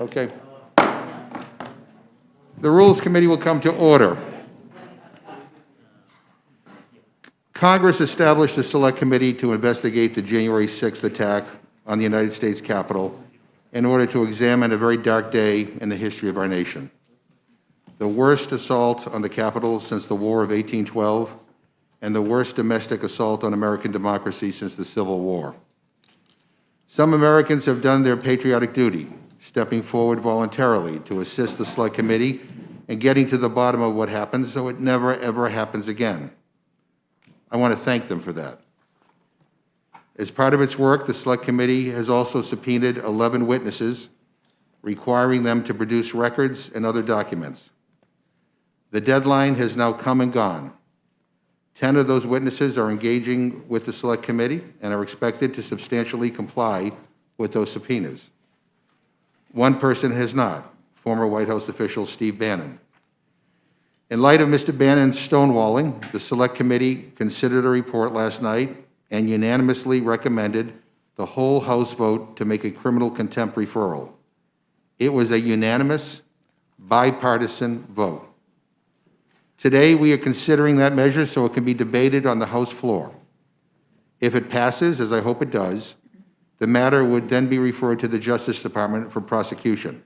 Okay. The Rules Committee will come to order. Congress established a select committee to investigate the January 6th attack on the United States Capitol in order to examine a very dark day in the history of our nation. The worst assault on the Capitol since the War of 1812 and the worst domestic assault on American democracy since the Civil War. Some Americans have done their patriotic duty, stepping forward voluntarily to assist the Select Committee in getting to the bottom of what happened so it never, ever happens again. I want to thank them for that. As part of its work, the Select Committee has also subpoenaed 11 witnesses, requiring them to produce records and other documents. The deadline has now come and gone. 10 of those witnesses are engaging with the Select Committee and are expected to substantially comply with those subpoenas. One person has not, former White House official Steve Bannon. In light of Mr. Bannon's stonewalling, the Select Committee considered a report last night and unanimously recommended the whole House vote to make a criminal contempt referral. It was a unanimous, bipartisan vote. Today, we are considering that measure so it can be debated on the House floor. If it passes, as I hope it does, the matter would then be referred to the Justice Department for prosecution.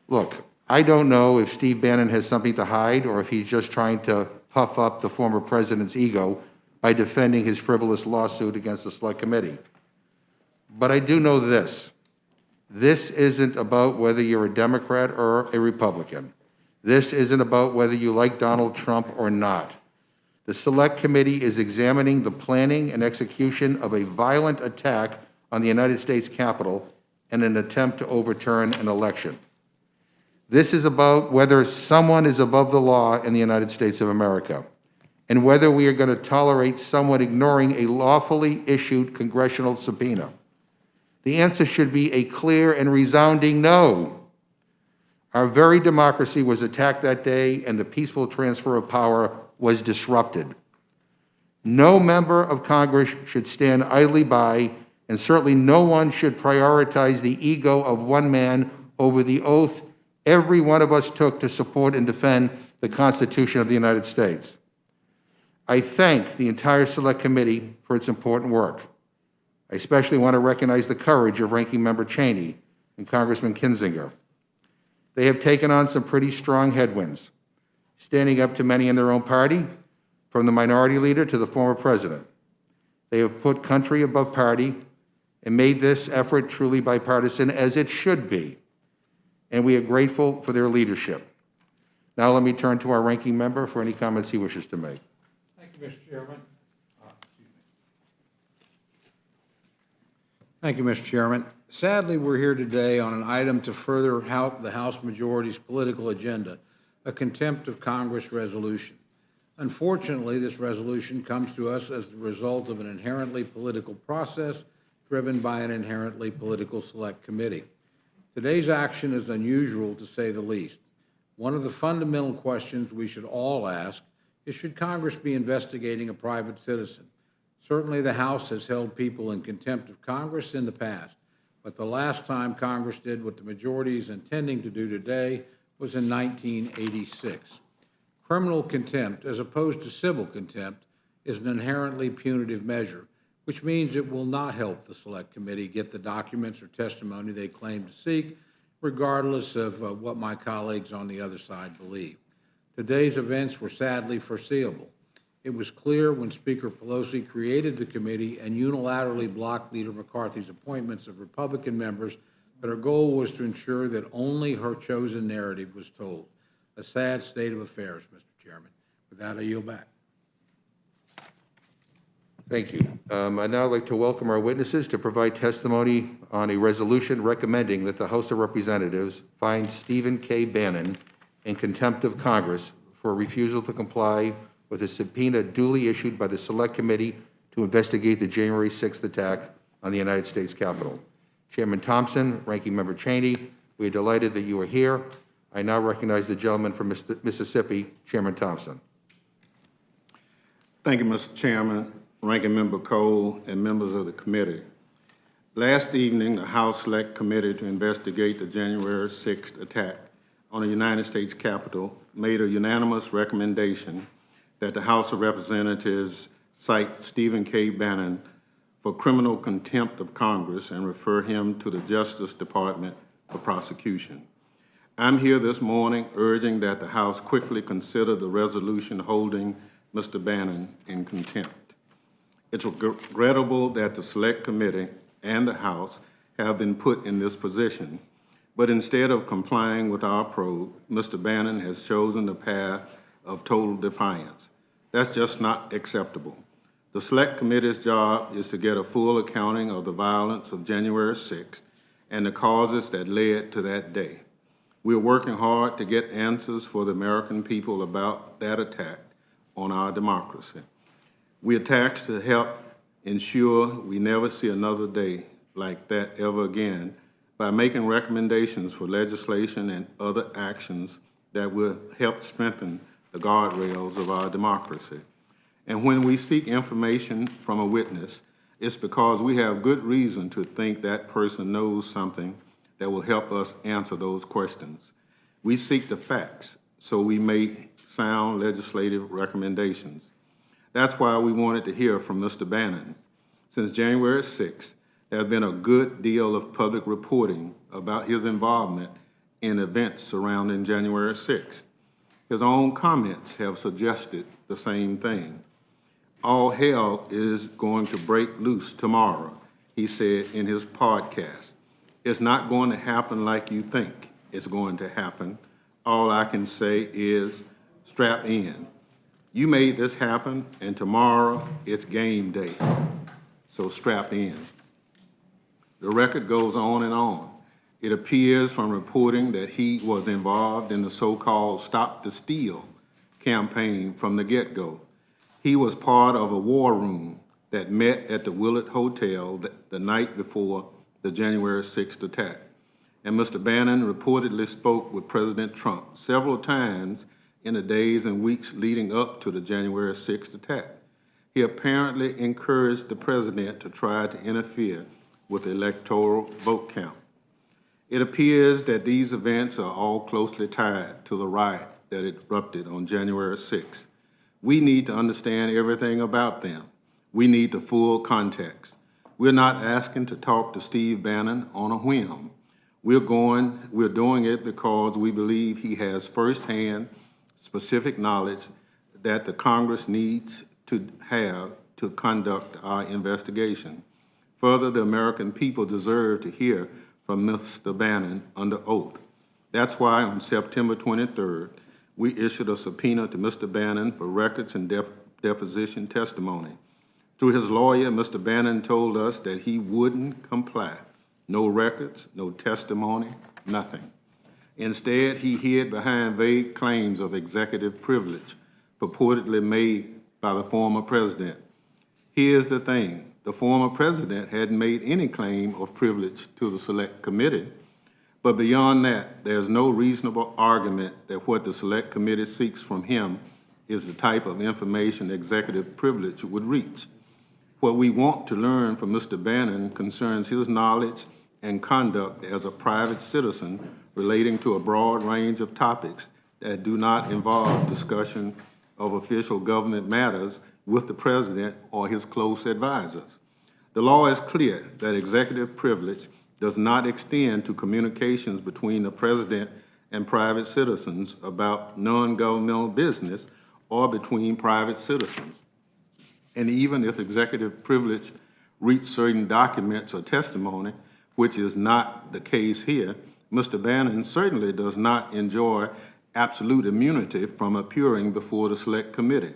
Look, I don't know if Steve Bannon has something to hide or if he's just trying to puff up the former president's ego by defending his frivolous lawsuit against the Select Committee. But I do know this. This isn't about whether you're a Democrat or a Republican. This isn't about whether you like Donald Trump or not. The Select Committee is examining the planning and execution of a violent attack on the United States Capitol in an attempt to overturn an election. This is about whether someone is above the law in the United States of America, and whether we are going to tolerate someone ignoring a lawfully issued congressional subpoena. The answer should be a clear and resounding no. Our very democracy was attacked that day, and the peaceful transfer of power was disrupted. No member of Congress should stand idly by, and certainly no one should prioritize the ego of one man over the oath every one of us took to support and defend the Constitution of the United States. I thank the entire Select Committee for its important work. I especially want to recognize the courage of Ranking Member Cheney and Congressman Kinzinger. They have taken on some pretty strong headwinds, standing up to many in their own party, from the minority leader to the former president. They have put country above party and made this effort truly bipartisan, as it should be, and we are grateful for their leadership. Now let me turn to our ranking member for any comments he wishes to make. Thank you, Mr. Chairman. Thank you, Mr. Chairman. Sadly, we're here today on an item to further the House Majority's political agenda, a contempt of Congress resolution. Unfortunately, this resolution comes to us as the result of an inherently political process driven by an inherently political Select Committee. Today's action is unusual, to say the least. One of the fundamental questions we should all ask is, should Congress be investigating a private citizen? Certainly the House has held people in contempt of Congress in the past, but the last time Congress did what the majority is intending to do today was in 1986. Criminal contempt, as opposed to civil contempt, is an inherently punitive measure, which means it will not help the Select Committee get the documents or testimony they claim to seek, regardless of what my colleagues on the other side believe. Today's events were sadly foreseeable. It was clear when Speaker Pelosi created the committee and unilaterally blocked Leader McCarthy's appointments of Republican members that her goal was to ensure that only her chosen narrative was told. A sad state of affairs, Mr. Chairman. With that, I yield back. Thank you. I'd now like to welcome our witnesses to provide testimony on a resolution recommending that the House of Representatives find Stephen K. Bannon in contempt of Congress for refusal to comply with a subpoena duly issued by the Select Committee to investigate the January 6th attack on the United States Capitol. Chairman Thompson, Ranking Member Cheney, we are delighted that you are here. I now recognize the gentleman from Mississippi, Chairman Thompson. Thank you, Mr. Chairman, Ranking Member Cole, and members of the committee. Last evening, the House Select Committee to investigate the January 6th attack on the United States Capitol made a unanimous recommendation that the House of Representatives cite Stephen K. Bannon for criminal contempt of Congress and refer him to the Justice Department for prosecution. I'm here this morning urging that the House quickly consider the resolution holding Mr. Bannon in contempt. It's regrettable that the Select Committee and the House have been put in this position, but instead of complying with our probe, Mr. Bannon has chosen the path of total defiance. That's just not acceptable. The Select Committee's job is to get a full accounting of the violence of January 6th and the causes that led to that day. We're working hard to get answers for the American people about that attack on our democracy. We are tasked to help ensure we never see another day like that ever again by making recommendations for legislation and other actions that will help strengthen the guardrails of our democracy. And when we seek information from a witness, it's because we have good reason to think that person knows something that will help us answer those questions. We seek the facts so we make sound legislative recommendations. That's why we wanted to hear from Mr. Bannon. Since January 6th, there has been a good deal of public reporting about his involvement in events surrounding January 6th. His own comments have suggested the same thing. All hell is going to break loose tomorrow, he said in his podcast. It's not going to happen like you think it's going to happen. All I can say is strap in. You made this happen, and tomorrow it's game day. So strap in. The record goes on and on. It appears from reporting that he was involved in the so-called Stop the Steal campaign from the get-go. He was part of a war room that met at the Willard Hotel the night before the January 6th attack. And Mr. Bannon reportedly spoke with President Trump several times in the days and weeks leading up to the January 6th attack. He apparently encouraged the president to try to interfere with the electoral vote count. It appears that these events are all closely tied to the riot that erupted on January 6th. We need to understand everything about them. We need the full context. We're not asking to talk to Steve Bannon on a whim. We're doing it because we believe he has firsthand specific knowledge that the Congress needs to have to conduct our investigation. Further, the American people deserve to hear from Mr. Bannon under oath. That's why on September 23rd, we issued a subpoena to Mr. Bannon for records and deposition testimony. Through his lawyer, Mr. Bannon told us that he wouldn't comply. No records, no testimony, nothing. Instead, he hid behind vague claims of executive privilege purportedly made by the former president. Here's the thing, the former president hadn't made any claim of privilege to the Select Committee, but beyond that, there's no reasonable argument that what the Select Committee seeks from him is the type of information executive privilege would reach. What we want to learn from Mr. Bannon concerns his knowledge and conduct as a private citizen relating to a broad range of topics that do not involve discussion of official government matters with the president or his close advisors. The law is clear that executive privilege does not extend to communications between the president and private citizens about non-governmental business or between private citizens. And even if executive privilege reach certain documents or testimony, which is not the case here, Mr. Bannon certainly does not enjoy absolute immunity from appearing before the Select Committee.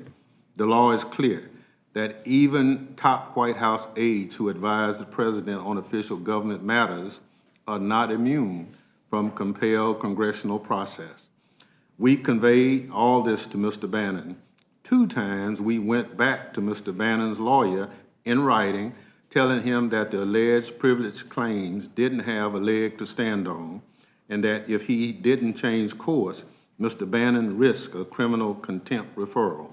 The law is clear that even top White House aides who advise the president on official government matters are not immune from compelled congressional process. We conveyed all this to Mr. Bannon. 2 times we went back to Mr. Bannon's lawyer in writing, telling him that the alleged privilege claims didn't have a leg to stand on, and that if he didn't change course, Mr. Bannon risked a criminal contempt referral.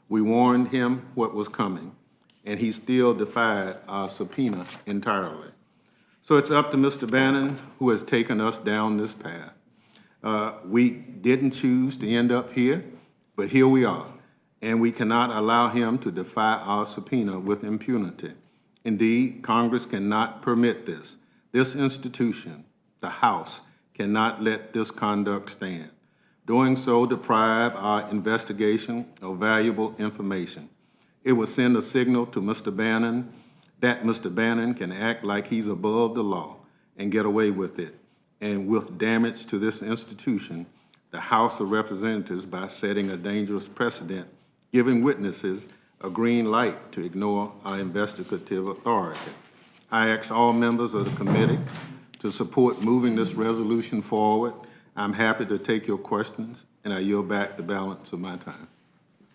We warned him what was coming, and he still defied our subpoena entirely. So it's up to Mr. Bannon, who has taken us down this path. We didn't choose to end up here, but here we are, and we cannot allow him to defy our subpoena with impunity. Indeed, Congress cannot permit this. This institution, the House, cannot let this conduct stand. Doing so deprive our investigation of valuable information. It will send a signal to Mr. Bannon that Mr. Bannon can act like he's above the law and get away with it, and with damage to this institution, the House of Representatives, by setting a dangerous precedent, giving witnesses a green light to ignore our investigative authority. I ask all members of the committee to support moving this resolution forward. I'm happy to take your questions, and I yield back the balance of my time.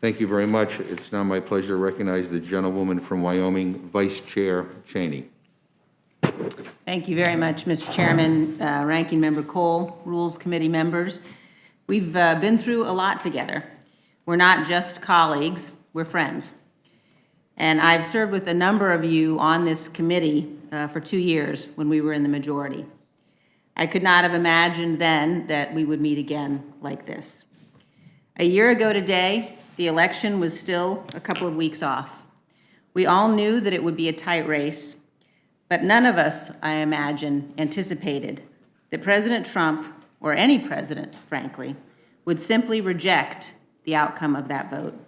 Thank you very much. It's now my pleasure to recognize the gentlewoman from Wyoming, Vice Chair Cheney. Thank you very much, Mr. Chairman, Ranking Member Cole, Rules Committee members. We've been through a lot together. We're not just colleagues, we're friends. And I've served with a number of you on this committee for 2 years when we were in the majority. I could not have imagined then that we would meet again like this. A year ago today, the election was still a couple of weeks off. We all knew that it would be a tight race, but none of us, I imagine, anticipated that President Trump, or any president, frankly, would simply reject the outcome of that vote.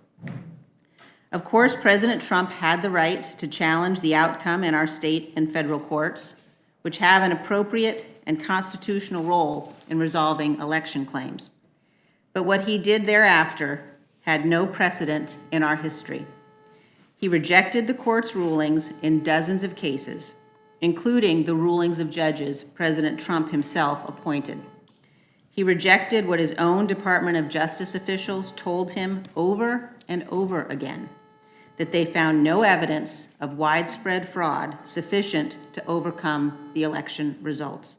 Of course, President Trump had the right to challenge the outcome in our state and federal courts, which have an appropriate and constitutional role in resolving election claims. But what he did thereafter had no precedent in our history. He rejected the court's rulings in dozens of cases, including the rulings of judges President Trump himself appointed. He rejected what his own Department of Justice officials told him over and over again, that they found no evidence of widespread fraud sufficient to overcome the election results.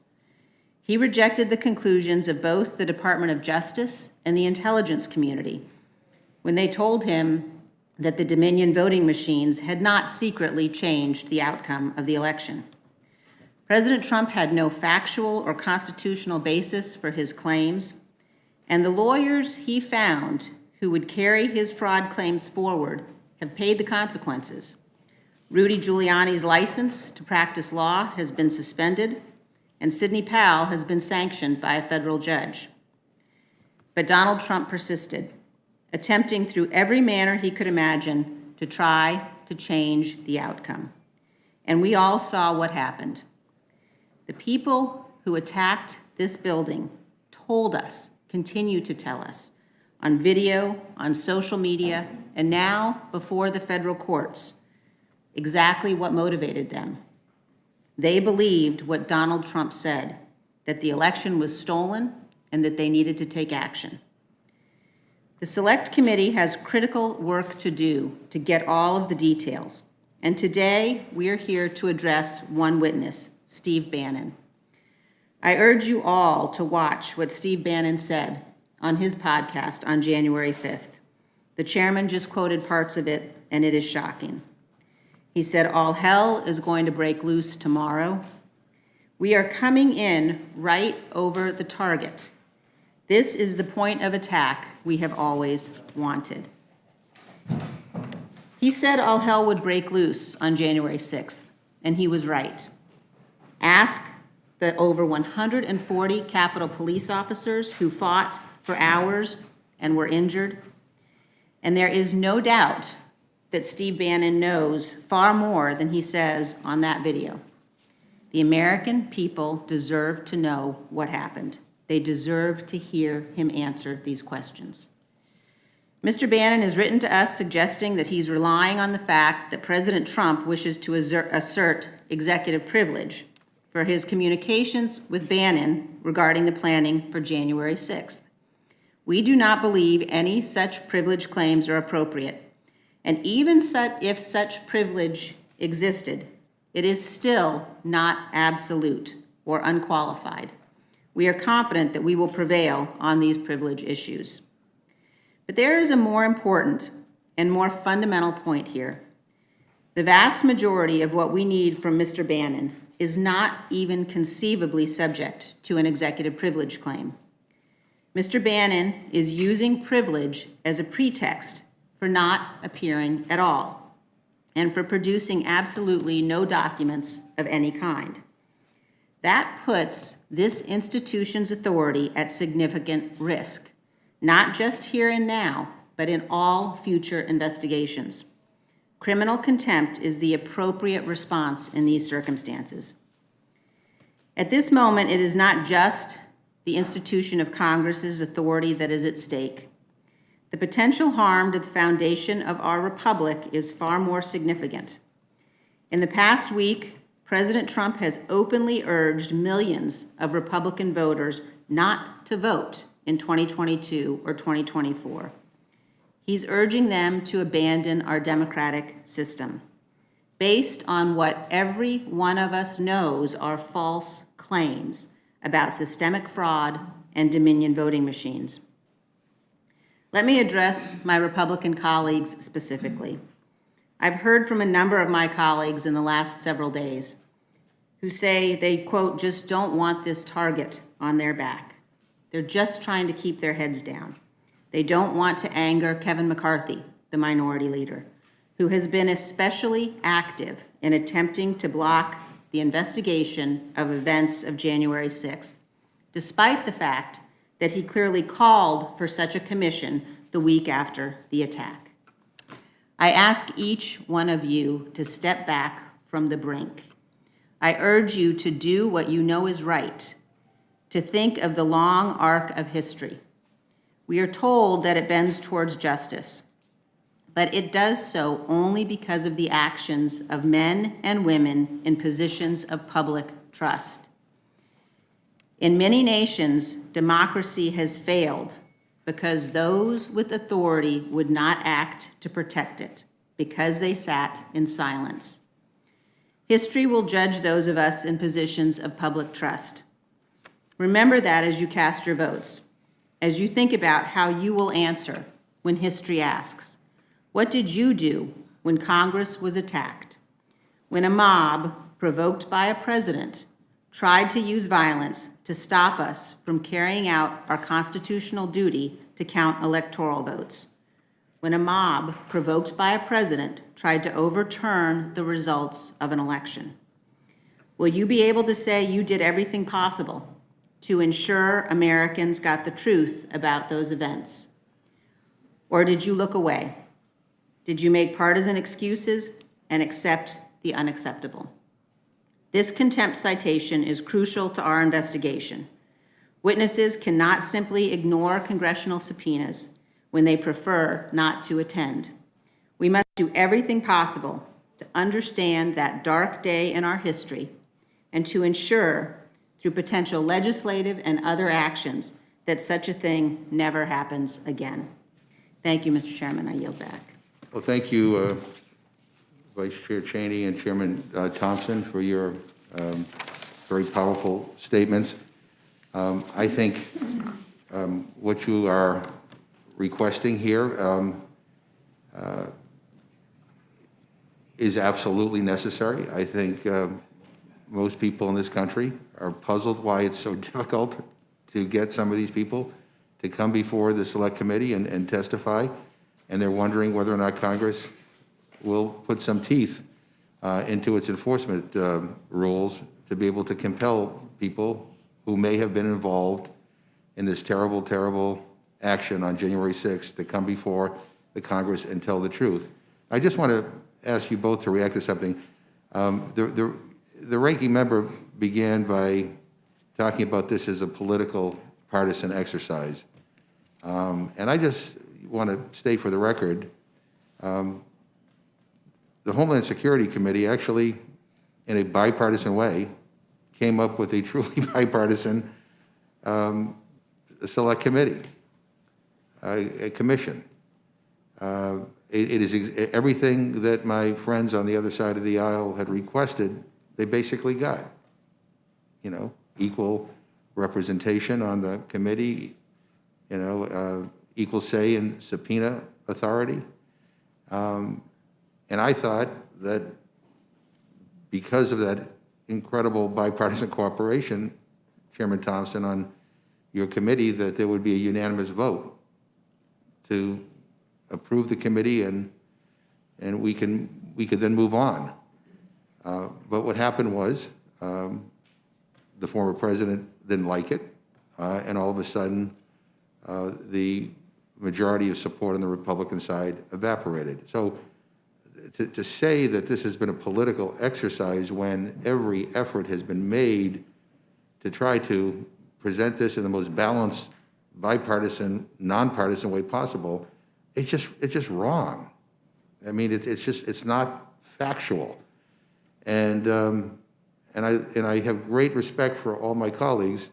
He rejected the conclusions of both the Department of Justice and the intelligence community when they told him that the Dominion voting machines had not secretly changed the outcome of the election. President Trump had no factual or constitutional basis for his claims, and the lawyers he found who would carry his fraud claims forward have paid the consequences. Rudy Giuliani's license to practice law has been suspended, and Sidney Powell has been sanctioned by a federal judge. But Donald Trump persisted, attempting through every manner he could imagine to try to change the outcome. And we all saw what happened. The people who attacked this building told us, continue to tell us, on video, on social media, and now before the federal courts, exactly what motivated them. They believed what Donald Trump said, that the election was stolen and that they needed to take action. The Select Committee has critical work to do to get all of the details, and today we are here to address one witness, Steve Bannon. I urge you all to watch what Steve Bannon said on his podcast on January 5th. The chairman just quoted parts of it, and it is shocking. He said, "All hell is going to break loose tomorrow. We are coming in right over the target. This is the point of attack we have always wanted." He said all hell would break loose on January 6th, and he was right. Ask the over 140 Capitol police officers who fought for hours and were injured. And there is no doubt that Steve Bannon knows far more than he says on that video. The American people deserve to know what happened. They deserve to hear him answer these questions. Mr. Bannon has written to us suggesting that he's relying on the fact that President Trump wishes to assert executive privilege for his communications with Bannon regarding the planning for January 6th. We do not believe any such privilege claims are appropriate. And even if such privilege existed, it is still not absolute or unqualified. We are confident that we will prevail on these privilege issues. But there is a more important and more fundamental point here. The vast majority of what we need from Mr. Bannon is not even conceivably subject to an executive privilege claim. Mr. Bannon is using privilege as a pretext for not appearing at all and for producing absolutely no documents of any kind. That puts this institution's authority at significant risk, not just here and now, but in all future investigations. Criminal contempt is the appropriate response in these circumstances. At this moment, it is not just the institution of Congress's authority that is at stake. The potential harm to the foundation of our republic is far more significant. In the past week, President Trump has openly urged millions of Republican voters not to vote in 2022 or 2024. He's urging them to abandon our democratic system, based on what every one of us knows are false claims about systemic fraud and Dominion voting machines. Let me address my Republican colleagues specifically. I've heard from a number of my colleagues in the last several days who say they, quote, just don't want this target on their back. They're just trying to keep their heads down. They don't want to anger Kevin McCarthy, the minority leader, who has been especially active in attempting to block the investigation of events of January 6th, despite the fact that he clearly called for such a commission the week after the attack. I ask each one of you to step back from the brink. I urge you to do what you know is right, to think of the long arc of history. We are told that it bends towards justice, but it does so only because of the actions of men and women in positions of public trust. In many nations, democracy has failed because those with authority would not act to protect it, because they sat in silence. History will judge those of us in positions of public trust. Remember that as you cast your votes, as you think about how you will answer when history asks, what did you do when Congress was attacked? When a mob, provoked by a president, tried to use violence to stop us from carrying out our constitutional duty to count electoral votes? When a mob, provoked by a president, tried to overturn the results of an election? Will you be able to say you did everything possible to ensure Americans got the truth about those events? Or did you look away? Did you make partisan excuses and accept the unacceptable? This contempt citation is crucial to our investigation. Witnesses cannot simply ignore congressional subpoenas when they prefer not to attend. We must do everything possible to understand that dark day in our history and to ensure, through potential legislative and other actions, that such a thing never happens again. Thank you, Mr. Chairman. I yield back. Well, thank you, Vice Chair Cheney and Chairman Thompson, for your very powerful statements. I think what you are requesting here is absolutely necessary. I think most people in this country are puzzled why it's so difficult to get some of these people to come before the Select Committee and testify, and they're wondering whether or not Congress will put some teeth into its enforcement rules to be able to compel people who may have been involved in this terrible, terrible action on January 6th to come before the Congress and tell the truth. I just want to ask you both to react to something. The ranking member began by talking about this as a political partisan exercise. And I just want to state for the record, the Homeland Security Committee actually, in a bipartisan way, came up with a truly bipartisan select committee, a commission. It is everything that my friends on the other side of the aisle had requested, they basically got. You know, equal representation on the committee, you know, equal say in subpoena authority. And I thought that because of that incredible bipartisan cooperation, Chairman Thompson, on your committee, that there would be a unanimous vote to approve the committee, and we could then move on. But what happened was, the former president didn't like it, and all of a sudden, the majority of support on the Republican side evaporated. So to say that this has been a political exercise when every effort has been made to try to present this in the most balanced, bipartisan, nonpartisan way possible, it's just wrong. I mean, it's not factual. And I have great respect for all my colleagues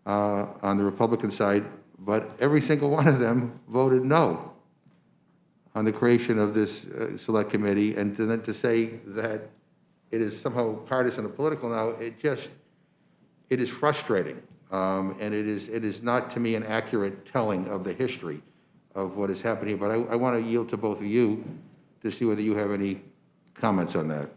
on the Republican side, but every single one of them voted no on the creation of this select committee. And then to say that it is somehow partisan or political now, it is frustrating. And it is not, to me, an accurate telling of the history of what is happening. But I want to yield to both of you to see whether you have any comments on that.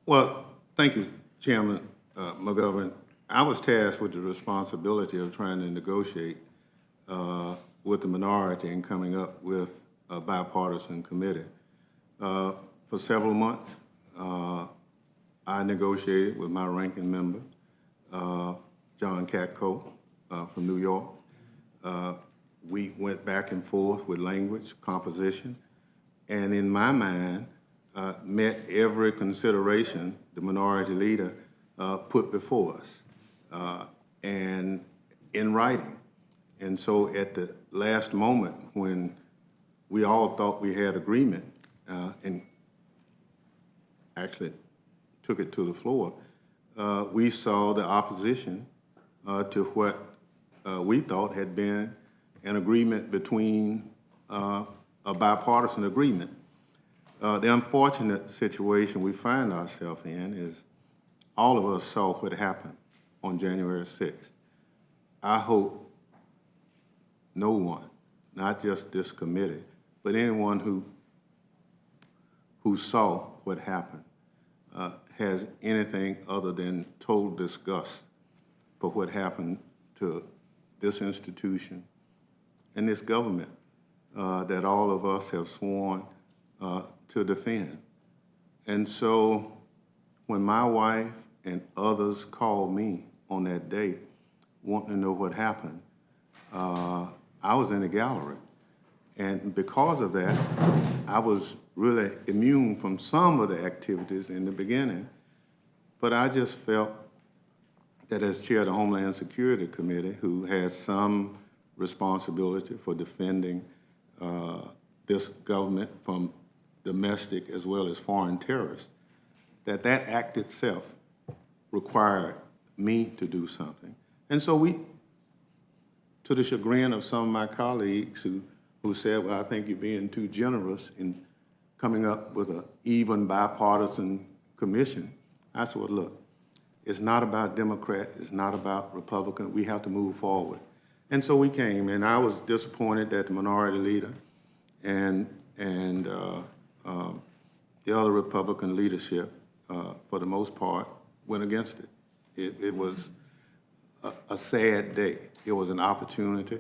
Well, thank you, Chairman McGovern. I was tasked with the responsibility of trying to negotiate with the minority and coming up with a bipartisan committee. For several months, I negotiated with my ranking member, John Katko from New York. We went back and forth with language, composition, and in my mind, met every consideration the minority leader put before us, and in writing. And so at the last moment, when we all thought we had agreement, and actually took it to the floor, we saw the opposition to what we thought had been an agreement between a bipartisan agreement. The unfortunate situation we find ourselves in is all of us saw what happened on January 6th. I hope no one, not just this committee, but anyone who saw what happened has anything other than total disgust for what happened to this institution and this government that all of us have sworn to defend. And so when my wife and others called me on that day wanting to know what happened, I was in the gallery. And because of that, I was really immune from some of the activities in the beginning, but I just felt that as chair of the Homeland Security Committee, who has some responsibility for defending this government from domestic as well as foreign terrorists, that act itself required me to do something. And so we, to the chagrin of some of my colleagues who said, well, I think you're being too generous in coming up with an even bipartisan commission, I said, well, look, it's not about Democrat, it's not about Republican, we have to move forward. And so we came, and I was disappointed that the minority leader and the other Republican leadership, for the most part, went against it. It was a sad day. It was an opportunity,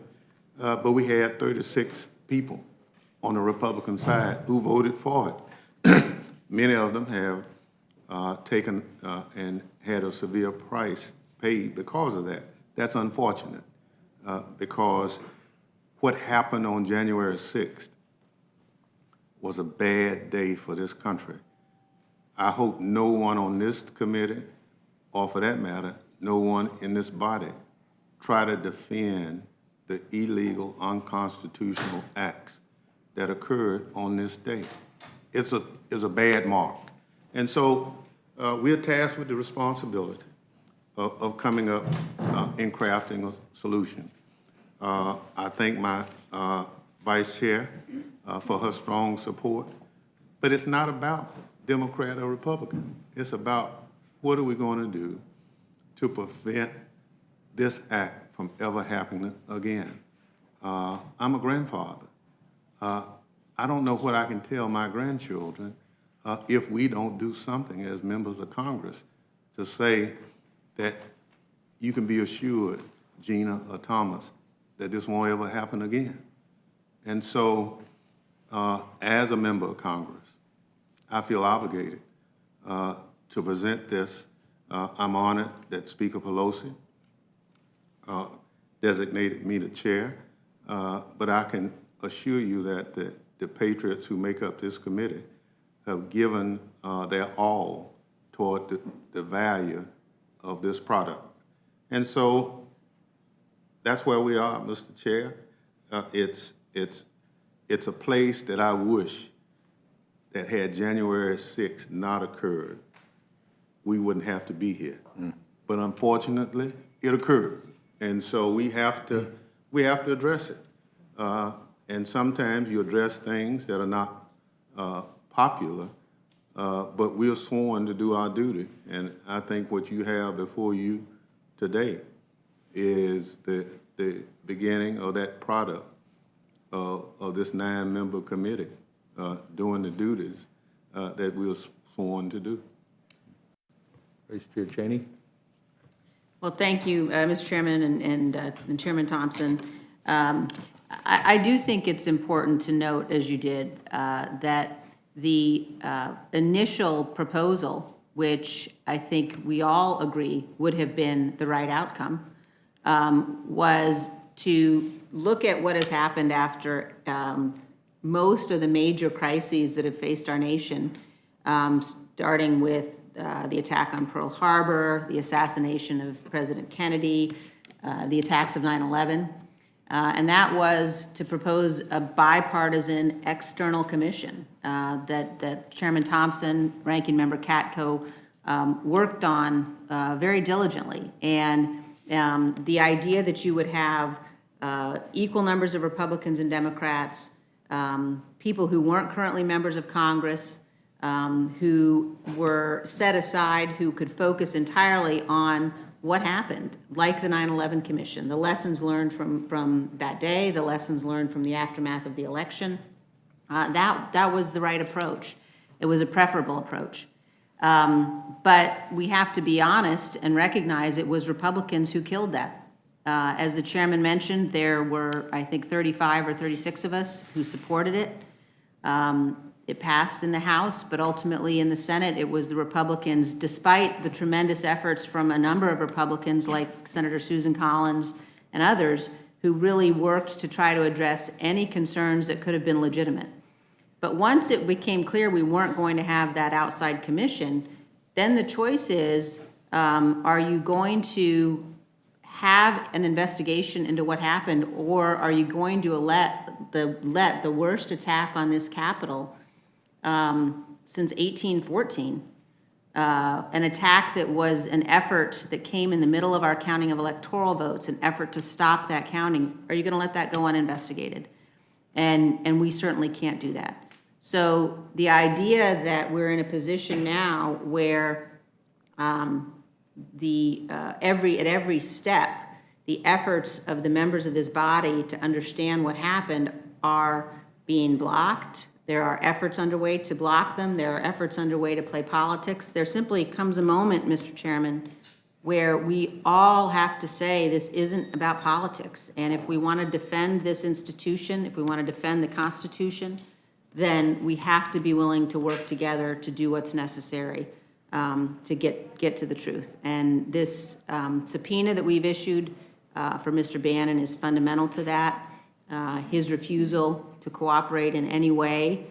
but we had 36 people on the Republican side who voted for it. Many of them have taken and had a severe price paid because of that. That's unfortunate, because what happened on January 6th was a bad day for this country. I hope no one on this committee, or for that matter, no one in this body, try to defend the illegal, unconstitutional acts that occurred on this day. It's a bad mark. And so we're tasked with the responsibility of coming up and crafting a solution. I thank my vice chair for her strong support, but it's not about Democrat or Republican. It's about what are we going to do to prevent this act from ever happening again. I'm a grandfather. I don't know what I can tell my grandchildren if we don't do something as members of Congress to say that you can be assured, Gina or Thomas, that this won't ever happen again. And so, as a member of Congress, I feel obligated to present this. I'm honored that Speaker Pelosi designated me the chair, but I can assure you that the patriots who make up this committee have given their all toward the value of this product. And so that's where we are, Mr. Chair. It's a place that I wish that had January 6th not occurred, we wouldn't have to be here. But unfortunately, it occurred. And so we have to address it. And sometimes you address things that are not popular, but we're sworn to do our duty. And I think what you have before you today is the beginning of that product of this 9-member committee doing the duties that we're sworn to do. Vice Chair Cheney? Well, thank you, Mr. Chairman and Chairman Thompson. I do think it's important to note, as you did, that the initial proposal, which I think we all agree would have been the right outcome, was to look at what has happened after most of the major crises that have faced our nation, starting with the attack on Pearl Harbor, the assassination of President Kennedy, the attacks of 9/11. And that was to propose a bipartisan external commission that Chairman Thompson, Ranking Member Katko, worked on very diligently. And the idea that you would have equal numbers of Republicans and Democrats, people who weren't currently members of Congress, who were set aside, who could focus entirely on what happened, like the 9/11 Commission, the lessons learned from that day, the lessons learned from the aftermath of the election. That was the right approach. It was a preferable approach. But we have to be honest and recognize it was Republicans who killed that. As the chairman mentioned, there were, I think, 35 or 36 of us who supported it. It passed in the House, but ultimately in the Senate, it was the Republicans, despite the tremendous efforts from a number of Republicans like Senator Susan Collins and others, who really worked to try to address any concerns that could have been legitimate. But once it became clear we weren't going to have that outside commission, then the choice is, are you going to have an investigation into what happened, or are you going to let the worst attack on this Capitol since 1814, an attack that was an effort that came in the middle of our counting of electoral votes, an effort to stop that counting, are you going to let that go uninvestigated? And we certainly can't do that. So the idea that we're in a position now where at every step, the efforts of the members of this body to understand what happened are being blocked. There are efforts underway to block them. There are efforts underway to play politics. There simply comes a moment, Mr. Chairman, where we all have to say this isn't about politics. And if we want to defend this institution, if we want to defend the Constitution, then we have to be willing to work together to do what's necessary to get to the truth. And this subpoena that we've issued for Mr. Bannon is fundamental to that. His refusal to cooperate in any way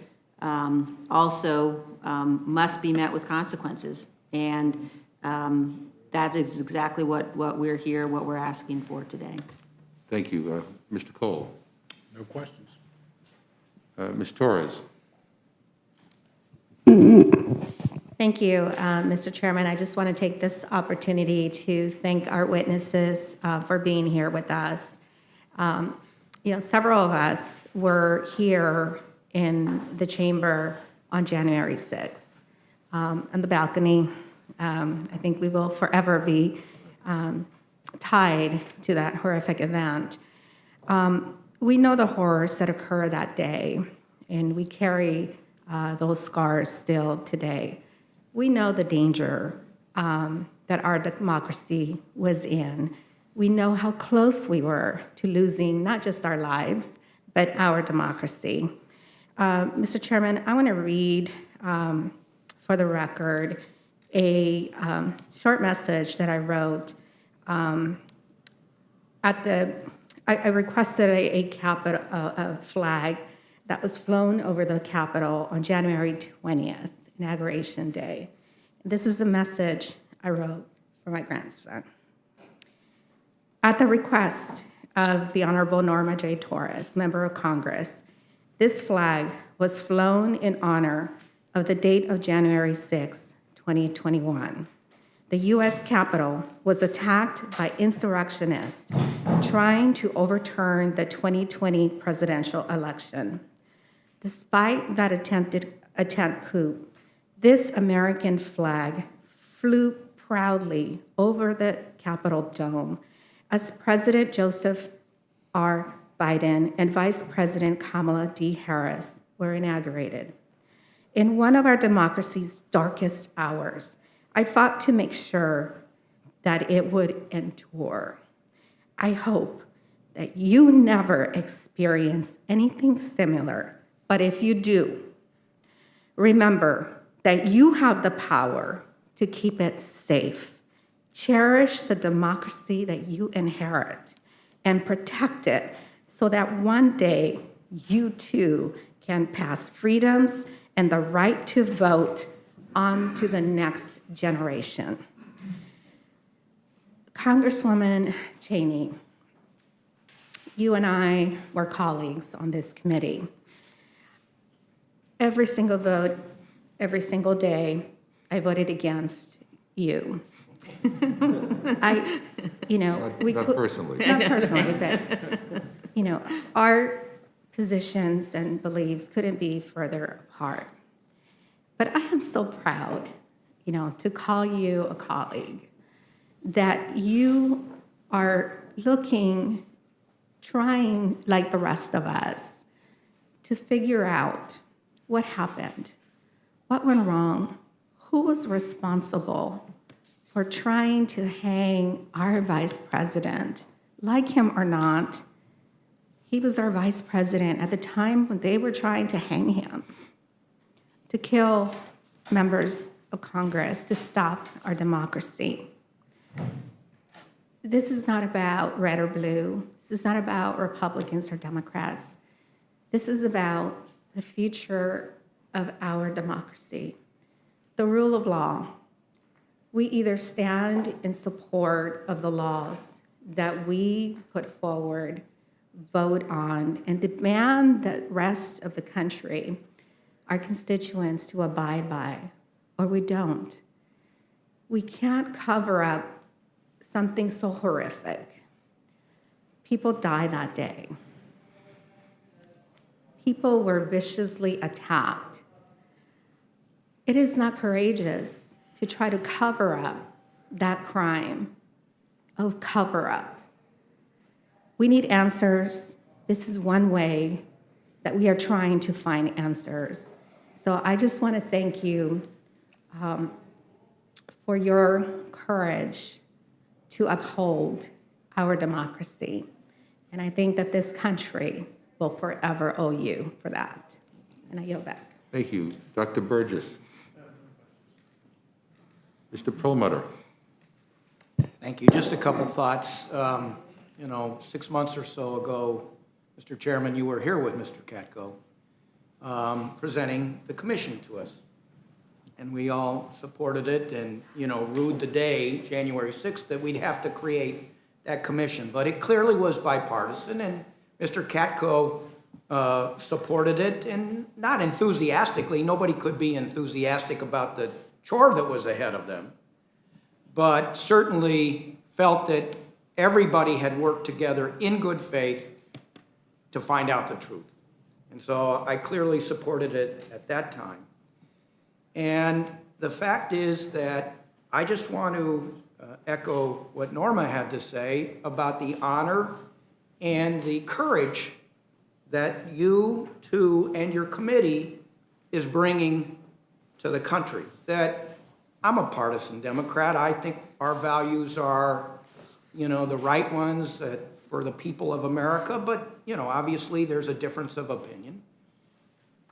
also must be met with consequences. And that is exactly what we're here, what we're asking for today. Thank you. Mr. Cole? No questions. Ms. Torres? Thank you, Mr. Chairman. I just want to take this opportunity to thank our witnesses for being here with us. Several of us were here in the chamber on January 6th, on the balcony. I think we will forever be tied to that horrific event. We know the horrors that occur that day, and we those scars still today. We know the danger that our democracy was in. We know how close we were to losing not just our lives, but our democracy. Mr. Chairman, I want to read, for the record, a short message that I wrote I requested a flag that was flown over the Capitol on January 20th, Inauguration Day. This is a message I wrote for my grandson. At the request of the Honorable Norma J. Torres, Member of Congress, this flag was flown in honor of the date of January 6, 2021. The U.S. Capitol was attacked by insurrectionists trying to overturn the 2020 presidential election. Despite that attempt coup, this American flag flew proudly over the Capitol dome as President Joseph R. Biden and Vice President Kamala D. Harris were inaugurated. In one of our democracy's darkest hours, I fought to make sure that it would endure. I hope that you never experience anything similar, but if you do, remember that you have the power to keep it safe. Cherish the democracy that you inherit and protect it so that one day you too can pass freedoms and the right to vote on to the next generation. Congresswoman Cheney, you and I were colleagues on this committee. Every single vote, every single day, I voted against you. Not personally. Not personally, but, our positions and beliefs couldn't be further apart. But I am so proud, to call you a colleague, that you are trying like the rest of us to figure out what happened, what went wrong, who was responsible for trying to hang our vice president. Like him or not, he was our vice president at the time when they were trying to hang him, to kill members of Congress, to stop our democracy. This is not about red or blue. This is not about Republicans or Democrats. This is about the future of our democracy, the rule of law. We either stand in support of the laws that we put forward, vote on, and demand the rest of the country, our constituents, to abide by, or we don't. We can't cover up something so horrific. People died that day. People were viciously attacked. It is not courageous to try to cover up that crime of cover-up. We need answers. This is one way that we are trying to find answers. So I just want to thank you for your courage to uphold our democracy. And I think that this country will forever owe you for that. And I yield back. Thank you. Dr. Burgess. Mr. Perlmutter. Thank you. Just a couple thoughts. 6 months or so ago, Mr. Chairman, you were here with Mr. Katko presenting the commission to us. And we all supported it and, ruled the day, January 6th, that we'd have to create that commission. But it clearly was bipartisan, and Mr. Katko supported it, and not enthusiastically. Nobody could be enthusiastic about the chore that was ahead of them, but certainly felt that everybody had worked together in good faith to find out the truth. And so I clearly supported it at that time. And the fact is that I just want to echo what Norma had to say about the honor and the courage that you two and your committee is bringing to the country. That I'm a partisan Democrat. I think our values are, the right ones for the people of America, but, obviously there's a difference of opinion.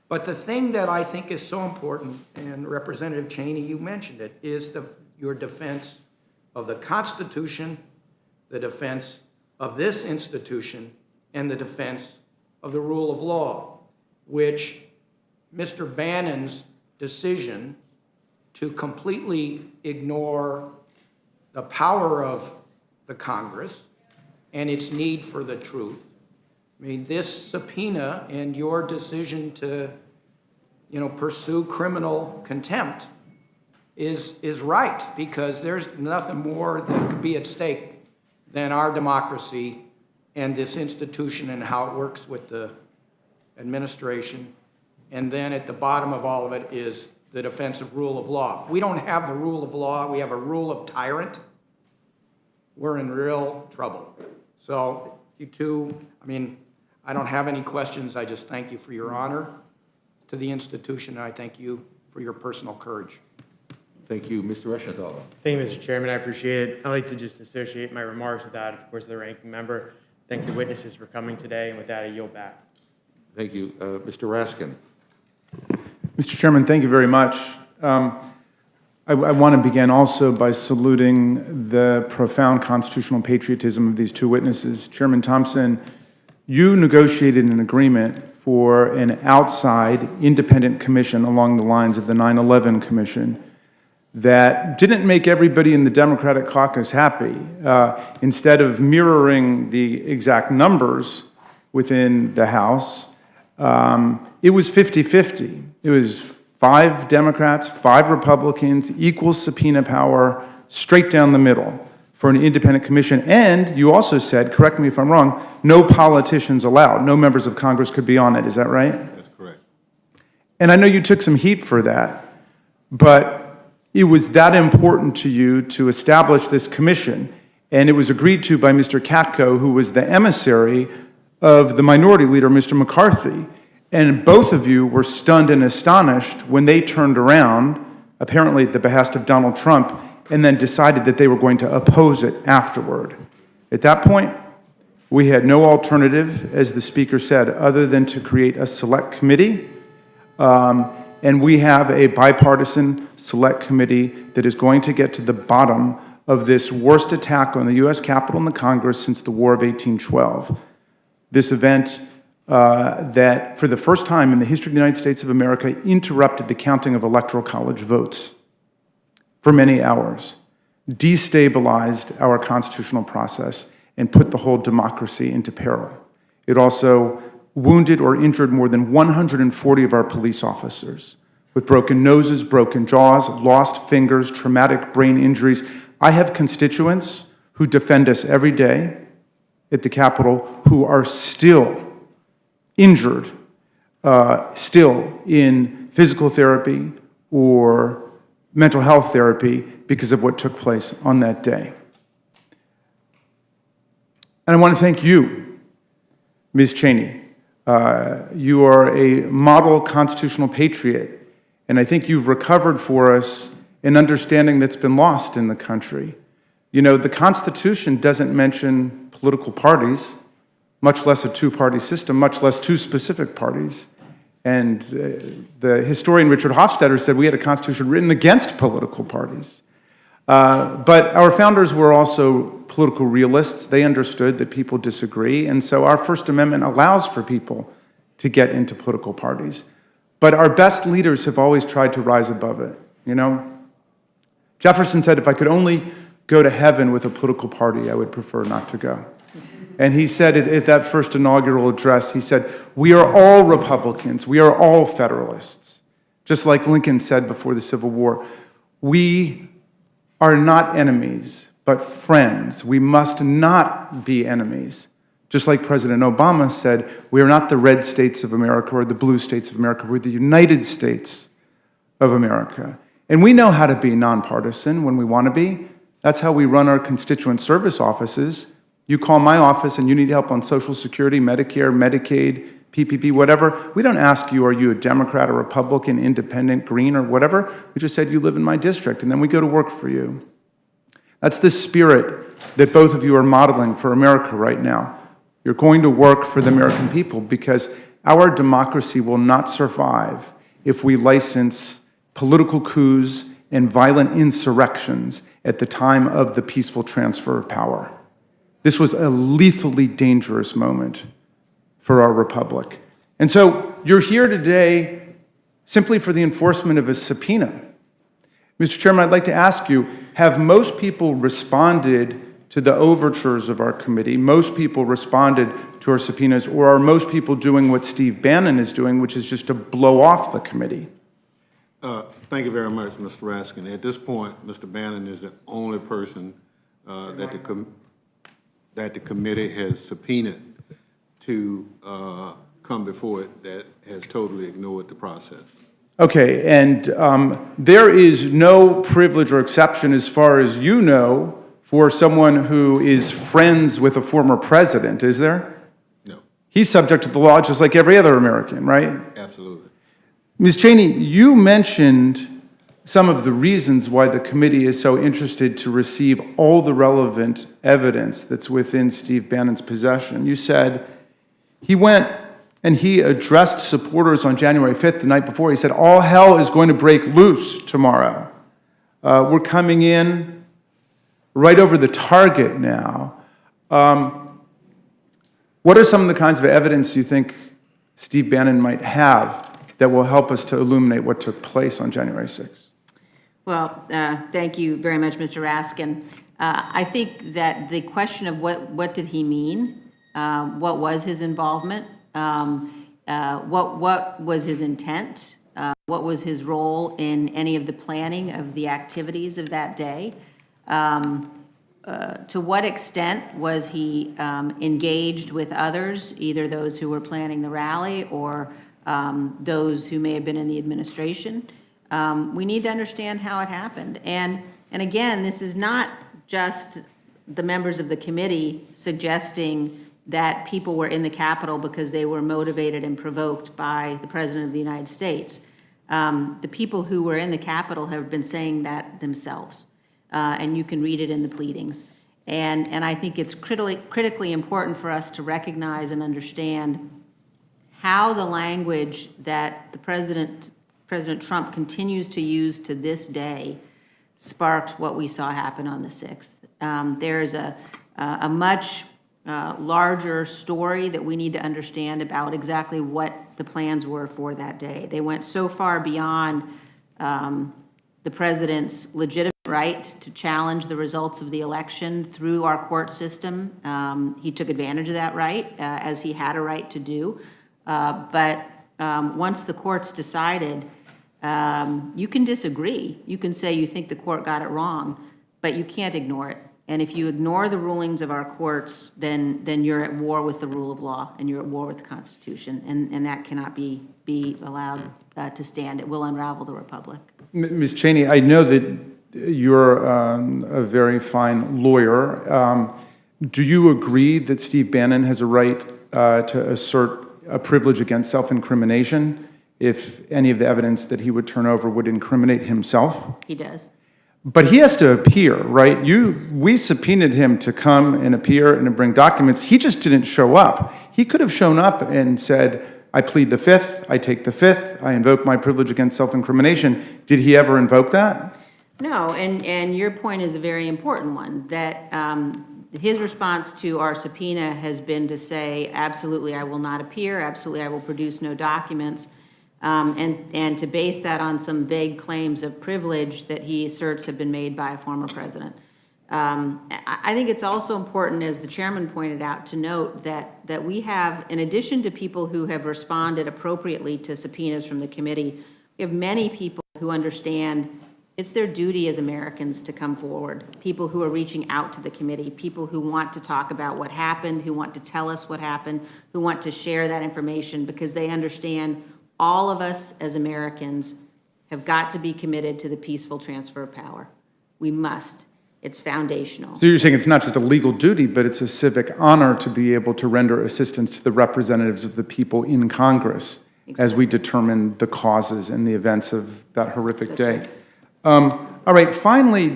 But the thing that I think is so important, and Representative Cheney, you mentioned it, is your defense of the Constitution, the defense of this institution, and the defense of the rule of law, which Mr. Bannon's decision to completely ignore the power of the Congress and its need for the truth. I mean, this subpoena and your decision to, pursue criminal contempt is right, because there's nothing more that could be at stake than our democracy and this institution and how it works with the administration. And then at the bottom of all of it is the defense of rule of law. If we don't have the rule of law, we have a rule of tyrant, we're in real trouble. So you two, I don't have any questions. I just thank you for your honor to the institution, and I thank you for your personal courage. Thank you. Mr. Reschenthaler. Thank you, Mr. Chairman. I appreciate it. I'd like to just associate my remarks with that, of course, of the ranking member. Thank the witnesses for coming today, and with that, I yield back. Thank you. Mr. Raskin. Mr. Chairman, thank you very much. I want to begin also by saluting the profound constitutional patriotism of these two witnesses. Chairman Thompson, you negotiated an agreement for an outside independent commission along the lines of the 9/11 Commission that didn't make everybody in the Democratic caucus happy. Instead of mirroring the exact numbers within the House, it was 50-50. It was 5 Democrats, 5 Republicans, equal subpoena power, straight down the middle for an independent commission. And you also said, correct me if I'm wrong, no politicians allowed. No members of Congress could be on it. Is that right? That's correct. And I know you took some heat for that, but it was that important to you to establish this commission, and it was agreed to by Mr. Katko, who was the emissary of the minority leader, Mr. McCarthy. And both of you were stunned and astonished when they turned around, apparently at the behest of Donald Trump, and then decided that they were going to oppose it afterward. At that point, we had no alternative, as the Speaker said, other than to create a select committee. And we have a bipartisan select committee that is going to get to the bottom of this worst attack on the U.S. Capitol and the Congress since the War of 1812. This event that, for the first time in the history of the United States of America, interrupted the counting of Electoral College votes for many hours, destabilized our constitutional process, and put the whole democracy into peril. It also wounded or injured more than 140 of our police officers with broken noses, broken jaws, lost fingers, traumatic brain injuries. I have constituents who defend us every day at the Capitol who are still injured, still in physical therapy or mental health therapy because of what took place on that day. And I want to thank you, Ms. Cheney. You are a model constitutional patriot, and I think you've recovered for us an understanding that's been lost in the country. You know, the Constitution doesn't mention political parties, much less a two-party system, much less two specific parties. And the historian Richard Hofstadter said we had a Constitution written against political parties. But our founders were also political realists. They understood that people disagree, and so our First Amendment allows for people to get into political parties. But our best leaders have always tried to rise above it, you know? Jefferson said, if I could only go to heaven with a political party, I would prefer not to go. And he said at that first inaugural address, he said, we are all Republicans, we are all Federalists. Just like Lincoln said before the Civil War, we are not enemies, but friends. We must not be enemies. Just like President Obama said, we are not the red states of America or the blue states of America. We're the United States of America. And we know how to be nonpartisan when we want to be. That's how we run our constituent service offices. You call my office and you need help on Social Security, Medicare, Medicaid, PPP, whatever. We don't ask you, are you a Democrat, a Republican, independent, green, or whatever. We just said, you live in my district, and then we go to work for you. That's the spirit that both of you are modeling for America right now. You're going to work for the American people because our democracy will not survive if we license political coups and violent insurrections at the time of the peaceful transfer of power. This was a lethally dangerous moment for our republic. And so you're here today simply for the enforcement of a subpoena. Mr. Chairman, I'd like to ask you, have most people responded to the overtures of our committee? Most people responded to our subpoenas, or are most people doing what Steve Bannon is doing, which is just to blow off the committee? Thank you very much, Mr. Raskin. At this point, Mr. Bannon is the only person that the committee has subpoenaed to come before it that has totally ignored the process. Okay, and there is no privilege or exception, as far as you know, for someone who is friends with a former president, is there? No, He's subject to the law just like every other American, right? absolutely. Ms. Cheney, you mentioned some of the reasons why the committee is so interested to receive all the relevant evidence that's within Steve Bannon's possession. You said he went and he addressed supporters on January 5th, the night before. He said, all hell is going to break loose tomorrow. We're coming in right over the target now. What are some of the kinds of evidence you think Steve Bannon might have that will help us to illuminate what took place on January 6th? Well, thank you very much, Mr. Raskin. I think that the question of what did he mean, what was his involvement, what was his intent, what was his role in any of the planning of the activities of that day, to what extent was he engaged with others, either those who were planning the rally or those who may have been in the administration. We need to understand how it happened. And again, this is not just the members of the committee suggesting that people were in the Capitol because they were motivated and provoked by the President of the United States. The people who were in the Capitol have been saying that themselves, and you can read it in the pleadings. And I think it's critically important for us to recognize and understand how the language that the President Trump continues to use to this day sparked what we saw happen on the 6th. There's a much larger story that we need to understand about exactly what the plans were for that day. They went so far beyond the president's legitimate right to challenge the results of the election through our court system. He took advantage of that right, as he had a right to do. But once the courts decided, you can disagree. You can say you think the court got it wrong, but you can't ignore it. And if you ignore the rulings of our courts, then you're at war with the rule of law and you're at war with the Constitution, and that cannot be allowed to stand. It will unravel the republic. Ms. Cheney, I know that you're a very fine lawyer. Do you agree that Steve Bannon has a right to assert a privilege against self-incrimination if any of the evidence that he would turn over would incriminate himself? He does. But he has to appear, right? We subpoenaed him to come and appear and to bring documents. He just didn't show up. He could have shown up and said, I plead the Fifth, I take the Fifth, I invoke my privilege against self-incrimination. Did he ever invoke that? No, and your point is a very important one, that his response to our subpoena has been to say, absolutely, I will not appear, absolutely, I will produce no documents, and to base that on some vague claims of privilege that he asserts have been made by a former president. I think it's also important, as the chairman pointed out, to note that we have, in addition to people who have responded appropriately to subpoenas from the committee, we have many people who understand it's their duty as Americans to come forward, people who are reaching out to the committee, people who want to talk about what happened, who want to tell us what happened, who want to share that information because they understand all of us as Americans have got to be committed to the peaceful transfer of power. We must. It's foundational. So you're saying it's not just a legal duty, but it's a civic honor to be able to render assistance to the representatives of the people in Congress as we determine the causes and the events of that horrific day. Right. All right, finally,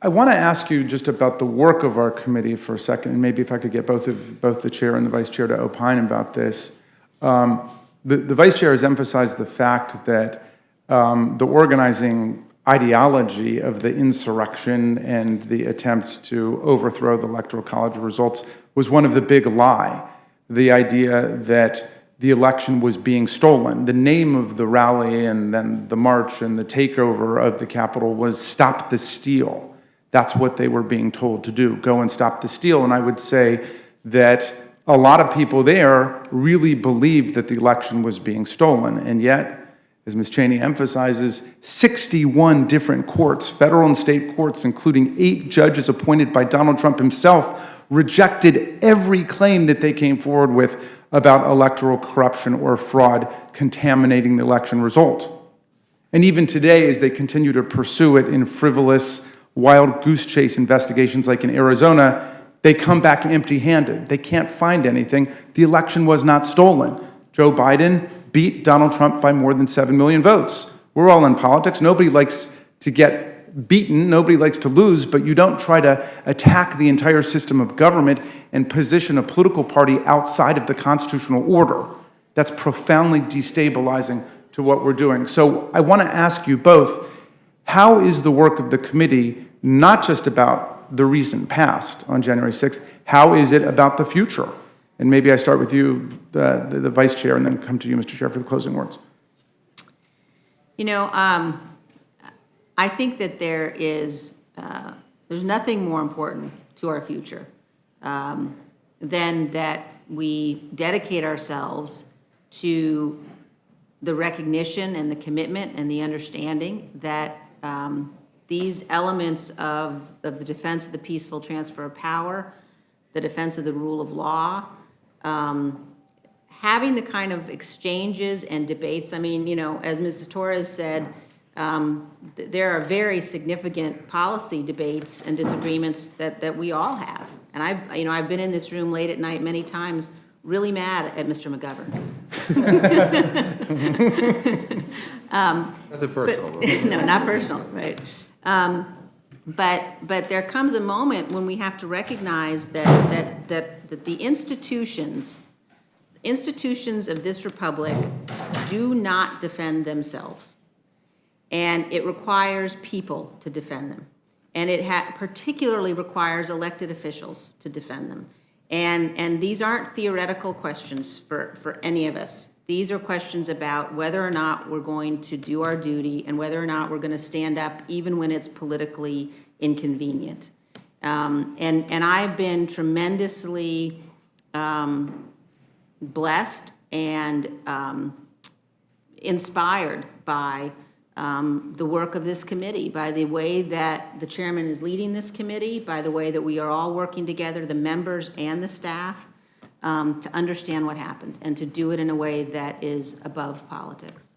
I want to ask you just about the work of our committee for a second, and maybe if I could get both the chair and the vice chair to opine about this. The vice chair has emphasized the fact that the organizing ideology of the insurrection and the attempt to overthrow the Electoral College results was one of the big lie. The idea that the election was being stolen. The name of the rally and then the march and the takeover of the Capitol was Stop the Steal. That's what they were being told to do, go and stop the steal. And I would say that a lot of people there really believed that the election was being stolen. And yet, as Ms. Cheney emphasizes, 61 different courts, federal and state courts, including 8 judges appointed by Donald Trump himself, rejected every claim that they came forward with about electoral corruption or fraud contaminating the election result. And even today, as they continue to pursue it in frivolous, wild goose chase investigations like in Arizona, they come back empty-handed. They can't find anything. The election was not stolen. Joe Biden beat Donald Trump by more than 7 million votes. We're all in politics. Nobody likes to get beaten. Nobody likes to lose, but you don't try to attack the entire system of government and position a political party outside of the constitutional order. That's profoundly destabilizing to what we're doing. So I want to ask you both, how is the work of the committee not just about the recent past on January 6th, how is it about the future? And maybe I start with you, the vice chair, and then come to you, Mr. Chair, for the closing words. You know, I think that there's nothing more important to our future than that we dedicate ourselves to the recognition and the commitment and the understanding that these elements of the defense of the peaceful transfer of power, the defense of the rule of law, having the kind of exchanges and debates. I mean, you know, as Mrs. Torres said, there are very significant policy debates and disagreements that we all have. And I've been in this room late at night many times, really mad at Mr. McGovern. Nothing personal. No, not personal, right? But there comes a moment when we have to recognize that the institutions of this republic do not defend themselves. And it requires people to defend them. And it particularly requires elected officials to defend them. And these aren't theoretical questions for any of us. These are questions about whether or not we're going to do our duty and whether or not we're going to stand up even when it's politically inconvenient. And I've been tremendously blessed and inspired by the work of this committee, by the way that the chairman is leading this committee, by the way that we are all working together, the members and the staff, to understand what happened and to do it in a way that is above politics.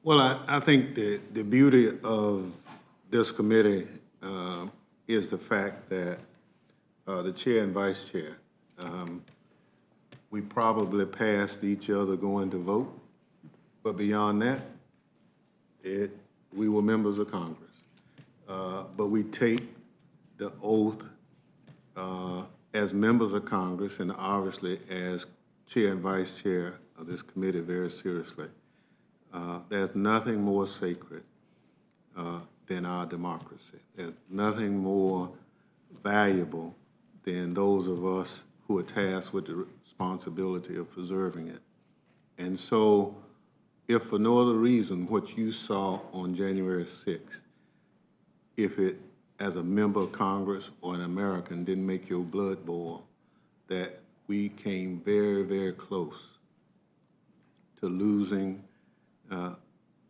Well, I think the beauty of this committee is the fact that the chair and vice chair, we probably passed each other going to vote, but beyond that, we were members of Congress. But we take the oath as members of Congress and obviously as chair and vice chair of this committee very seriously. There's nothing more sacred than our democracy. There's nothing more valuable than those of us who are tasked with the responsibility of preserving it. And so, if for no other reason, what you saw on January 6th, if it, as a member of Congress or an American, didn't make your blood boil, that we came very, very close to losing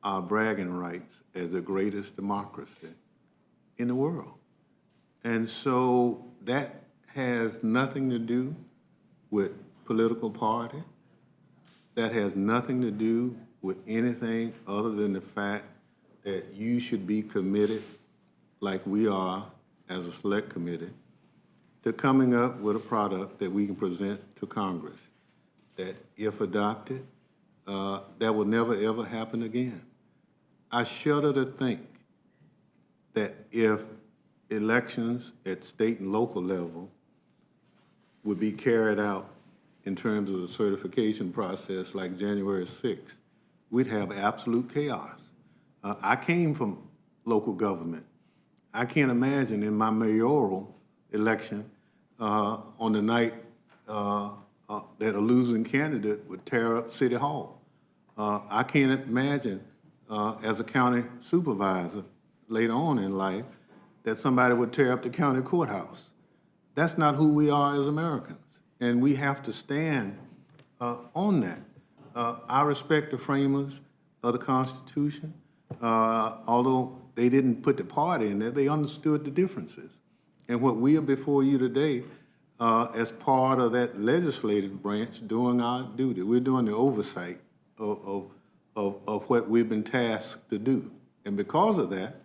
our bragging rights as the greatest democracy in the world. And so that has nothing to do with political party. That has nothing to do with anything other than the fact that you should be committed, like we are as a select committee, to coming up with a product that we can present to Congress, that if adopted, that will never ever happen again. I shudder to think that if elections at state and local level would be carried out in terms of the certification process like January 6th, we'd have absolute chaos. I came from local government. I can't imagine in my mayoral election on the night that a losing candidate would tear up City Hall. I can't imagine as a county supervisor later on in life that somebody would tear up the county courthouse. That's not who we are as Americans, and we have to stand on that. I respect the framers of the Constitution. Although they didn't put the party in there, they understood the differences. And what we are before you today, as part of that legislative branch, doing our duty. We're doing the oversight of what we've been tasked to do. And because of that,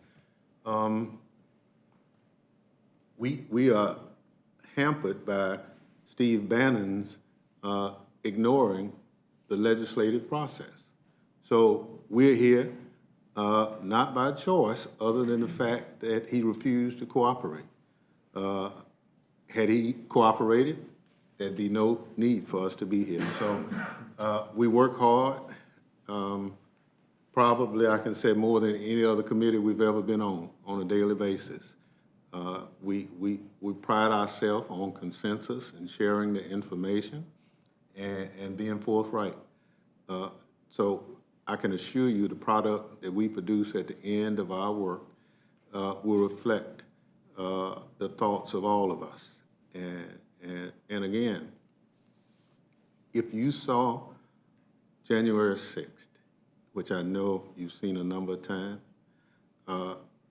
we are hampered by Steve Bannon's ignoring the legislative process. So we're here not by choice, other than the fact that he refused to cooperate. Had he cooperated, there'd be no need for us to be here. So we work hard. Probably I can say more than any other committee we've ever been on a daily basis. We pride ourselves on consensus and sharing the information and being forthright. So I can assure you the product that we produce at the end of our work will reflect the thoughts of all of us. And again, if you saw January 6th, which I know you've seen a number of times,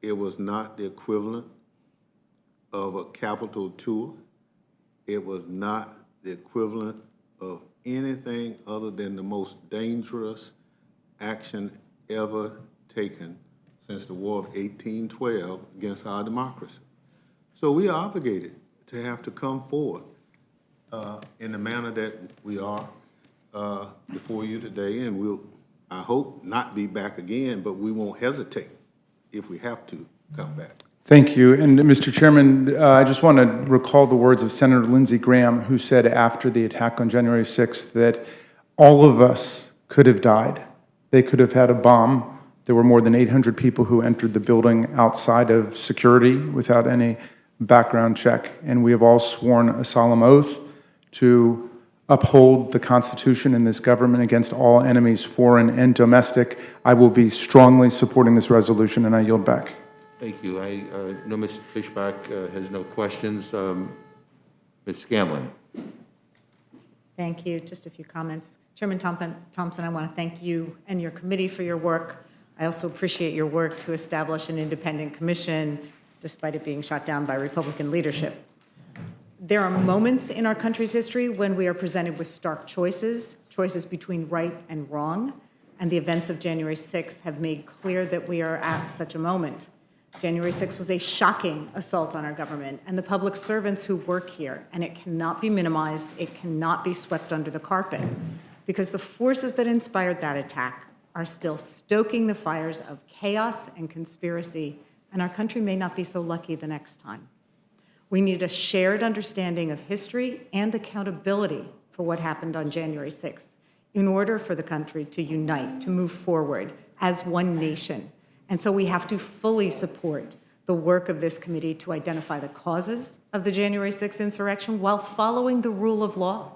it was not the equivalent of a Capitol tour. It was not the equivalent of anything other than the most dangerous action ever taken since the War of 1812 against our democracy. So we are obligated to have to come forward in the manner that we are before you today, and we'll, I hope, not be back again, but we won't hesitate if we have to come back. Thank you. And Mr. Chairman, I just want to recall the words of Senator Lindsey Graham, who said after the attack on January 6th that all of us could have died. They could have had a bomb. There were more than 800 people who entered the building outside of security without any background check. And we have all sworn a solemn oath to uphold the Constitution and this government against all enemies, foreign and domestic. I will be strongly supporting this resolution, and I yield back. Thank you. I know Mr. Fishbach has no questions. Ms. Scanlon. Thank you. Just a few comments. Chairman Thompson, I want to thank you and your committee for your work. I also appreciate your work to establish an independent commission, despite it being shot down by Republican leadership. There are moments in our country's history when we are presented with stark choices between right and wrong, and the events of January 6th have made clear that we are at such a moment. January 6th was a shocking assault on our government and the public servants who work here, and it cannot be minimized, it cannot be swept under the carpet, because the forces that inspired that attack are still stoking the fires of chaos and conspiracy, and our country may not be so lucky the next time. We need a shared understanding of history and accountability for what happened on January 6th in order for the country to unite, to move forward as one nation. And so we have to fully support the work of this committee to identify the causes of the January 6th insurrection while following the rule of law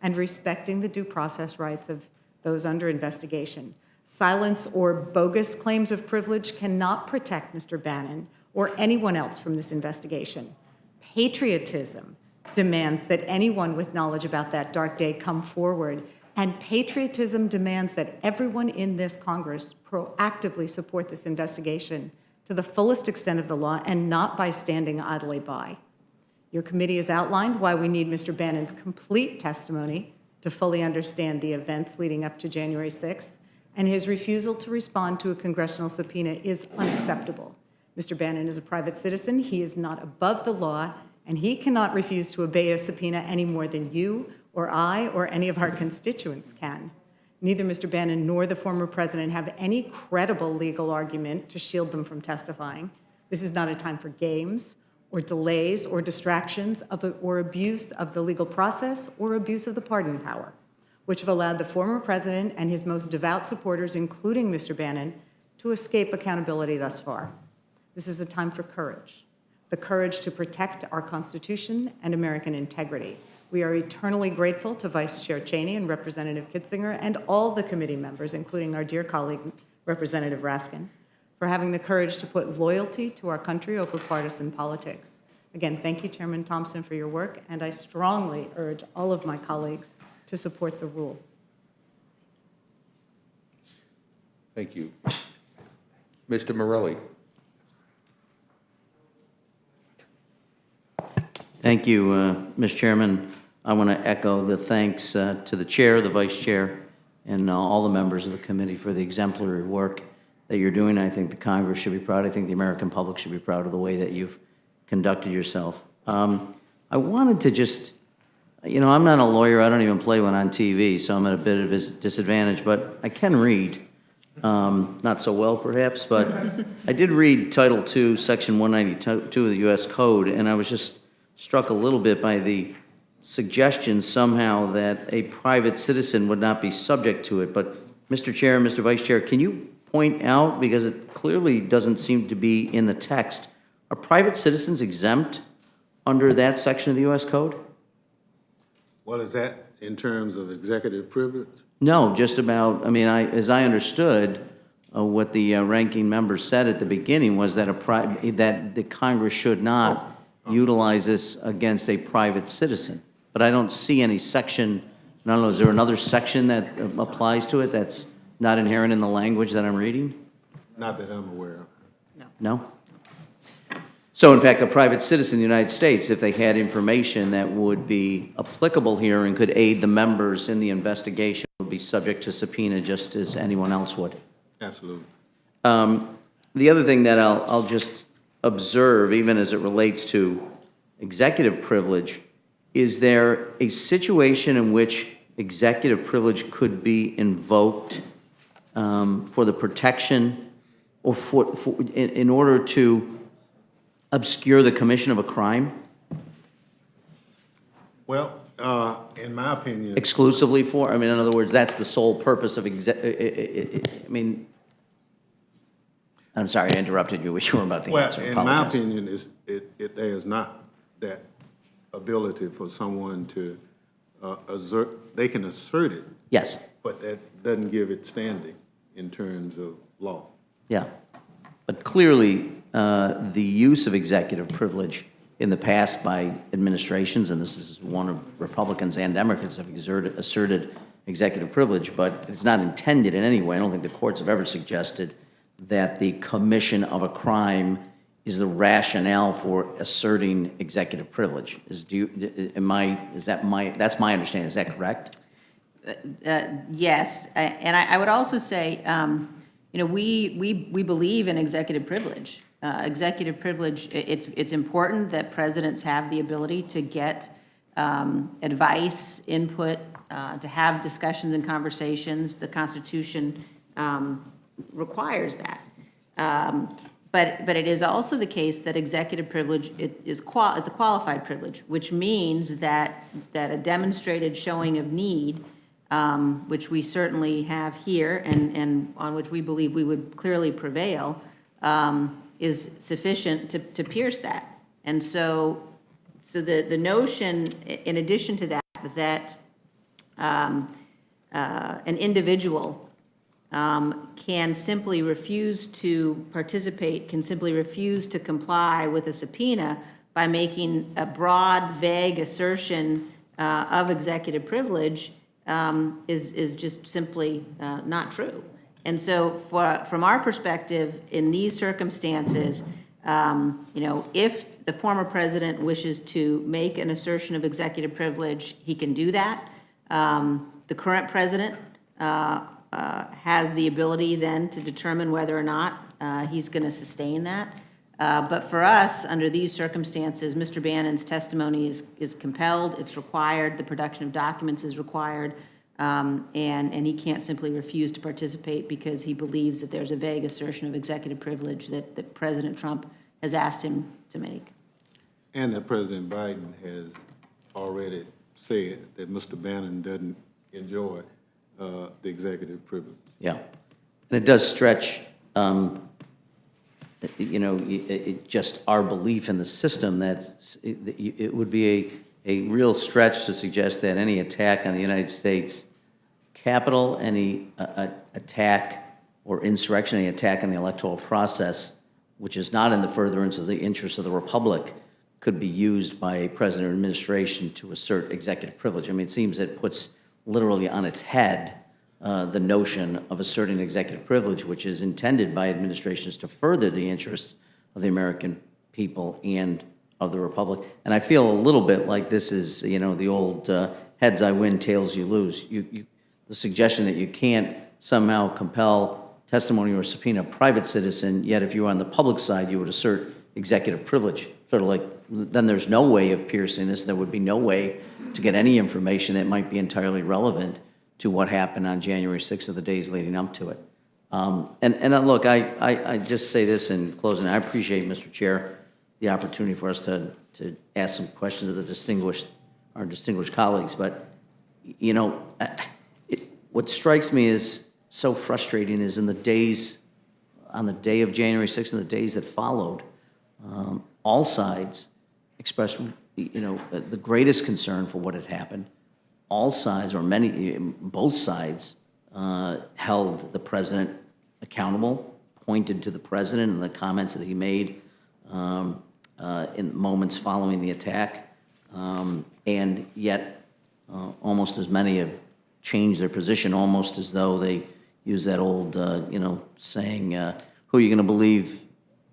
and respecting the due process rights of those under investigation. Silence or bogus claims of privilege cannot protect Mr. Bannon or anyone else from this investigation. Patriotism demands that anyone with knowledge about that dark day come forward, and patriotism demands that everyone in this Congress proactively support this investigation to the fullest extent of the law and not by standing idly by. Your committee has outlined why we need Mr. Bannon's complete testimony to fully understand the events leading up to January 6th, and his refusal to respond to a congressional subpoena is unacceptable. Mr. Bannon is a private citizen. He is not above the law, and he cannot refuse to obey a subpoena any more than you or I or any of our constituents can. Neither Mr. Bannon nor the former president have any credible legal argument to shield them from testifying. This is not a time for games or delays or distractions or abuse of the legal process or abuse of the pardon power, which have allowed the former president and his most devout supporters, including Mr. Bannon, to escape accountability thus far. This is a time for courage, the courage to protect our Constitution and American integrity. We are eternally grateful to Vice Chair Cheney and Representative Kitzinger and all the committee members, including our dear colleague, Representative Raskin, for having the courage to put loyalty to our country over partisan politics. Again, thank you, Chairman Thompson, for your work, and I strongly urge all of my colleagues to support the rule. Thank you. Mr. Morelli. Thank you, Mr. Chairman. I want to echo the thanks to the chair, the vice chair, and all the members of the committee for the exemplary work that you're doing. I think the Congress should be proud. I think the American public should be proud of the way that you've conducted yourself. I wanted to just, I'm not a lawyer. I don't even play one on TV, so I'm at a bit of a disadvantage, but I can read. Not so well, perhaps, but I did read Title II, Section 192 of the U.S. Code, and I was just struck a little bit by the suggestion somehow that a private citizen would not be subject to it. But, Mr. Chair, Mr. Vice Chair, can you point out, because it clearly doesn't seem to be in the text, are private citizens exempt under that section of the U.S. Code? What is that in terms of executive privilege? No, just about, as I understood, what the ranking member said at the beginning was that that the Congress should not utilize this against a private citizen. But I don't see any section, I don't know, is there another section that applies to it that's not inherent in the language that I'm reading? Not that I'm aware of. No? So in fact, a private citizen in the United States, if they had information that would be applicable here and could aid the members in the investigation, would be subject to subpoena just as anyone else would. Absolutely. The other thing that I'll just observe, even as it relates to executive privilege, is there a situation in which executive privilege could be invoked for the protection or in order to obscure the commission of a crime? Well, in my opinion, Exclusively for? In other words, that's the sole purpose of I'm sorry, I interrupted you, what you were about to answer. in Apologize. my opinion, there is not that ability for someone to assert, they can assert it, Yes, but that doesn't give it standing in terms of law. yeah. But clearly, the use of executive privilege in the past by administrations, and this is one of Republicans and Democrats have asserted executive privilege, but it's not intended in any way. I don't think the courts have ever suggested that the commission of a crime is the rationale for asserting executive privilege. That's my understanding. Is that correct? Yes, and I would also say, we believe in executive privilege. Executive privilege, it's important that presidents have the ability to get advice, input, to have discussions and conversations. The Constitution requires that. But it is also the case that executive privilege it's a qualified privilege, which means that a demonstrated showing of need, which we certainly have here and on which we believe we would clearly prevail, is sufficient to pierce that. And so the notion, in addition to that an individual can simply refuse to participate, can simply refuse to comply with a subpoena by making a broad, vague assertion of executive privilege is just simply not true. And so from our perspective, in these circumstances, if the former president wishes to make an assertion of executive privilege, he can do that. The current president has the ability then to determine whether or not he's going to sustain that. But for us, under these circumstances, Mr. Bannon's testimony is compelled, it's required, the production of documents is required, and he can't simply refuse to participate because he believes that there's a vague assertion of executive privilege that President Trump has asked him to make. And that President Biden has already said that Mr. Bannon doesn't enjoy the executive privilege. Yeah. And it does stretch, just our belief in the system that it would be a real stretch to suggest that any attack on the United States Capitol, any attack or insurrection, any attack on the electoral process, which is not in the furtherance of the interests of the Republic, could be used by a president or administration to assert executive privilege. I mean, it seems it puts literally on its head the notion of asserting executive privilege, which is intended by administrations to further the interests of the American people and of the Republic. And I feel a little bit like this is, the old heads I win, tails you lose. The suggestion that you can't somehow compel testimony or subpoena a private citizen, yet if you were on the public side, you would assert executive privilege. Sort of like, then there's no way of piercing this. There would be no way to get any information that might be entirely relevant to what happened on January 6th or the days leading up to it. Look, I just say this in closing. I appreciate, Mr. Chair, the opportunity for us to ask some questions of our distinguished colleagues. But, what strikes me as so frustrating is on the day of January 6th and the days that followed, all sides expressed, the greatest concern for what had happened. All sides, or both sides, held the president accountable, pointed to the president and the comments that he made in moments following the attack, and yet almost as many have changed their position, almost as though they use that old, saying, who are you going to believe,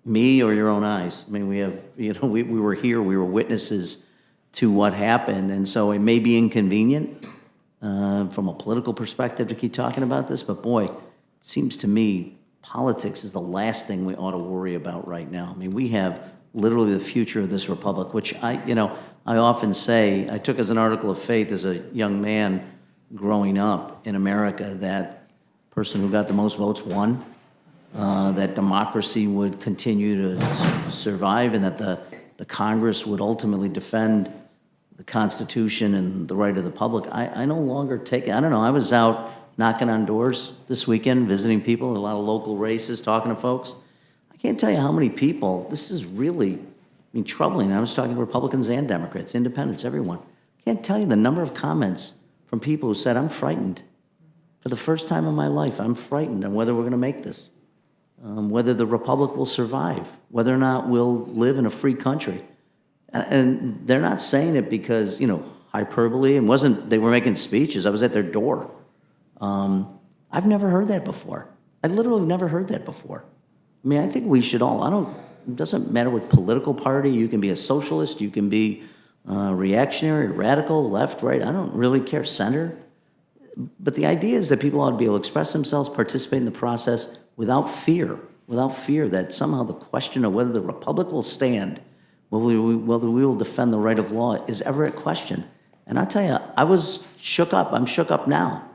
me or your own eyes? I mean, we have, we were here, we were witnesses to what happened, and so it may be inconvenient from a political perspective to keep talking about this, but boy, it seems to me politics is the last thing we ought to worry about right now. I mean, we have literally the future of this republic, which I often say, I took as an article of faith as a young man growing up in America that person who got the most votes won, that democracy would continue to survive, and that the Congress would ultimately defend the Constitution and the right of the public. I no longer take it. I don't know. I was out knocking on doors this weekend, visiting people in a lot of local races, talking to folks. I can't tell you how many people, this is really, troubling. I was talking to Republicans and Democrats, independents, everyone. I can't tell you the number of comments from people who said, I'm frightened. For the first time in my life, I'm frightened on whether we're going to make this, whether the Republic will survive, whether or not we'll live in a free country. And they're not saying it because, hyperbole, and they were making speeches. I was at their door. I've never heard that before. I literally never heard that before. I mean, I think we should all, it doesn't matter what political party, you can be a socialist, you can be reactionary, radical, left, right, I don't really care, center. But the idea is that people ought to be able to express themselves, participate in the process without fear that somehow the question of whether the Republic will stand, whether we will defend the right of law is ever at question. And I tell you, I was shook up, I'm shook up now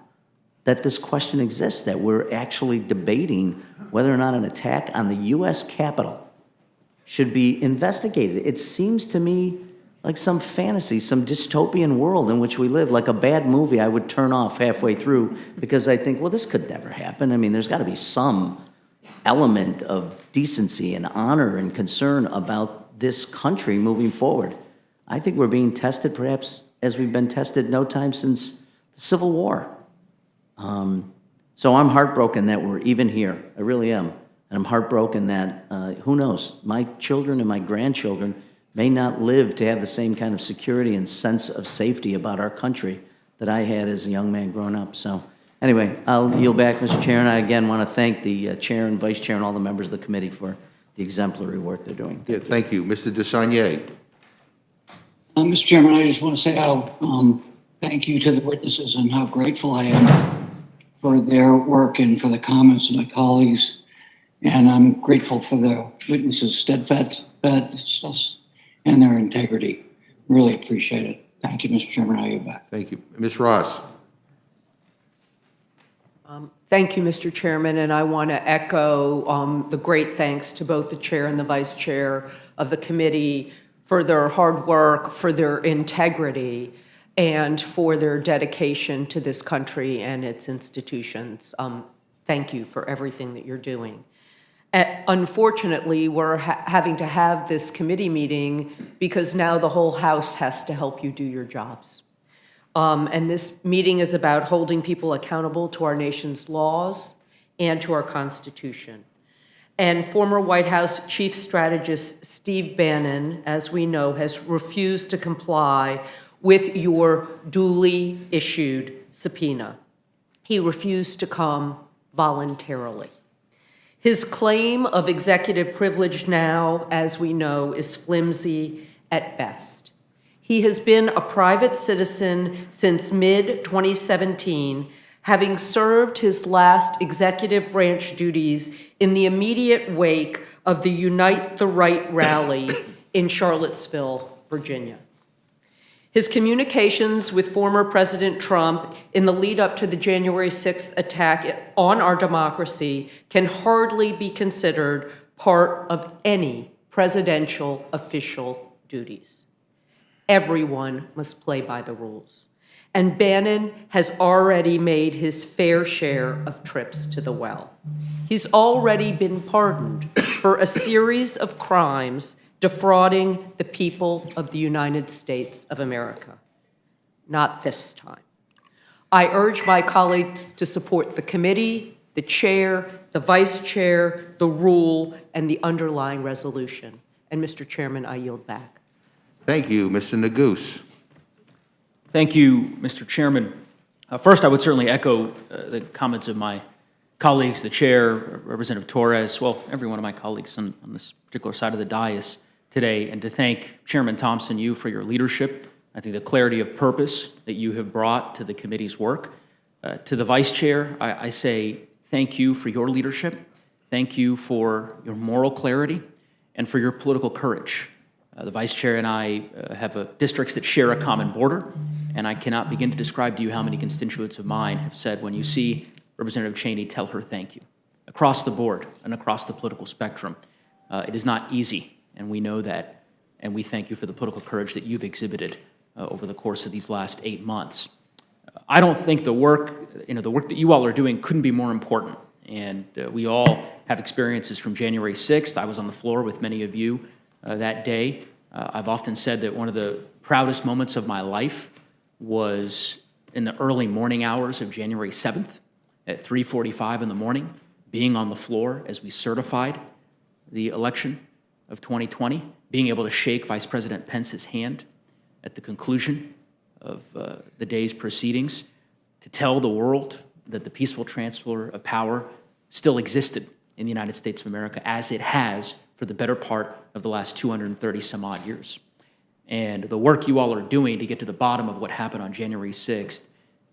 that this question exists, that we're actually debating whether or not an attack on the U.S. Capitol should be investigated. It seems to me like some fantasy, some dystopian world in which we live, like a bad movie I would turn off halfway through because I think, well, this could never happen. I mean, there's got to be some element of decency and honor and concern about this country moving forward. I think we're being tested perhaps as we've been tested no time since the Civil War. So I'm heartbroken that we're even here. I really am. And I'm heartbroken that, who knows, my children and my grandchildren may not live to have the same kind of security and sense of safety about our country that I had as a young man growing up. So anyway, I'll yield back, Mr. Chair, and I again want to thank the chair and vice chair and all the members of the committee for the exemplary work they're doing. Yeah, thank you. Mr. Desagne. Mr. Chairman, I just want to say how thank you to the witnesses and how grateful I am for their work and for the comments of my colleagues. And I'm grateful for the witnesses' steadfastness and their integrity. Really appreciate it. Thank you, Mr. Chairman. I'll yield back. Thank you. Ms. Ross. Thank you, Mr. Chairman, and I want to echo the great thanks to both the chair and the vice chair of the committee for their hard work, for their integrity, and for their dedication to this country and its institutions. Thank you for everything that you're doing. Unfortunately, we're having to have this committee meeting because now the whole House has to help you do your jobs. And this meeting is about holding people accountable to our nation's laws and to our Constitution. And former White House Chief Strategist Steve Bannon, as we know, has refused to comply with your duly issued subpoena. He refused to come voluntarily. His claim of executive privilege now, as we know, is flimsy at best. He has been a private citizen since mid-2017, having served his last executive branch duties in the immediate wake of the Unite the Right rally in Charlottesville, Virginia. His communications with former President Trump in the lead up to the January 6th attack on our democracy can hardly be considered part of any presidential official duties. Everyone must play by the rules. And Bannon has already made his fair share of trips to the well. He's already been pardoned for a series of crimes defrauding the people of the United States of America. Not this time. I urge my colleagues to support the committee, the chair, the vice chair, the rule, and the underlying resolution. And Mr. Chairman, I yield back. Thank you. Mr. Neguse. Thank you, Mr. Chairman. First, I would certainly echo the comments of my colleagues, the chair, Representative Torres, well, every one of my colleagues on this particular side of the dais today, and to thank Chairman Thompson, you, for your leadership. I think the clarity of purpose that you have brought to the committee's work. To the vice chair, I say thank you for your leadership. Thank you for your moral clarity and for your political courage. The vice chair and I have districts that share a common border, and I cannot begin to describe to you how many constituents of mine have said, when you see Representative Cheney, tell her thank you. Across the board and across the political spectrum, it is not easy, and we know that, and we thank you for the political courage that you've exhibited over the course of these last 8 months. I don't think the work that you all are doing couldn't be more important, and we all have experiences from January 6th. I was on the floor with many of you that day. I've often said that one of the proudest moments of my life was in the early morning hours of January 7th at 3:45 in the morning, being on the floor as we certified the election of 2020, being able to shake Vice President Pence's hand at the conclusion of the day's proceedings, to tell the world that the peaceful transfer of power still existed in the United States of America, as it has for the better part of the last 230 some odd years. And the work you all are doing to get to the bottom of what happened on January 6th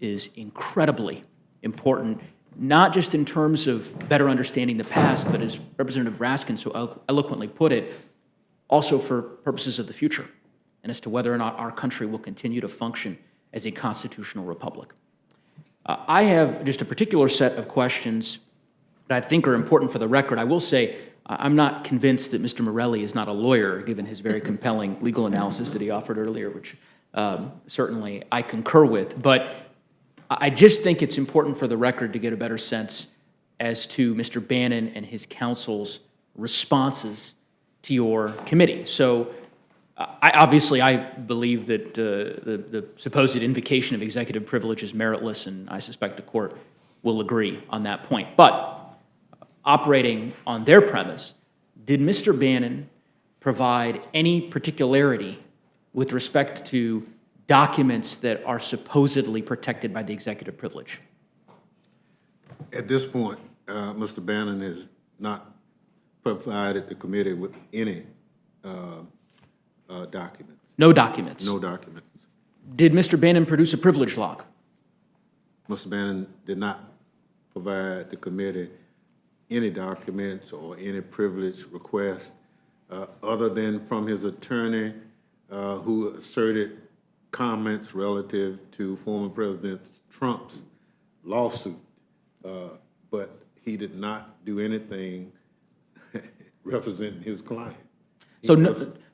is incredibly important, not just in terms of better understanding the past, but as Representative Raskin so eloquently put it, also for purposes of the future, and as to whether or not our country will continue to function as a constitutional republic. I have just a particular set of questions that I think are important for the record. I will say, I'm not convinced that Mr. Morelli is not a lawyer, given his very compelling legal analysis that he offered earlier, which certainly I concur with. But I just think it's important for the record to get a better sense as to Mr. Bannon and his counsel's responses to your committee. So I believe that the supposed invocation of executive privilege is meritless, and I suspect the court will agree on that point. But operating on their premise, did Mr. Bannon provide any particularity with respect to documents that are supposedly protected by the executive privilege? At this point, Mr. Bannon has not provided the committee with any documents. No documents? No documents. Did Mr. Bannon produce a privilege log? Mr. Bannon did not provide the committee any documents or any privilege request other than from his attorney who asserted comments relative to former President Trump's lawsuit but he did not do anything representing his client. So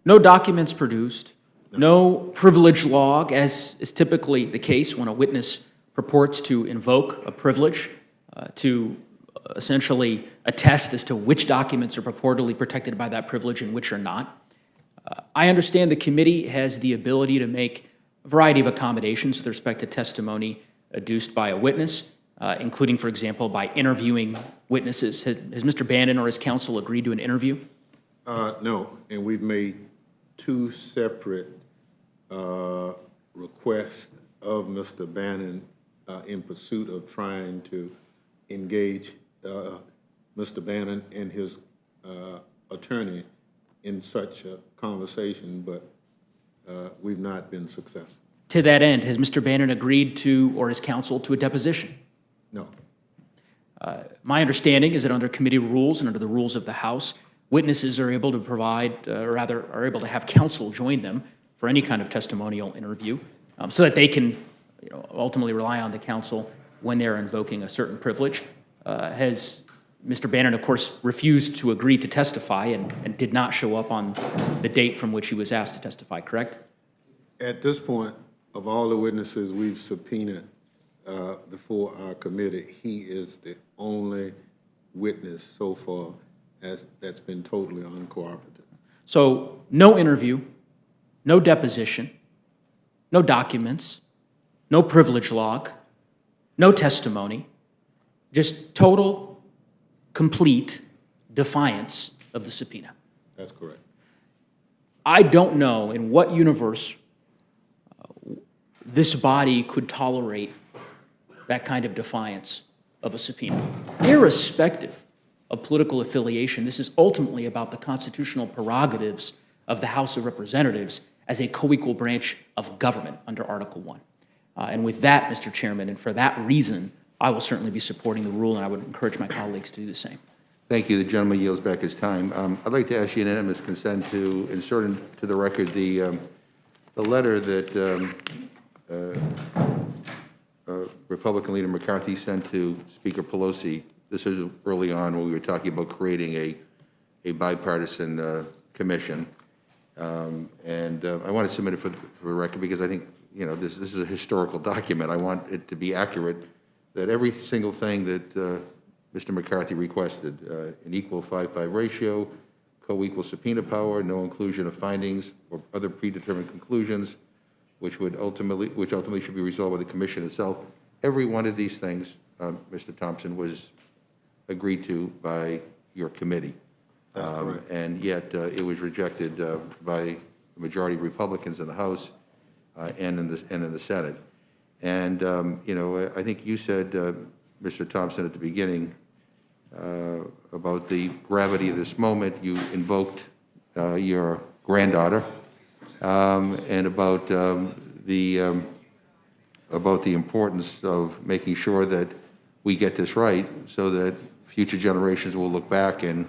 no documents produced, no privilege log, as is typically the case when a witness purports to invoke a privilege to essentially attest as to which documents are purportedly protected by that privilege and which are not. I understand the committee has the ability to make a variety of accommodations with respect to testimony adduced by a witness, including, for example, by interviewing witnesses. Has Mr. Bannon or his counsel agreed to an interview? No, and we've made two separate requests of Mr. Bannon in pursuit of trying to engage Mr. Bannon and his attorney in such a conversation, but we've not been successful. To that end, has Mr. Bannon agreed to, or his counsel, to a deposition? No. My understanding is that under committee rules and under the rules of the House, witnesses are able to provide, or rather, are able to have counsel join them for any kind of testimonial interview, so that they can, ultimately rely on the counsel when they're invoking a certain privilege. Has Mr. Bannon, of course, refused to agree to testify and did not show up on the date from which he was asked to testify, correct? At this point, of all the witnesses we've subpoenaed before our committee, he is the only witness so far that's been totally uncooperative. So no interview, no deposition, no documents, no privilege log, no testimony, just total, complete defiance of the subpoena. That's correct. I don't know in what universe this body could tolerate that kind of defiance of a subpoena. Irrespective of political affiliation, this is ultimately about the constitutional prerogatives of the House of Representatives as a co-equal branch of government under Article 1. And with that, Mr. Chairman, and for that reason, I will certainly be supporting the rule, and I would encourage my colleagues to do the same. Thank you. The gentleman yields back his time. I'd like to ask unanimous consent to insert into the record the letter that Republican leader McCarthy sent to Speaker Pelosi. This is early on when we were talking about creating a bipartisan commission. And I want to submit it for the record because I think, this is a historical document. I want it to be accurate, that every single thing that Mr. McCarthy requested, an equal 5-5 ratio, co-equal subpoena power, no inclusion of findings or other predetermined conclusions, which ultimately should be resolved by the commission itself. Every one of these things, Mr. Thompson, was agreed to by your committee. And yet it was rejected by the majority of Republicans in the House and in the Senate. And, I think you said, Mr. Thompson, at the beginning about the gravity of this moment. You invoked your granddaughter and about the importance of making sure that we get this right so that future generations will look back and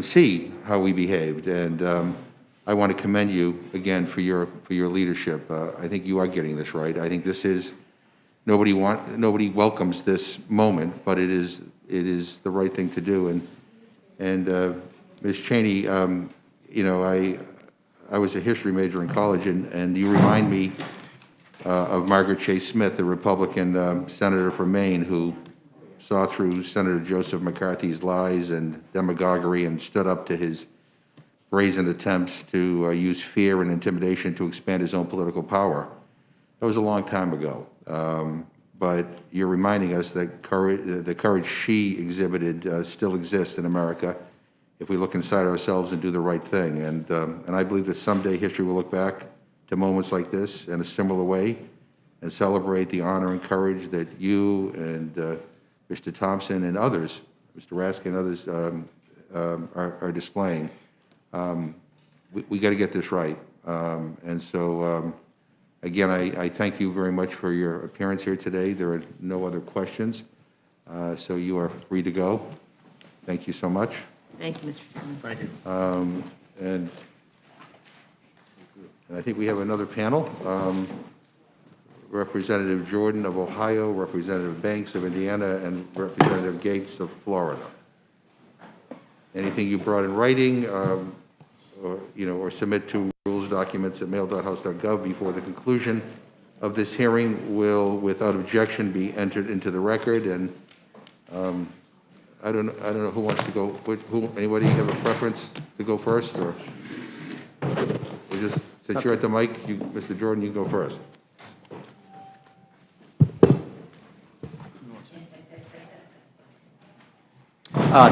see how we behaved. And I want to commend you again for your leadership. I think you are getting this right. I think this is nobody welcomes this moment, but it is the right thing to do. And Ms. Cheney, I was a history major in college, and you remind me of Margaret Chase Smith, the Republican senator from Maine, who saw through Senator Joseph McCarthy's lies and demagoguery and stood up to his brazen attempts to use fear and intimidation to expand his own political power. That was a long time ago. But you're reminding us that the courage she exhibited still exists in America if we look inside ourselves and do the right thing. And I believe that someday history will look back to moments like this in a similar way and celebrate the honor and courage that you and Mr. Thompson and others, Mr. Raskin and others, are displaying. We got to get this right. And so, again, I thank you very much for your appearance here today. There are no other questions, so you are free to go. Thank you so much. Thank you, Mr. Chairman. Thank you. And I think we have another panel. Representative Jordan of Ohio, Representative Banks of Indiana, and Representative Gates of Florida. Anything you brought in writing, or submit to rules documents at mail.house.gov before the conclusion of this hearing will, without objection, be entered into the record. And I don't know who wants to go. Anybody have a preference to go first, or just since you're at the mic, Mr. Jordan, you go first.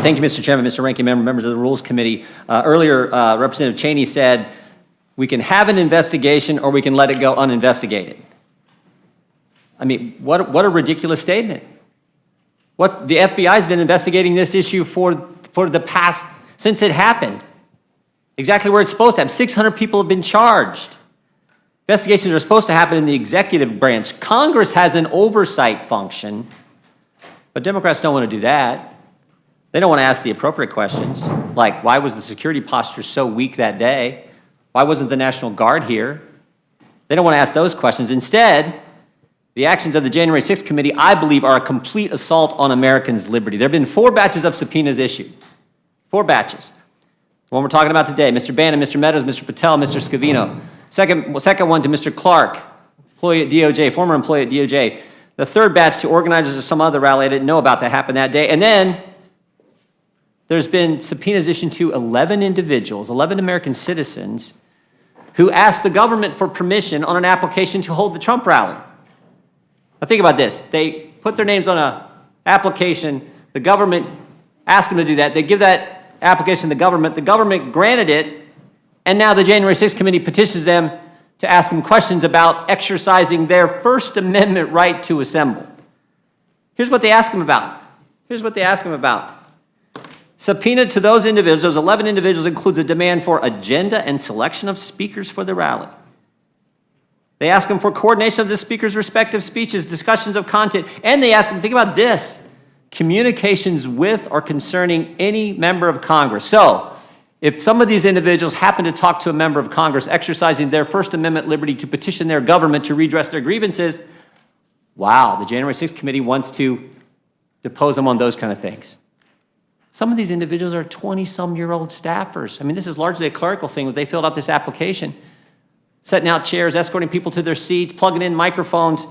Thank you, Mr. Chairman, Mr. Ranking Member, members of the Rules Committee. Earlier, Representative Cheney said we can have an investigation or we can let it go uninvestigated. I mean, what a ridiculous statement. The FBI's been investigating this issue for the past, since it happened. Exactly where it's supposed to happen. 600 people have been charged. Investigations are supposed to happen in the executive branch. Congress has an oversight function, but Democrats don't want to do that. They don't want to ask the appropriate questions, like why was the security posture so weak that day? Why wasn't the National Guard here? They don't want to ask those questions. Instead, the actions of the January 6th committee, I believe, are a complete assault on Americans' liberty. There have been 4 batches of subpoenas issued. 4 batches. The one we're talking about today, Mr. Bannon, Mr. Meadows, Mr. Patel, Mr. Scavino. Second one to Mr. Clark, employee at DOJ, former employee at DOJ. The 3rd batch to organizers of some other rally I didn't know about that happened that day. And then there's been subpoenas issued to 11 individuals, 11 American citizens, who asked the government for permission on an application to hold the Trump rally. Now think about this. They put their names on an application. The government asked them to do that. They give that application to the government granted it, and now the January 6th committee petitions them to ask them questions about exercising their First Amendment right to assemble. Here's what they ask them about. Subpoena to those individuals, those 11 individuals, includes a demand for agenda and selection of speakers for the rally. They ask them for coordination of the speakers' respective speeches, discussions of content, and they ask them, think about this, communications with or concerning any member of Congress. So, if some of these individuals happen to talk to a member of Congress exercising their First Amendment liberty to petition their government to redress their grievances, wow, the January 6th committee wants to depose them on those kind of things. Some of these individuals are 20-some-year-old staffers. I mean, this is largely a clerical thing, but they filled out this application, setting out chairs, escorting people to their seats, plugging in microphones.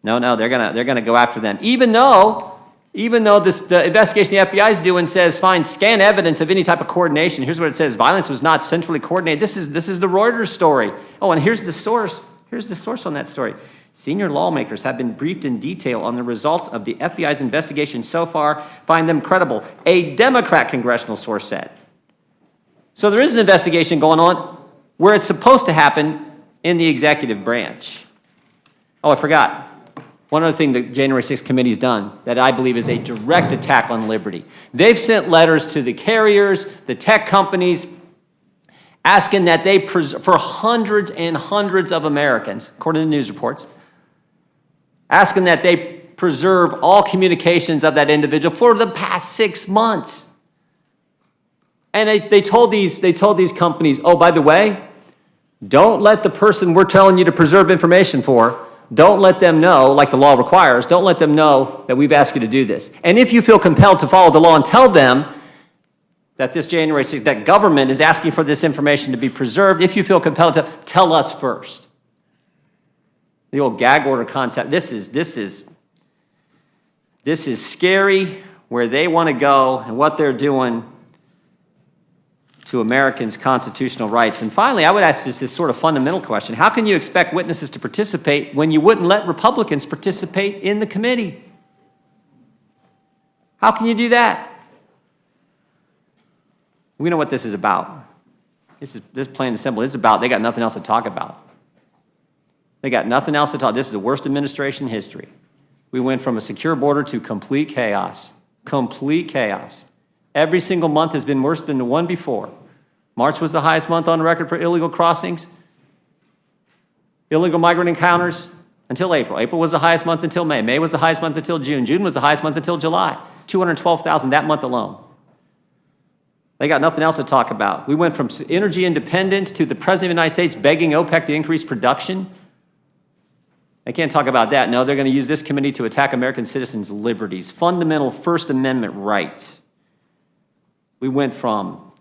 No, they're gonna go after them. Even though the investigation the FBI is doing says, fine, scan evidence of any type of coordination. Here's what it says: violence was not centrally coordinated. This is the Reuters story. Oh, and here's the source. Here's the source on that story. Senior lawmakers have been briefed in detail on the results of the FBI's investigation so far, find them credible, a Democrat congressional source said. So there is an investigation going on where it's supposed to happen in the executive branch. Oh, I forgot. One other thing the January 6th committee's done that I believe is a direct attack on liberty. They've sent letters to the carriers, the tech companies, asking that they, for hundreds and hundreds of Americans, according to news reports, asking that they preserve all communications of that individual for the past 6 months. And they told these companies, oh, by the way, don't let the person we're telling you to preserve information for, don't let them know, like the law requires, don't let them know that we've asked you to do this. And if you feel compelled to follow the law and tell them that this January 6th, that government is asking for this information to be preserved, if you feel compelled to, tell us first. The old gag order concept, this is scary where they want to go and what they're doing to Americans' constitutional rights. And finally, I would ask just this sort of fundamental question. How can you expect witnesses to participate when you wouldn't let Republicans participate in the committee? How can you do that? We know what this is about. This is plain and simple. This is about, they got nothing else to talk about. They got nothing else to talk. This is the worst administration in history. We went from a secure border to complete chaos. Complete chaos. Every single month has been worse than the one before. March was the highest month on record for illegal crossings, illegal migrant encounters, until April. April was the highest month until May. May was the highest month until June. June was the highest month until July. 212,000 that month alone. They got nothing else to talk about. We went from energy independence to the President of the United States begging OPEC to increase production. They can't talk about that. No, they're going to use this committee to attack American citizens' liberties, fundamental First Amendment rights. We went from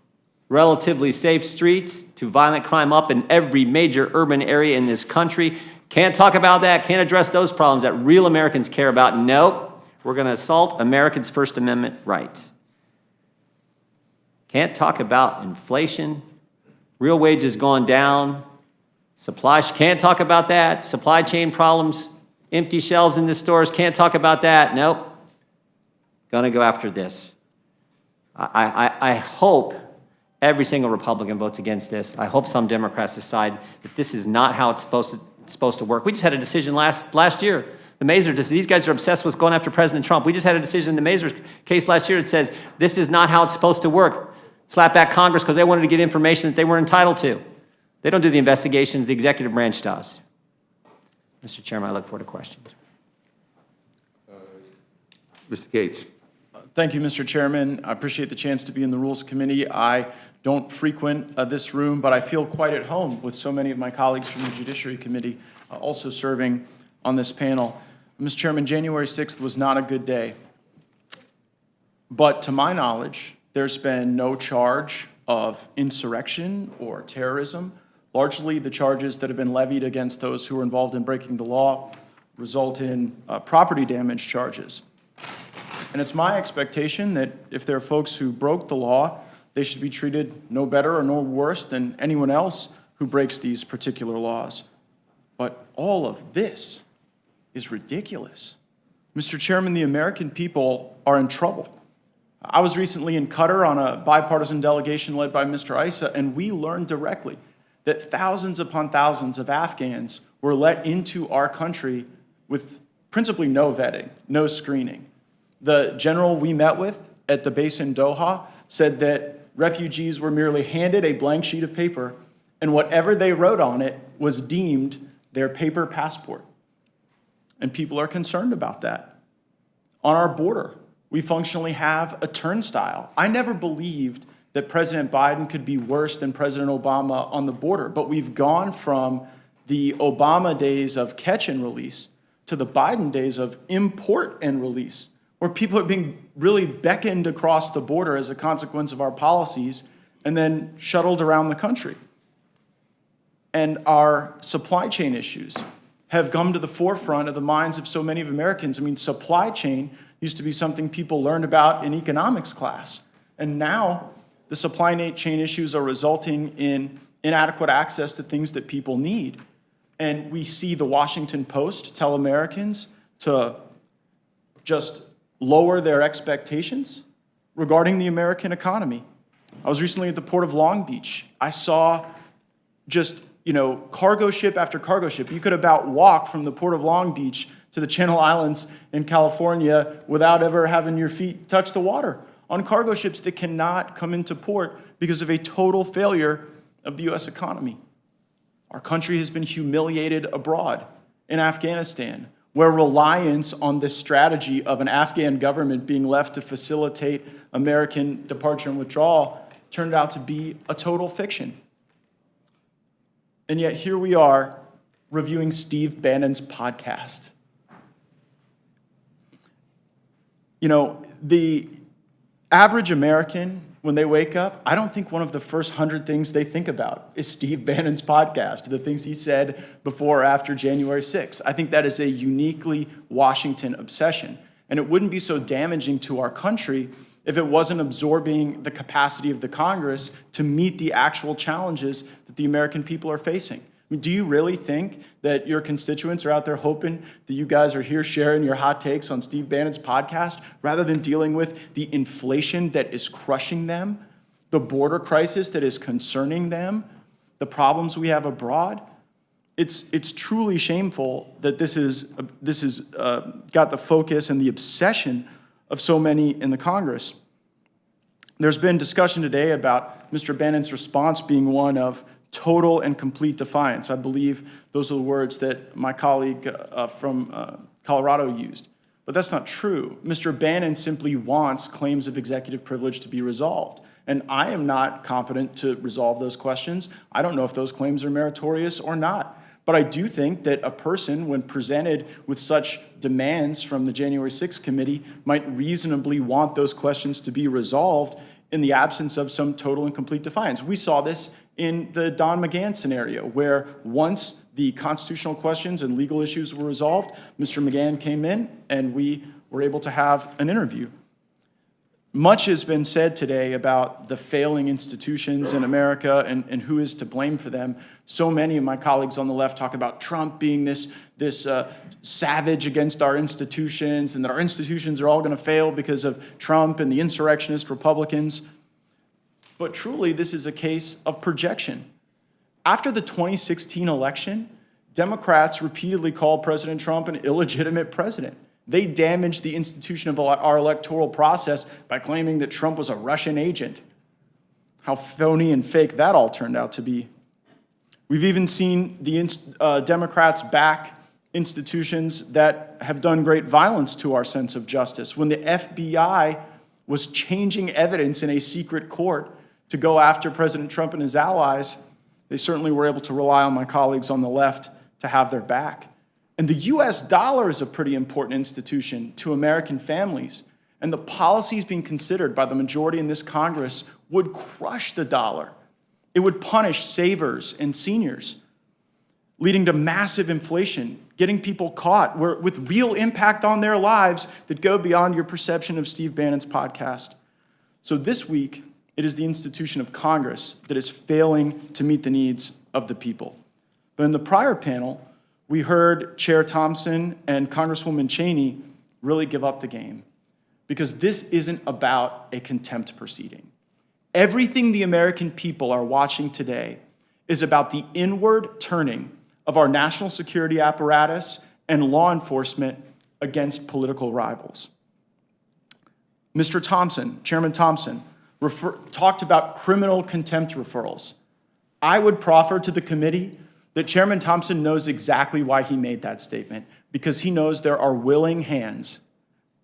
relatively safe streets to violent crime up in every major urban area in this country. Can't talk about that, can't address those problems that real Americans care about. Nope, we're going to assault Americans' First Amendment rights. Can't talk about inflation, real wages gone down, can't talk about that, supply chain problems, empty shelves in the stores, can't talk about that. Nope, gonna go after this. I hope every single Republican votes against this. I hope some Democrats decide that this is not how it's supposed to work. We just had a decision last year. The Mazur, these guys are obsessed with going after President Trump. We just had a decision in the Mazur case last year that says this is not how it's supposed to work. Slap back Congress because they wanted to get information that they weren't entitled to. They don't do the investigations, the executive branch does. Mr. Chairman, I look forward to questions. Mr. Gates. Thank you, Mr. Chairman. I appreciate the chance to be in the Rules Committee. I don't frequent this room, but I feel quite at home with so many of my colleagues from the Judiciary Committee also serving on this panel. Mr. Chairman, January 6th was not a good day. But to my knowledge, there's been no charge of insurrection or terrorism. Largely, the charges that have been levied against those who were involved in breaking the law result in property damage charges. And it's my expectation that if there are folks who broke the law, they should be treated no better or no worse than anyone else who breaks these particular laws. But all of this is ridiculous. Mr. Chairman, the American people are in trouble. I was recently in Qatar on a bipartisan delegation led by Mr. Issa, and we learned directly that thousands upon thousands of Afghans were let into our country with principally no vetting, no screening. The general we met with at the base in Doha said that refugees were merely handed a blank sheet of paper, and whatever they wrote on it was deemed their paper passport. And people are concerned about that. On our border, we functionally have a turnstile. I never believed that President Biden could be worse than President Obama on the border, but we've gone from the Obama days of catch and release to the Biden days of import and release, where people are being really beckoned across the border as a consequence of our policies and then shuttled around the country. And our supply chain issues have come to the forefront of the minds of so many of Americans. I mean, supply chain used to be something people learned about in economics class. And now the supply chain issues are resulting in inadequate access to things that people need. And we see the Washington Post tell Americans to just lower their expectations regarding the American economy. I was recently at the Port of Long Beach. I saw just, cargo ship after cargo ship. You could about walk from the Port of Long Beach to the Channel Islands in California without ever having your feet touch the water on cargo ships that cannot come into port because of a total failure of the U.S. economy. Our country has been humiliated abroad in Afghanistan, where reliance on this strategy of an Afghan government being left to facilitate American departure and withdrawal turned out to be a total fiction. And yet here we are reviewing Steve Bannon's podcast. The average American, when they wake up, I don't think one of the first 100 things they think about is Steve Bannon's podcast, the things he said before or after January 6th. I think that is a uniquely Washington obsession. And it wouldn't be so damaging to our country if it wasn't absorbing the capacity of the Congress to meet the actual challenges that the American people are facing. I mean, do you really think that your constituents are out there hoping that you guys are here sharing your hot takes on Steve Bannon's podcast rather than dealing with the inflation that is crushing them, the border crisis that is concerning them, the problems we have abroad? It's truly shameful that this is got the focus and the obsession of so many in the Congress. There's been discussion today about Mr. Bannon's response being one of total and complete defiance. I believe those are the words that my colleague from Colorado used. But that's not true. Mr. Bannon simply wants claims of executive privilege to be resolved. And I am not competent to resolve those questions. I don't know if those claims are meritorious or not. But I do think that a person, when presented with such demands from the January 6th committee, might reasonably want those questions to be resolved in the absence of some total and complete defiance. We saw this in the Don McGahn scenario, where once the constitutional questions and legal issues were resolved, Mr. McGahn came in and we were able to have an interview. Much has been said today about the failing institutions in America and who is to blame for them. So many of my colleagues on the left talk about Trump being this savage against our institutions, and that our institutions are all going to fail because of Trump and the insurrectionist Republicans. But truly, this is a case of projection. After the 2016 election, Democrats repeatedly called President Trump an illegitimate president. They damaged the institution of our electoral process by claiming that Trump was a Russian agent. How phony and fake that all turned out to be. We've even seen the Democrats back institutions that have done great violence to our sense of justice. When the FBI was changing evidence in a secret court to go after President Trump and his allies, they certainly were able to rely on my colleagues on the left to have their back. And the US dollar is a pretty important institution to American families. And the policies being considered by the majority in this Congress would crush the dollar. It would punish savers and seniors, leading to massive inflation, getting people caught with real impact on their lives that go beyond your perception of Steve Bannon's podcast. So this week, it is the institution of Congress that is failing to meet the needs of the people. But in the prior panel, we heard Chair Thompson and Congresswoman Cheney really give up the game, because this isn't about a contempt proceeding. Everything the American people are watching today is about the inward turning of our national security apparatus and law enforcement against political rivals. Mr. Thompson, Chairman Thompson, talked about criminal contempt referrals. I would proffer to the committee that Chairman Thompson knows exactly why he made that statement, because he knows there are willing hands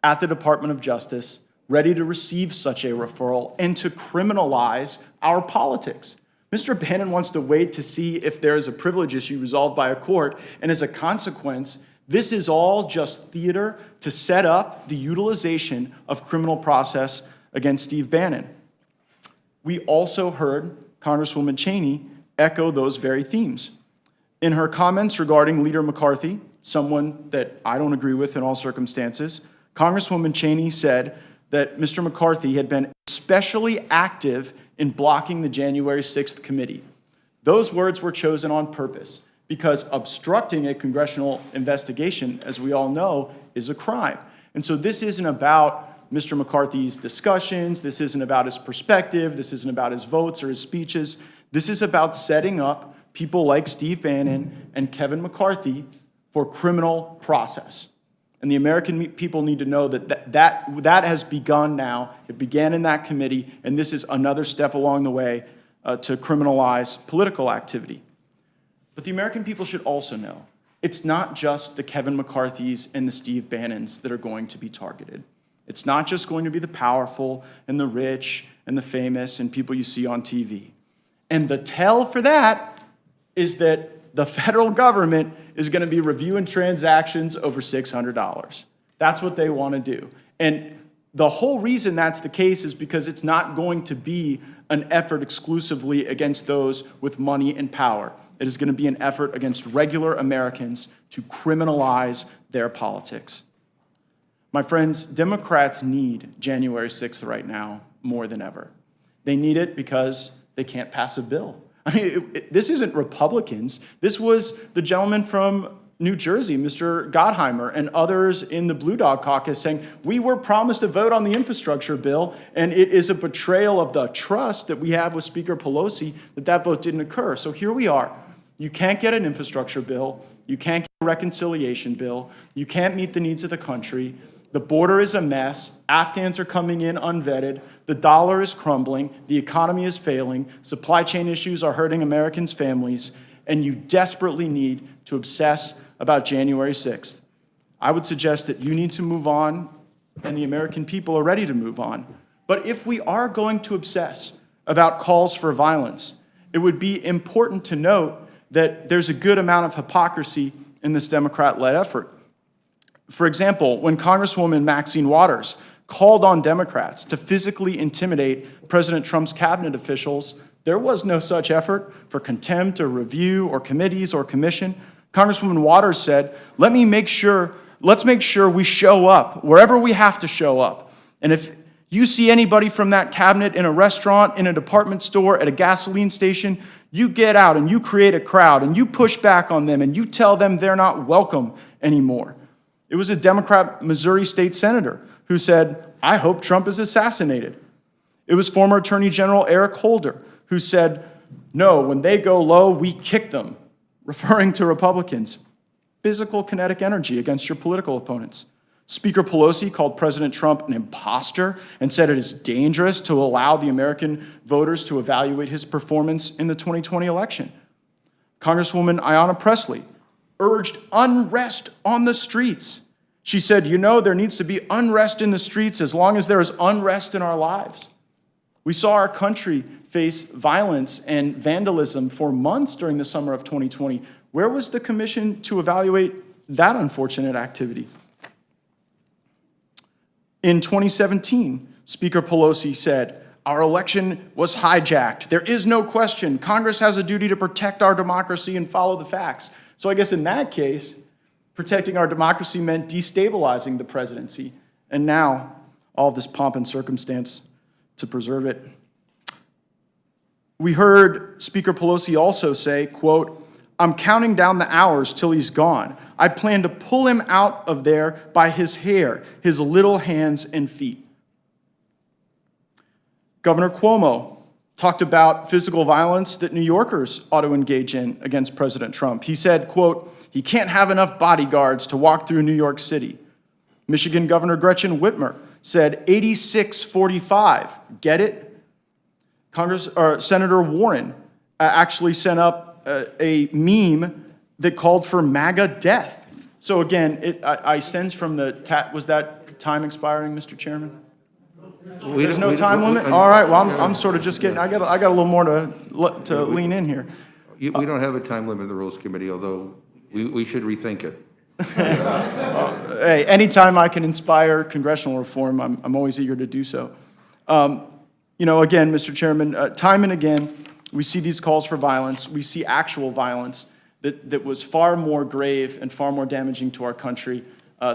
at the Department of Justice ready to receive such a referral and to criminalize our politics. Mr. Bannon wants to wait to see if there is a privilege issue resolved by a court, and as a consequence, this is all just theater to set up the utilization of criminal process against Steve Bannon. We also heard Congresswoman Cheney echo those very themes. In her comments regarding Leader McCarthy, someone that I don't agree with in all circumstances, Congresswoman Cheney said that Mr. McCarthy had been especially active in blocking the January 6th committee. Those words were chosen on purpose because obstructing a congressional investigation, as we all know, is a crime. And so this isn't about Mr. McCarthy's discussions, this isn't about his perspective, this isn't about his votes or his speeches. This is about setting up people like Steve Bannon and Kevin McCarthy for criminal process. And the American people need to know that has begun now. It began in that committee, and this is another step along the way to criminalize political activity. But the American people should also know it's not just the Kevin McCarthys and the Steve Bannons that are going to be targeted. It's not just going to be the powerful and the rich and the famous and people you see on TV. And the tell for that is that the federal government is going to be reviewing transactions over $600. That's what they want to do. And the whole reason that's the case is because it's not going to be an effort exclusively against those with money and power. It is going to be an effort against regular Americans to criminalize their politics. My friends, Democrats need January 6th right now more than ever. They need it because they can't pass a bill. I mean, this isn't Republicans. This was the gentleman from New Jersey, Mr. Gottheimer, and others in the Blue Dog Caucus saying, we were promised a vote on the infrastructure bill, and it is a betrayal of the trust that we have with Speaker Pelosi that vote didn't occur. So here we are. You can't get an infrastructure bill. You can't get a reconciliation bill. You can't meet the needs of the country. The border is a mess. Afghans are coming in unvetted. The dollar is crumbling. The economy is failing. Supply chain issues are hurting Americans' families. And you desperately need to obsess about January 6th. I would suggest that you need to move on, and the American people are ready to move on. But if we are going to obsess about calls for violence, it would be important to note that there's a good amount of hypocrisy in this Democrat-led effort. For example, when Congresswoman Maxine Waters called on Democrats to physically intimidate President Trump's cabinet officials, there was no such effort for contempt or review or committees or commission. Congresswoman Waters said, let's make sure we show up wherever we have to show up. And if you see anybody from that cabinet in a restaurant, in a department store, at a gasoline station, you get out and you create a crowd and you push back on them and you tell them they're not welcome anymore. It was a Democrat Missouri state senator who said, I hope Trump is assassinated. It was former Attorney General Eric Holder who said, no, when they go low, we kick them, referring to Republicans. Physical kinetic energy against your political opponents. Speaker Pelosi called President Trump an imposter and said it is dangerous to allow the American voters to evaluate his performance in the 2020 election. Congresswoman Ayanna Pressley urged unrest on the streets. She said, there needs to be unrest in the streets as long as there is unrest in our lives. We saw our country face violence and vandalism for months during the summer of 2020. Where was the commission to evaluate that unfortunate activity? In 2017, Speaker Pelosi said, our election was hijacked. There is no question. Congress has a duty to protect our democracy and follow the facts. So I guess in that case, protecting our democracy meant destabilizing the presidency. And now, all of this pomp and circumstance to preserve it. We heard Speaker Pelosi also say, quote, I'm counting down the hours till he's gone. I plan to pull him out of there by his hair, his little hands and feet. Governor Cuomo talked about physical violence that New Yorkers ought to engage in against President Trump. He said, quote, he can't have enough bodyguards to walk through New York City. Michigan Governor Gretchen Whitmer said 86-45. Get it? Senator Warren actually sent up a meme that called for MAGA death. So again, I sense from the was that time expiring, Mr. Chairman? There's no time limit? All right, well, I'm sort of just getting, I got a little more to lean in here. We don't have a time limit in the Rules Committee, although we should rethink it. Hey, anytime I can inspire congressional reform, I'm always eager to do so. Again, Mr. Chairman, time and again, we see these calls for violence. We see actual violence that was far more grave and far more damaging to our country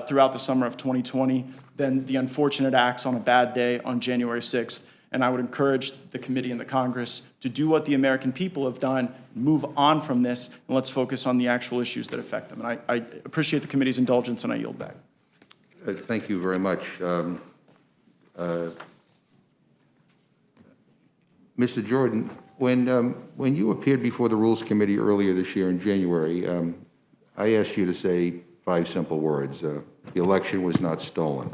throughout the summer of 2020 than the unfortunate acts on a bad day on January 6th. And I would encourage the committee and the Congress to do what the American people have done, move on from this, and let's focus on the actual issues that affect them. And I appreciate the committee's indulgence, and I yield back. Thank you very much. Mr. Jordan, when you appeared before the Rules Committee earlier this year in January, I asked you to say 5 simple words. The election was not stolen.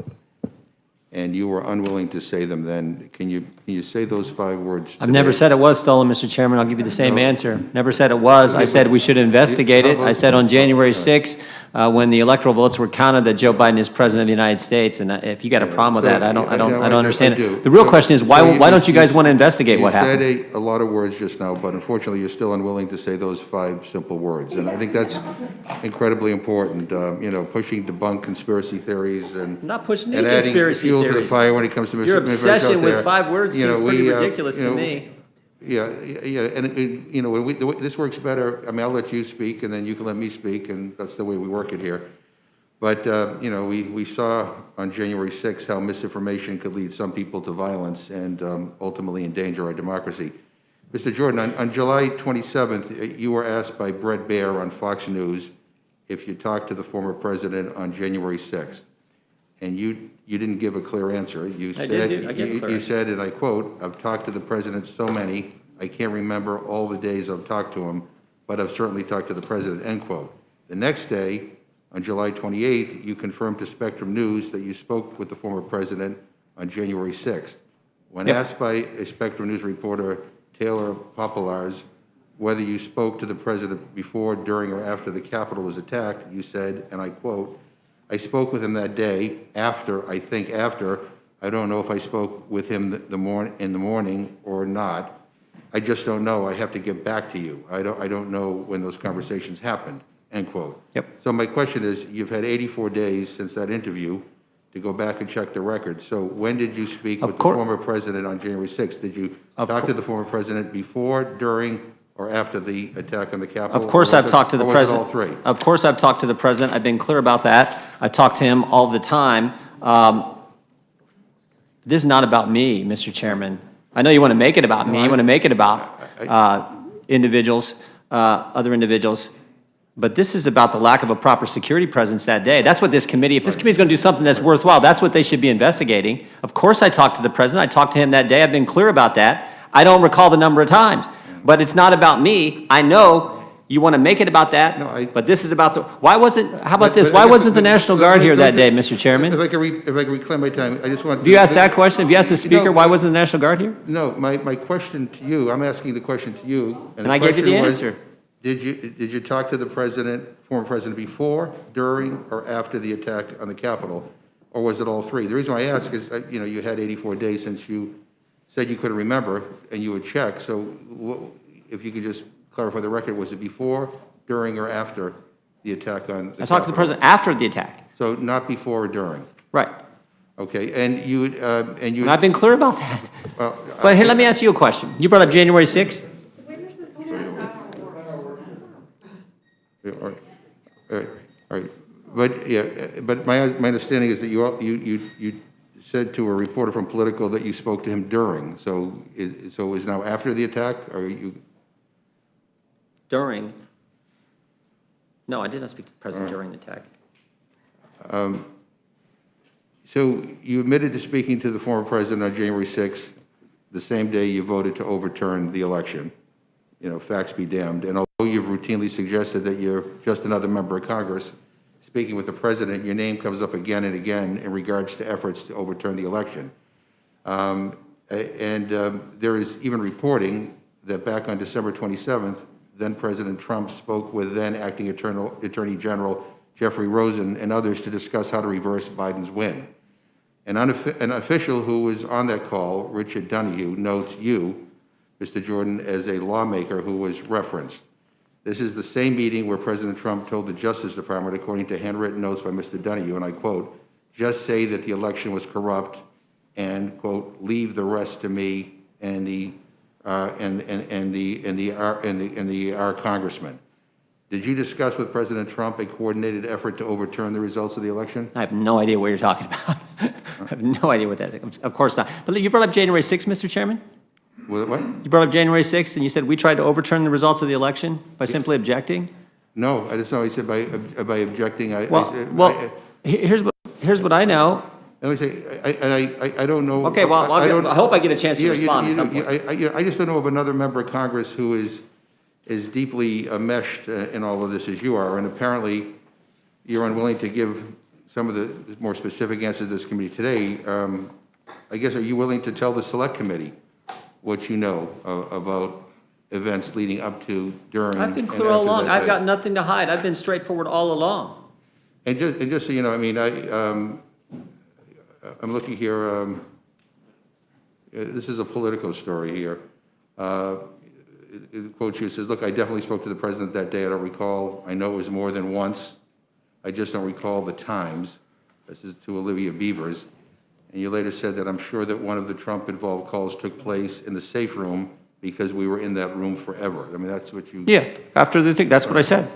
And you were unwilling to say them then. Can you say those 5 words? I've never said it was stolen, Mr. Chairman. I'll give you the same answer. Never said it was. I said we should investigate it. I said on January 6th, when the electoral votes were counted, that Joe Biden is president of the United States. And if you got a problem with that, I don't understand it. The real question is, why don't you guys want to investigate what happened? You said a lot of words just now, but unfortunately, you're still unwilling to say those 5 simple words. And I think that's incredibly important, pushing debunk conspiracy theories and I'm not pushing and any adding conspiracy fuel theories. to the fire when it comes to Your misinformation obsession out there. with 5 words seems pretty ridiculous to me. Yeah, and when this works better. I mean, I'll let you speak, and then you can let me speak, and that's the way we work it here. But we saw on January 6th how misinformation could lead some people to violence and ultimately endanger our democracy. Mr. Jordan, on July 27th, you were asked by Bret Baier on Fox News if you talked to the former president on January 6th, and you didn't give a clear answer. You said, and I quote, I've talked to the president so many, I can't remember all the days I've talked to him, but I've certainly talked to the president, end quote. The next day, on July 28th, you confirmed to Spectrum News that you spoke with the former president on January 6th. When asked by a Spectrum News reporter, Taylor Popolars, whether you spoke to the president before, during, or after the Capitol was attacked, you said, and I quote, I spoke with him that day, after, I don't know if I spoke with him in the morning or not. I just don't know. I have to get back to you. I don't know when those conversations happened," end quote. Yep. So my question is, you've had 84 days since that interview to go back and check the records. So when did you speak with the former president on January 6th? Did you talk to the former president before, during, or after the attack on the Capitol? Of course, I've talked to the president. Or was it all three? Of course, I've talked to the president. I've been clear about that. I talk to him all the time. This is not about me, Mr. Chairman. I know you want to make it about me. You want to make it about individuals, other individuals. But this is about the lack of a proper security presence that day. That's what this committee, if this committee is going to do something that's worthwhile, that's what they should be investigating. Of course, I talked to the president. I talked to him that day. I've been clear about that. I don't recall the number of times. But it's not about me. I know you want to make it about that, but this is about the, why wasn't, how about this? Why wasn't the National Guard here that day, Mr. Chairman? If I could reclaim my time, I just want. Have you asked that question? Have you asked the speaker, why wasn't the National Guard here? No, my question to you, I'm asking the question to you. And I gave you the question was, answer. Did you talk to the president, former president, before, during, or after the attack on the Capitol? Or was it all three? The reason why I ask is, you had 84 days since you said you couldn't remember, and you would check. So if you could just clarify the record, was it before, during, or after the attack on the Capitol? I talked to the president after the attack. So not before or during? Right. Okay, and And I've been clear about that. Well, But here, let me ask you a question. You brought up January 6th? All right. But, yeah, but my understanding is that you said to a reporter from Politico that you spoke to him during. So is now after the attack, or you? During? No, I did not speak to the president during the attack. So you admitted to speaking to the former president on January 6th, the same day you voted to overturn the election. Facts be damned. And although you've routinely suggested that you're just another member of Congress, speaking with the president, your name comes up again and again in regards to efforts to overturn the election. There is even reporting that back on December 27th, then President Trump spoke with then acting Attorney General Jeffrey Rosen and others to discuss how to reverse Biden's win. An official who was on that call, Richard Donahue, notes you, Mr. Jordan, as a lawmaker who was referenced. This is the same meeting where President Trump told the Justice Department, according to handwritten notes by Mr. Donahue, and I quote, "Just say that the election was corrupt and, quote, leave the rest to me and our congressman." Did you discuss with President Trump a coordinated effort to overturn the results of the election? I have no idea what you're talking about. I have no idea what that is. Of course not. But you brought up January 6th, Mr. Chairman? What? You brought up January 6th, and you said we tried to overturn the results of the election by simply objecting? No, I just know he said by objecting. Here's what I know. Let me say, I don't know. Okay, well, I hope I get a chance to respond at some point. I just don't know of another member of Congress who is as deeply enmeshed in all of this as you are, and apparently you're unwilling to give some of the more specific answers to this committee today. I guess, are you willing to tell the Select Committee what you know about events leading up to, during, I've been and clear all after along. that I've day? got nothing to hide. I've been straightforward all along. And just so you know, I mean, I'm looking here, this is a Politico story here. Quote you, says, "Look, I definitely spoke to the president that day. I don't recall. I know it was more than once. I just don't recall the times." This is to Olivia Beavers. And you later said that, "I'm sure that one of the Trump-involved calls took place in the safe room because we were in that room forever." I mean, that's what you... Yeah, after the thing, that's what I said.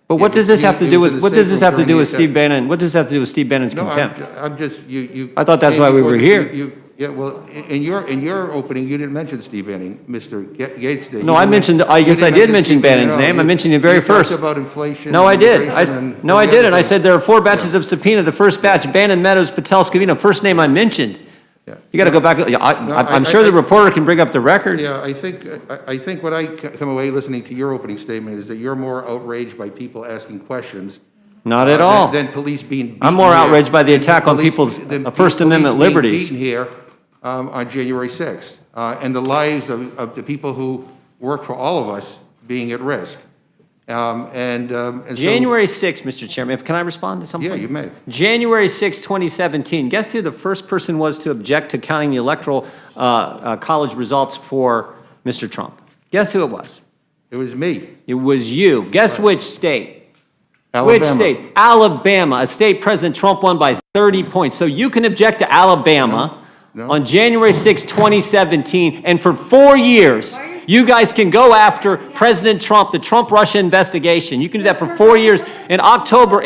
But what Yeah, does this have to do with, what does this have to do with Steve Bannon? What does this have to do with Steve Bannon's No, contempt? I'm just, you... I thought that's why we were here. Yeah, well, in your opening, you didn't mention Steve Bannon. Mr. Gates did. No, You I didn't mentioned, men- I you guess I didn't did mention Steve Bannon Bannon's at all. name. I mentioned him very first. You talked about inflation. No, I did. immigration, and No, I the did, other and I things. said there are 4 batches of subpoena. The first batch, Bannon, Meadows, Patel, Scavino, first name I mentioned. Yeah. You got to go back. I'm sure the reporter can bring up the record. Yeah, I think what I come away listening to your opening statement is that you're more outraged by people asking questions. Not at all. Than police being beaten I'm more here. outraged by the Than attack on police- people's than First police Amendment being liberties. beaten here on January 6th, and the lives of the people who work for all of us being at risk. And so... January 6th, Mr. Chairman, can I respond to something? Yeah, you may. January 6, 2017, guess who the first person was to object to counting the electoral college results for Mr. Trump. Guess who it was? It was me. It was you. Guess which state? Alabama. Which state? Alabama, a state President Trump won by 30 points. So you can object to Alabama No. on January 6, 2017, and for 4 years, you guys can go after President Trump, the Trump-Russia investigation. You can do that for 4 years. In October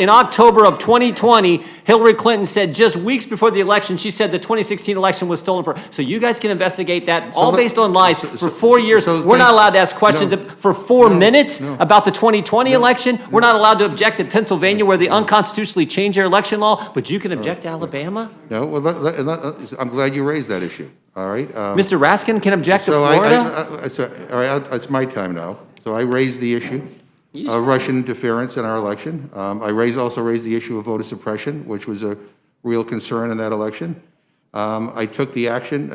of 2020, Hillary Clinton said just weeks before the election, she said the 2016 election was stolen from her. So you guys can investigate that, all based on lies, for 4 years. We're not allowed to ask questions for 4 minutes about the 2020 election. We're not allowed to object in Pennsylvania where they unconstitutionally changed their election law, but you can object to Alabama? No, well, I'm glad you raised that issue, all right? Mr. Raskin can object to So Florida? all right, it's my time now. So I raised the issue of Russian interference in our election. I also raised the issue of voter suppression, which was a real concern in that election. I took the action,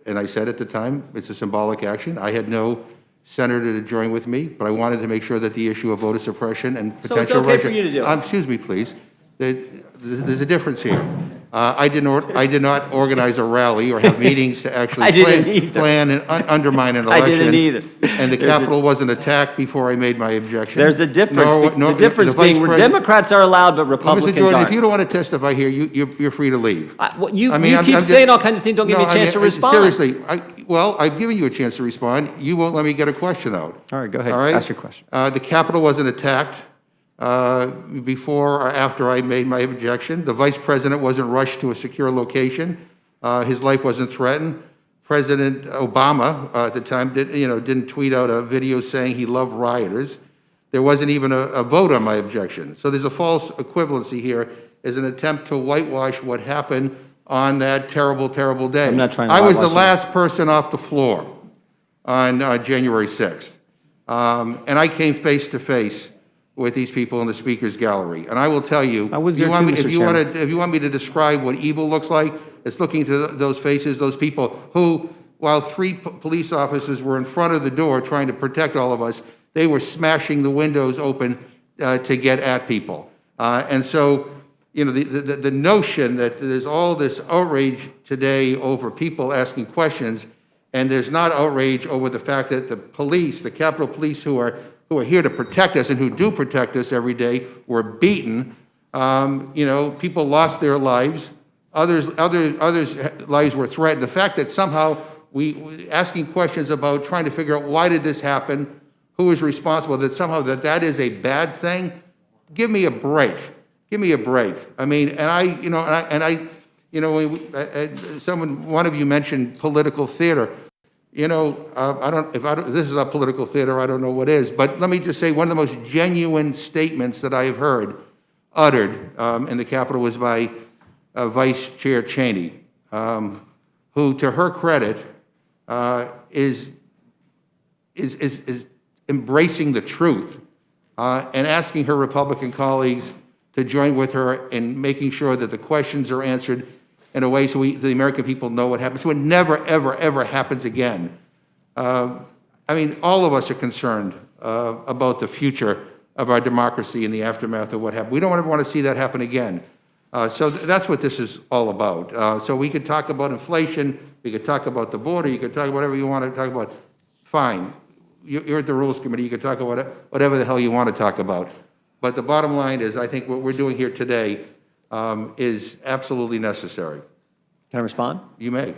and I said at the time, it's a symbolic action. I had no senator to join with me, but I wanted to make sure that the issue of voter suppression and So it's potential okay Russian... for you to do it? Excuse me, please. There's a difference here. I did not organize a rally or have meetings to actually I didn't either. plan and undermine an I election. didn't either. And the Capitol wasn't attacked before I made my objection. There's a difference. Nor The difference the Vice being President- Democrats are allowed, but Well, Republicans Mr. Jordan, aren't. if you don't want to testify here, you're free to leave. You I mean, keep I'm saying just- all kinds of things, don't give me a No, chance to respond. Seriously, well, I've given you a chance to respond. You won't let me get a question out. All right, go ahead. All right? Ask your question. The Capitol wasn't attacked before or after I made my objection. The Vice President wasn't rushed to a secure location. His life wasn't threatened. President Obama at the time didn't tweet out a video saying he loved rioters. There wasn't even a vote on my objection. So there's a false equivalency here as an attempt to whitewash what happened on that terrible, terrible day. I'm not trying to I was the whitewash it. last person off the floor on January 6th. And I came face to face with these people in the speaker's gallery. And I will tell you, I was there too, Mr. Chairman. if you want me to describe what evil looks like, it's looking to those faces, those people who, while 3 police officers were in front of the door trying to protect all of us, they were smashing the windows open to get at people. And so, the notion that there's all this outrage today over people asking questions, and there's not outrage over the fact that the police, the Capitol Police, who are here to protect us and who do protect us every day, were beaten. People lost their lives. Others' lives were threatened. The fact that somehow we asking questions about trying to figure out why did this happen, who is responsible, that somehow that is a bad thing. Give me a break. Give me a break. I mean, one of you mentioned political theater. If this is a political theater, I don't know what is. But let me just say, one of the most genuine statements that I have heard uttered in the Capitol was by Vice Chair Cheney, who, to her credit, is embracing the truth and asking her Republican colleagues to join with her in making sure that the questions are answered in a way so the American people know what happened, so it never, ever, ever happens again. All of us are concerned about the future of our democracy in the aftermath of what happened. We don't ever want to see that happen again. So that's what this is all about. So we could talk about inflation, we could talk about the border, you could talk about whatever you want to talk about. Fine. You're at the Rules Committee, you could talk about whatever the hell you want to talk about. But the bottom line is, I think what we're doing here today is absolutely necessary. Can I respond? You may.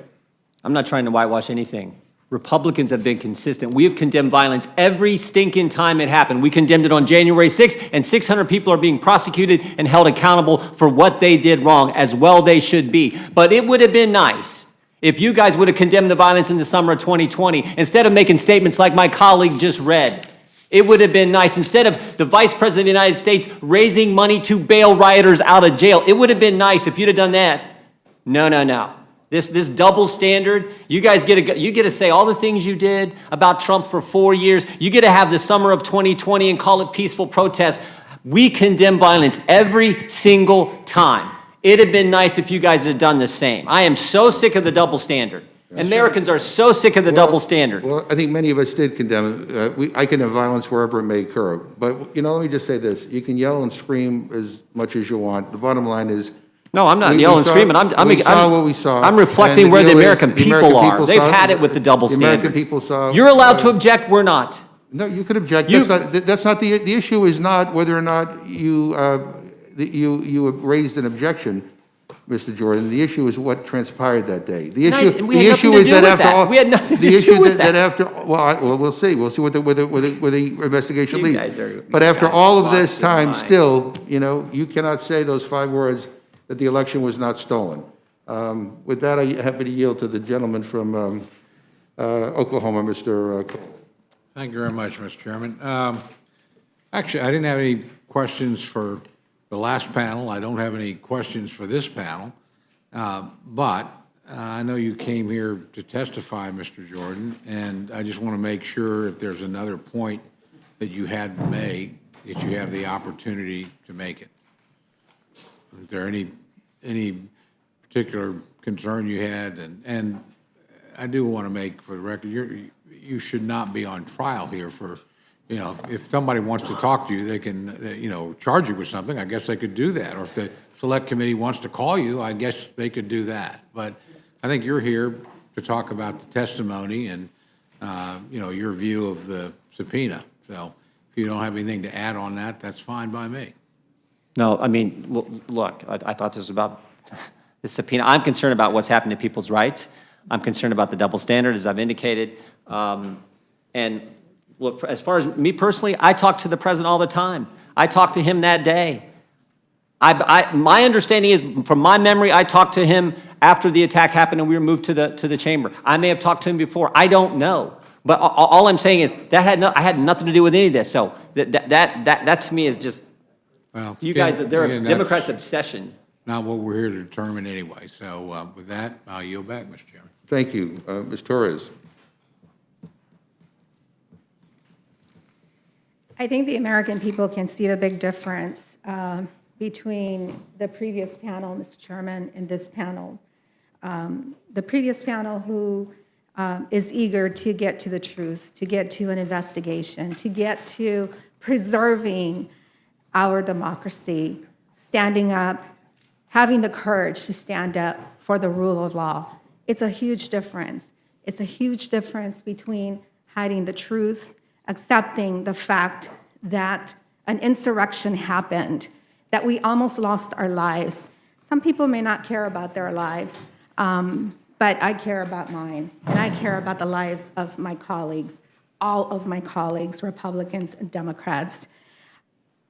I'm not trying to whitewash anything. Republicans have been consistent. We have condemned violence every stinking time it happened. We condemned it on January 6th, and 600 people are being prosecuted and held accountable for what they did wrong, as well they should be. But it would have been nice if you guys would have condemned the violence in the summer of 2020, instead of making statements like my colleague just read. It would have been nice, instead of the Vice President of the United States raising money to bail rioters out of jail, it would have been nice if you'd have done that. No. This double standard, you guys get to say all the things you did about Trump for 4 years. You get to have the summer of 2020 and call it peaceful protest. We condemn violence every single time. It'd have been nice if you guys had done the same. I am so sick of the double standard. Americans are so sick of the double standard. Well, I think many of us did condemn it. I condemn violence wherever it may occur. But, let me just say this. You can yell and scream as much as you want. The bottom line is No, I'm not We yelling and saw- screaming. we saw what we saw. I'm And reflecting the where the deal is, American the people American are. people They've saw- had it with the double the American standard. people saw. You're allowed to object, we're not. No, you could object. You- That's not the issue is not whether or not you raised an objection, Mr. Jordan. The issue is what transpired that day. The No, issue, we had the nothing issue to is do that with after that. all. We had nothing the to issue do with that. after, well, we'll see. We'll see where the investigation You leads. guys are- But you after guys all of lost this your time, mind. still, you cannot say those 5 words that the election was not stolen. With that, I'm happy to yield to the gentleman from Oklahoma, Mr. Cole. Thank you very much, Mr. Chairman. Actually, I didn't have any questions for the last panel. I don't have any questions for this panel. But I know you came here to testify, Mr. Jordan, and I just want to make sure if there's another point that you had to make, that you have the opportunity to make it. Is there any particular concern you had? And I do want to make for the record, you should not be on trial here for, if somebody wants to talk to you, they can, charge you with something. I guess they could do that. Or if the select committee wants to call you, I guess they could do that. But I think you're here to talk about the testimony and, your view of the subpoena. So if you don't have anything to add on that, that's fine by me. No, I mean, look, I thought this was about the subpoena. I'm concerned about what's happened to people's rights. I'm concerned about the double standard, as I've indicated. And look, as far as me personally, I talk to the president all the time. I talked to him that day. My understanding is, from my memory, I talked to him after the attack happened and we were moved to the chamber. I may have talked to him before. I don't know. But all I'm saying is I had nothing to do with any of this. So that to me is just, Well, you guys, they're again, Democrats' that's obsession. not what we're here to determine anyway. So with that, I'll yield back, Mr. Chairman. Thank you. Ms. Torres. I think the American people can see the big difference between the previous panel, Mr. Chairman, and this panel. The previous panel who is eager to get to the truth, to get to an investigation, to get to preserving our democracy, standing up, having the courage to stand up for the rule of law. It's a huge difference. It's a huge difference between hiding the truth, accepting the fact that an insurrection happened, that we almost lost our lives. Some people may not care about their lives, but I care about mine, and I care about the lives of my colleagues, all of my colleagues, Republicans and Democrats.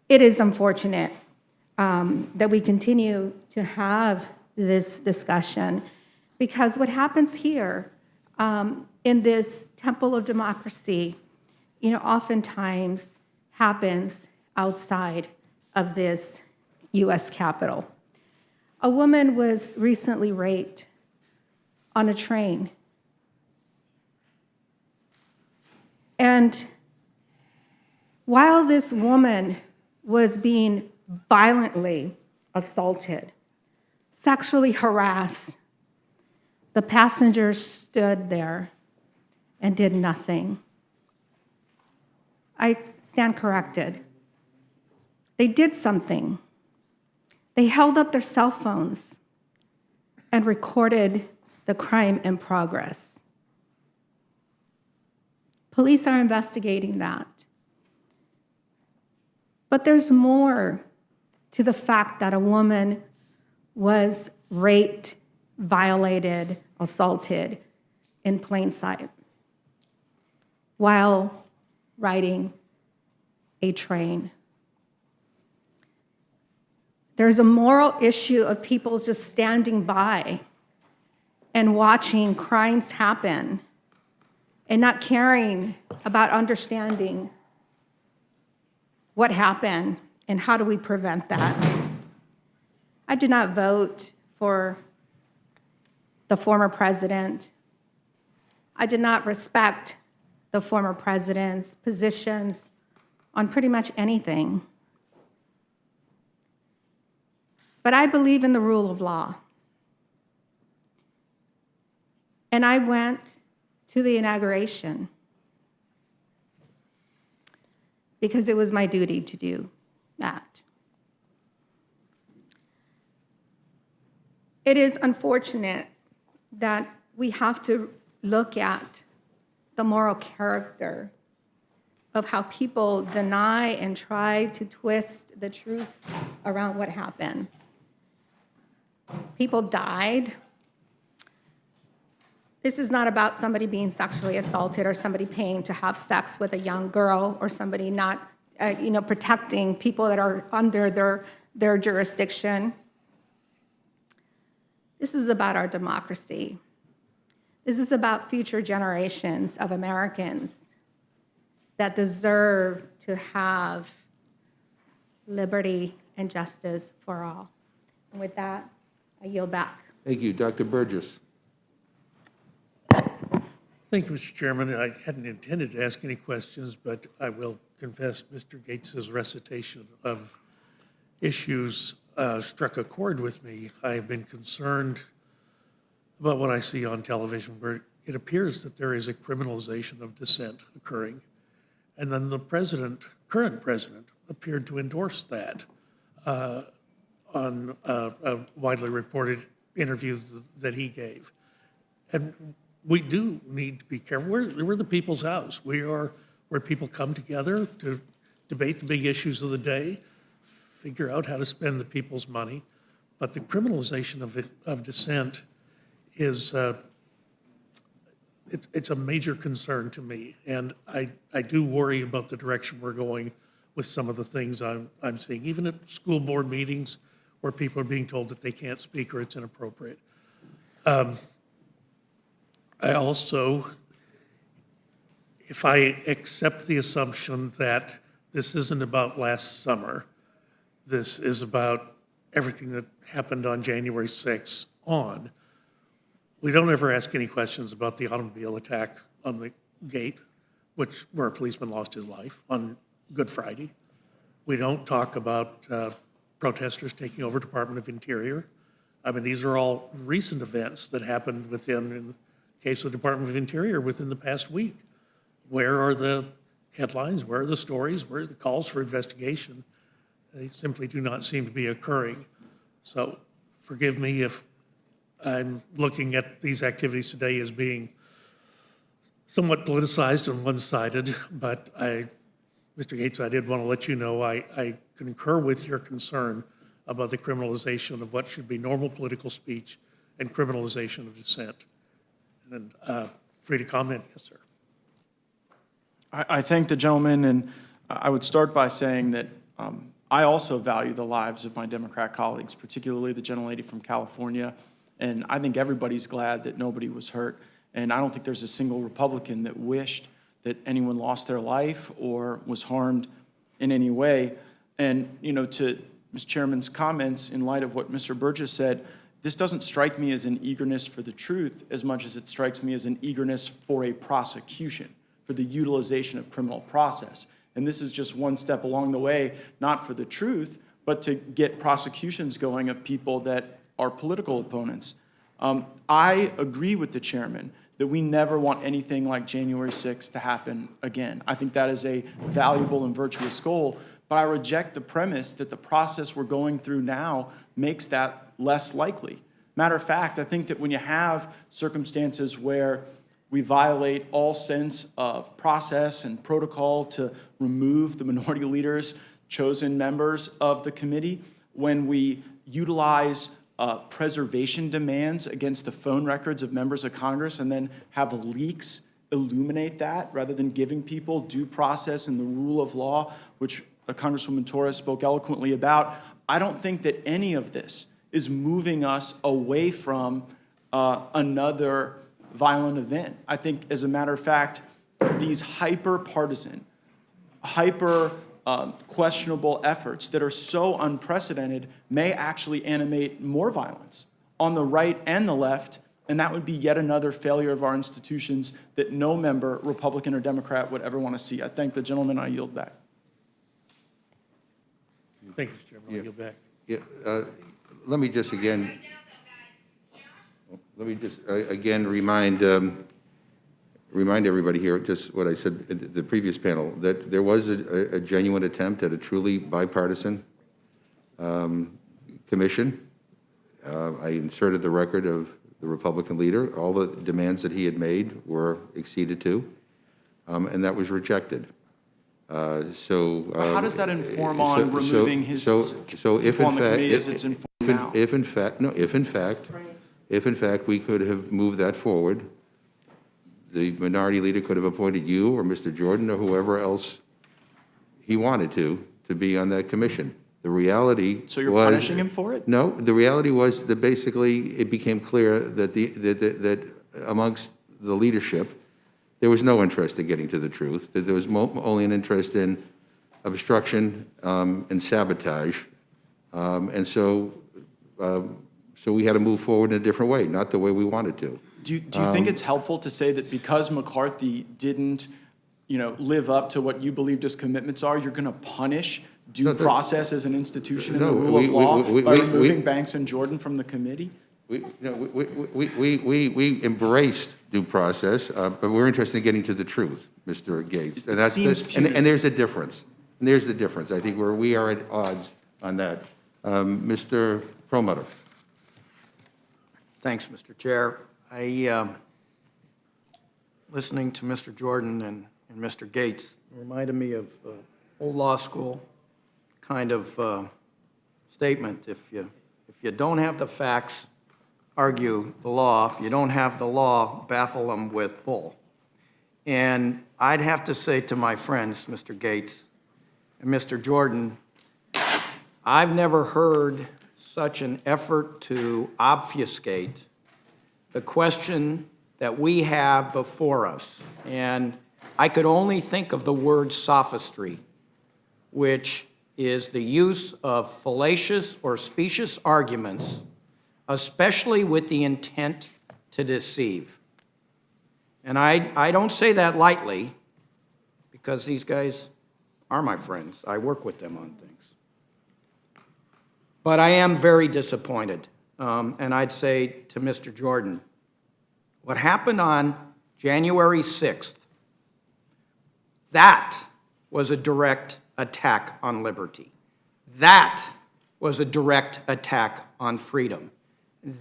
It is unfortunate that we continue to have this discussion, because what happens here in this temple of democracy, oftentimes happens outside of this U.S. Capitol. A woman was recently raped on a train. And while this woman was being violently assaulted, sexually harassed, the passengers stood there and did nothing. I stand corrected. They did something. They held up their cell phones and recorded the crime in progress. Police are investigating that. But there's more to the fact that a woman was raped, violated, assaulted in plain sight while riding a train. There's a moral issue of people just standing by and watching crimes happen and not caring about understanding what happened and how do we prevent that. I did not vote for the former president. I did not respect the former president's positions on pretty much anything. But I believe in the rule of law. And I went to the inauguration because it was my duty to do that. It is unfortunate that we have to look at the moral character of how people deny and try to twist the truth around what happened. People died. This is not about somebody being sexually assaulted or somebody paying to have sex with a young girl or somebody not, protecting people that are under their jurisdiction. This is about our democracy. This is about future generations of Americans that deserve to have liberty and justice for all. And with that, I yield back. Thank you. Dr. Burgess. Thank you, Mr. Chairman. I hadn't intended to ask any questions, but I will confess Mr. Gates's recitation of issues struck a chord with me. I've been concerned about what I see on television, where it appears that there is a criminalization of dissent occurring. And then the current president, appeared to endorse that on a widely reported interview that he gave. And we do need to be careful. We're the people's house. We are where people come together to debate the big issues of the day, figure out how to spend the people's money. But the criminalization of dissent is it's a major concern to me. And I do worry about the direction we're going with some of the things I'm seeing, even at school board meetings where people are being told that they can't speak or it's inappropriate. I also, if I accept the assumption that this isn't about last summer, this is about everything that happened on January 6th on, we don't ever ask any questions about the automobile attack on the gate, where a policeman lost his life on Good Friday. We don't talk about protesters taking over Department of Interior. I mean, these are all recent events that happened within, in the case of the Department of Interior, within the past week. Where are the headlines? Where are the stories? Where are the calls for investigation? They simply do not seem to be occurring. So forgive me if I'm looking at these activities today as being somewhat politicized and one-sided, but Mr. Gates, I did want to let you know I concur with your concern about the criminalization of what should be normal political speech and criminalization of dissent. And free to comment, yes, sir. I thank the gentleman, and I would start by saying that I also value the lives of my Democrat colleagues, particularly the gentlelady from California, and I think everybody's glad that nobody was hurt, and I don't think there's a single Republican that wished that anyone lost their life or was harmed in any way. And, to Mr. Chairman's comments, in light of what Mr. Burgess said, this doesn't strike me as an eagerness for the truth as much as it strikes me as an eagerness for a prosecution, for the utilization of criminal process. And this is just one step along the way, not for the truth, but to get prosecutions going of people that are political opponents. I agree with the chairman that we never want anything like January 6th to happen again. I think that is a valuable and virtuous goal, but I reject the premise that the process we're going through now makes that less likely. Matter of fact, I think that when you have circumstances where we violate all sense of process and protocol to remove the minority leaders, chosen members of the committee, when we utilize preservation demands against the phone records of members of Congress and then have leaks illuminate that rather than giving people due process and the rule of law, which Congresswoman Torres spoke eloquently about, I don't think that any of this is moving us away from another violent event. I think, as a matter of fact, these hyper-partisan, questionable efforts that are so unprecedented may actually animate more violence on the right and the left, and that would be yet another failure of our institutions that no member, Republican or Democrat, would ever want to see. I thank the gentleman. I yield back. Thank you, Mr. Chairman. I'll yield back. Yeah, let me just again remind everybody here, just what I said in the previous panel, that there was a genuine attempt at a truly bipartisan commission. I inserted the record of the Republican leader. All the demands that he had made were acceded to, and that was rejected. How does that inform on so- removing his so if people in on the fact, committee as it's informed now? if in fact we could have moved that forward, the minority leader could have appointed you or Mr. Jordan or whoever else he wanted to be on that commission. The reality was... So you're punishing him for it? No, the reality was that basically it became clear that that amongst the leadership, there was no interest in getting to the truth, that there was only an interest in obstruction and sabotage. And so we had to move forward in a different way, not the way we wanted to. Do you think it's helpful to say that because McCarthy didn't, live up to what you believed his commitments are, you're going to punish due process as an institution and the rule of law by removing Banks and Jordan from the committee? We embraced due process, but we're interested in getting to the truth, Mr. Gates. And and there's a difference. And there's the difference. I think we are at odds on that. Mr. Perlmutter. Thanks, Mr. Chair. Listening to Mr. Jordan and Mr. Gates reminded me of old law school kind of statement. If you don't have the facts, argue the law. If you don't have the law, baffle them with bull. And I'd have to say to my friends, Mr. Gates and Mr. Jordan, I've never heard such an effort to obfuscate the question that we have before us. And I could only think of the word sophistry, which is the use of fallacious or specious arguments, especially with the intent to deceive. And I don't say that lightly, because these guys are my friends. I work with them on things. But I am very disappointed. And I'd say to Mr. Jordan, what happened on January 6th, that was a direct attack on liberty. That was a direct attack on freedom.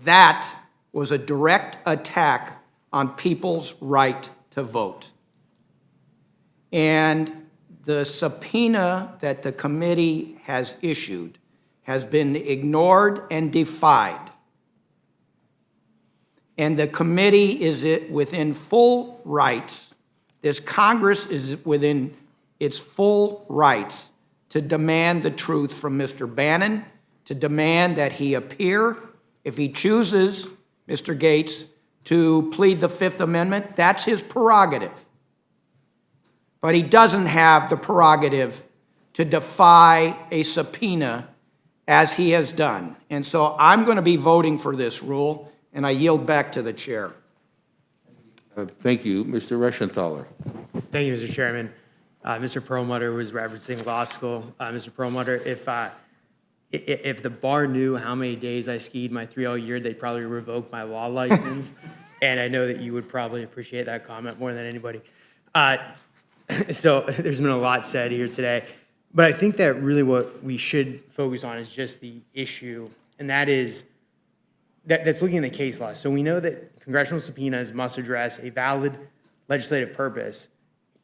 That was a direct attack on people's right to vote. And the subpoena that the committee has issued has been ignored and defied. And the committee is within full rights, this Congress is within its full rights to demand the truth from Mr. Bannon, to demand that he appear. If he chooses, Mr. Gates, to plead the Fifth Amendment, that's his prerogative. But he doesn't have the prerogative to defy a subpoena as he has done. And so I'm going to be voting for this rule, and I yield back to the chair. Thank you. Mr. Reschenthaler. Thank you, Mr. Chairman. Mr. Perlmutter was referencing law school. Mr. Perlmutter, if the bar knew how many days I skied my 3L year, they'd probably revoke my law license. And I know that you would probably appreciate that comment more than anybody. So there's been a lot said here today. But I think that really what we should focus on is just the issue, and that is that's looking at the case law. So we know that congressional subpoenas must address a valid legislative purpose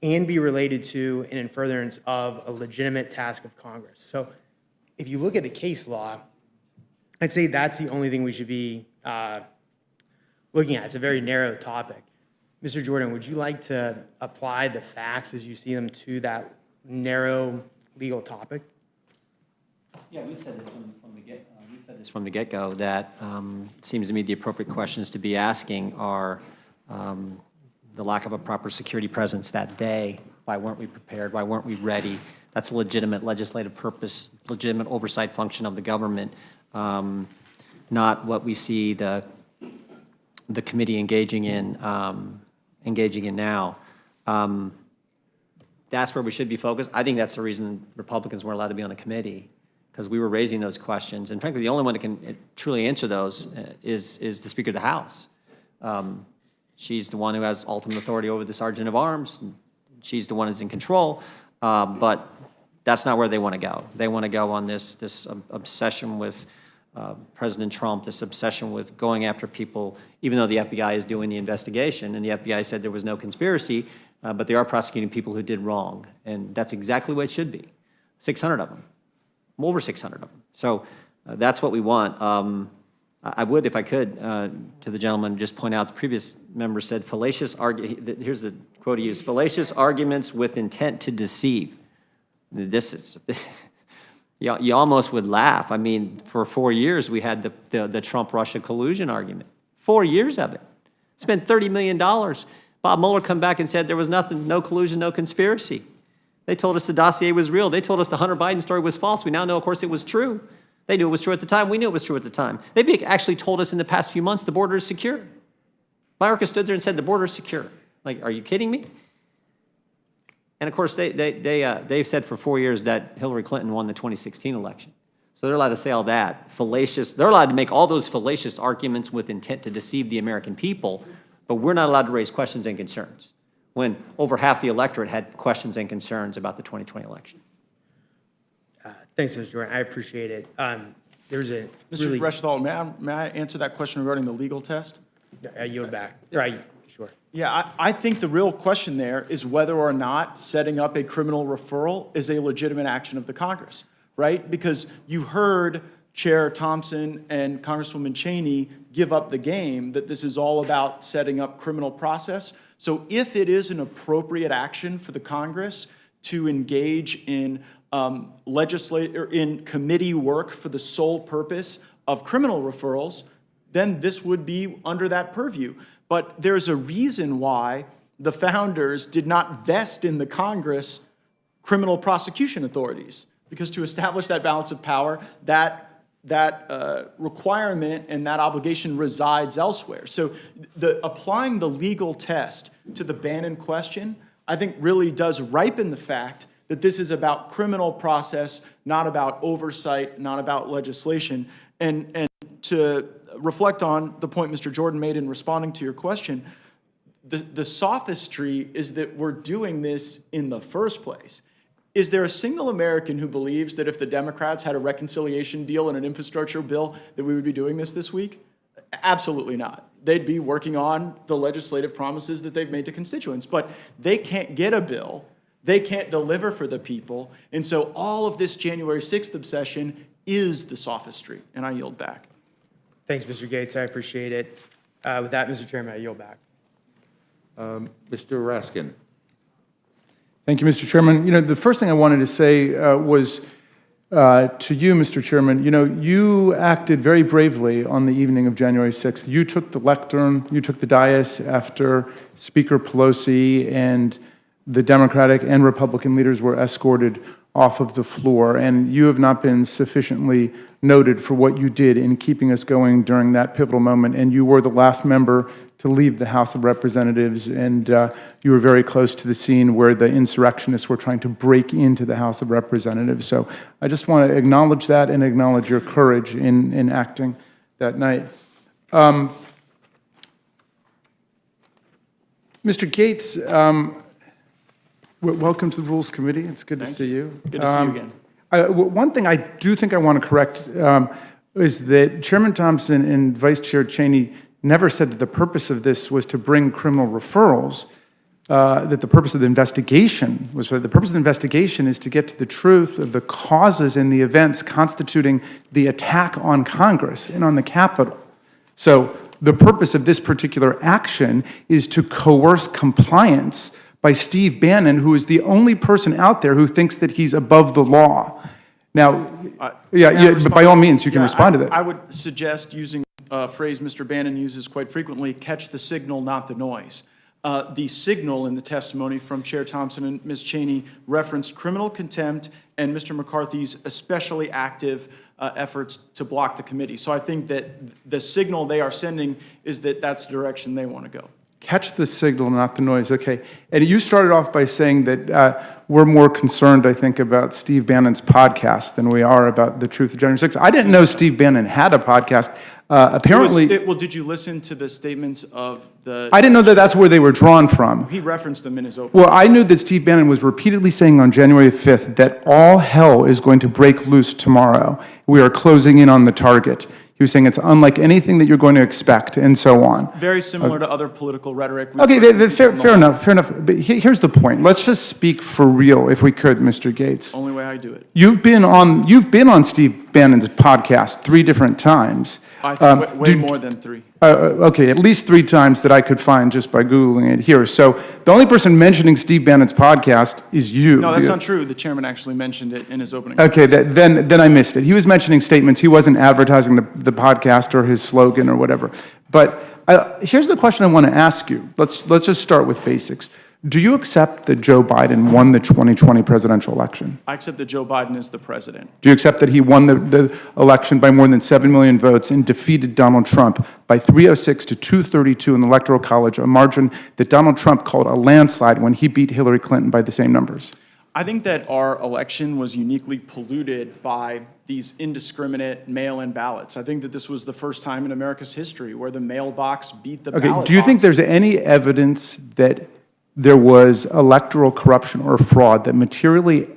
and be related to and in furtherance of a legitimate task of Congress. So if you look at the case law, I'd say that's the only thing we should be looking at. It's a very narrow topic. Mr. Jordan, would you like to apply the facts as you see them to that narrow legal topic? Yeah, we've said this from the get-go that it seems to me the appropriate questions to be asking are the lack of a proper security presence that day. Why weren't we prepared? Why weren't we ready? That's a legitimate legislative purpose, legitimate oversight function of the government, not what we see the committee engaging in now. That's where we should be focused. I think that's the reason Republicans weren't allowed to be on the committee, because we were raising those questions. And frankly, the only one that can truly answer those is the Speaker of the House. She's the one who has ultimate authority over the Sergeant of Arms. She's the one who's in control. But that's not where they want to go. They want to go on this obsession with President Trump, this obsession with going after people, even though the FBI is doing the investigation, and the FBI said there was no conspiracy, but they are prosecuting people who did wrong. And that's exactly what it should be. 600 of them, over 600 of them. So that's what we want. I would, if I could, to the gentleman, just point out the previous member said fallacious here's the quote he used, fallacious arguments with intent to deceive. This is, you almost would laugh. I mean, for 4 years, we had the Trump-Russia collusion argument. 4 years of it. Spent $30 million. Bob Mueller come back and said there was nothing, no collusion, no conspiracy. They told us the dossier was real. They told us the Hunter Biden story was false. We now know, of course, it was true. They knew it was true at the time. We knew it was true at the time. They've actually told us in the past few months the border is secure. Mayorkas stood there and said the border is secure. Like, are you kidding me? And of course, they've said for 4 years that Hillary Clinton won the 2016 election. So they're allowed to say all that. Fallacious. They're allowed to make all those fallacious arguments with intent to deceive the American people, but we're not allowed to raise questions and concerns when over half the electorate had questions and concerns about the 2020 election. Thanks, Mr. Jordan. I appreciate it. There's a Mr. really... Reschdal, may I answer that question regarding the legal test? I yield back. Right, sure. Yeah, I think the real question there is whether or not setting up a criminal referral is a legitimate action of the Congress, right? Because you heard Chair Thompson and Congresswoman Cheney give up the game that this is all about setting up criminal process. So if it is an appropriate action for the Congress to engage in in committee work for the sole purpose of criminal referrals, then this would be under that purview. But there's a reason why the founders did not vest in the Congress criminal prosecution authorities, because to establish that balance of power, that requirement and that obligation resides elsewhere. So applying the legal test to the Bannon question, I think really does ripen the fact that this is about criminal process, not about oversight, not about legislation. And to reflect on the point Mr. Jordan made in responding to your question, the sophistry is that we're doing this in the first place. Is there a single American who believes that if the Democrats had a reconciliation deal and an infrastructure bill, that we would be doing this week? Absolutely not. They'd be working on the legislative promises that they've made to constituents, but they can't get a bill. They can't deliver for the people. And so all of this January 6th obsession is the sophistry. And I yield back. Thanks, Mr. Gates. I appreciate it. With that, Mr. Chairman, I yield back. Mr. Raskin. Thank you, Mr. Chairman. You know, the first thing I wanted to say was to you, Mr. Chairman, you know, you acted very bravely on the evening of January 6th. You took the lectern, you took the dais after Speaker Pelosi and the Democratic and Republican leaders were escorted off of the floor, and you have not been sufficiently noted for what you did in keeping us going during that pivotal moment, and you were the last member to leave the House of Representatives, and you were very close to the scene where the insurrectionists were trying to break into the House of Representatives. So I just want to acknowledge that and acknowledge your courage in acting that night. Mr. Gates, welcome to the Rules Committee. It's good to see you. Good to see you again. One thing I do think I want to correct is that Chairman Thompson and Vice Chair Cheney never said that the purpose of this was to bring criminal referrals, that the purpose of the investigation was the purpose of the investigation is to get to the truth of the causes and the events constituting the attack on Congress and on the Capitol. So the purpose of this particular action is to coerce compliance by Steve Bannon, who is the only person out there who thinks that he's above the law. Now, but by all means, you can respond to that. I would suggest using a phrase Mr. Bannon uses quite frequently, catch the signal, not the noise. The signal in the testimony from Chair Thompson and Ms. Cheney referenced criminal contempt and Mr. McCarthy's especially active efforts to block the committee. So I think that the signal they are sending is that that's the direction they want to go. Catch the signal, not the noise. Okay. And you started off by saying that we're more concerned, I think, about Steve Bannon's podcast than we are about the truth of January 6th. I didn't know Steve Bannon had a podcast. Apparently, Well, did you listen to the statements of the? I didn't know that that's where they were drawn from. He referenced them in his opening. Well, I knew that Steve Bannon was repeatedly saying on January 5th that all hell is going to break loose tomorrow. We are closing in on the target. He was saying it's unlike anything that you're going to expect, and so on. Very similar to other political rhetoric. Okay, fair enough. But here's the point. Let's just speak for real, if we could, Mr. Gates. Only way I do it. You've been on Steve Bannon's podcast 3 different times. I think way more than 3. Okay, at least 3 times that I could find just by Googling it here. So the only person mentioning Steve Bannon's podcast is you. No, that's not true. The chairman actually mentioned it in his opening. Okay, then I missed it. He was mentioning statements. He wasn't advertising the podcast or his slogan or whatever. But here's the question I want to ask you. Let's just start with basics. Do you accept that Joe Biden won the 2020 presidential election? I accept that Joe Biden is the president. Do you accept that he won the election by more than 7 million votes and defeated Donald Trump by 306 to 232 in the Electoral College, a margin that Donald Trump called a landslide when he beat Hillary Clinton by the same numbers? I think that our election was uniquely polluted by these indiscriminate mail-in ballots. I think that this was the first time in America's history where the mailbox beat the ballot box. Do you think there's any evidence that there was electoral corruption or fraud that materially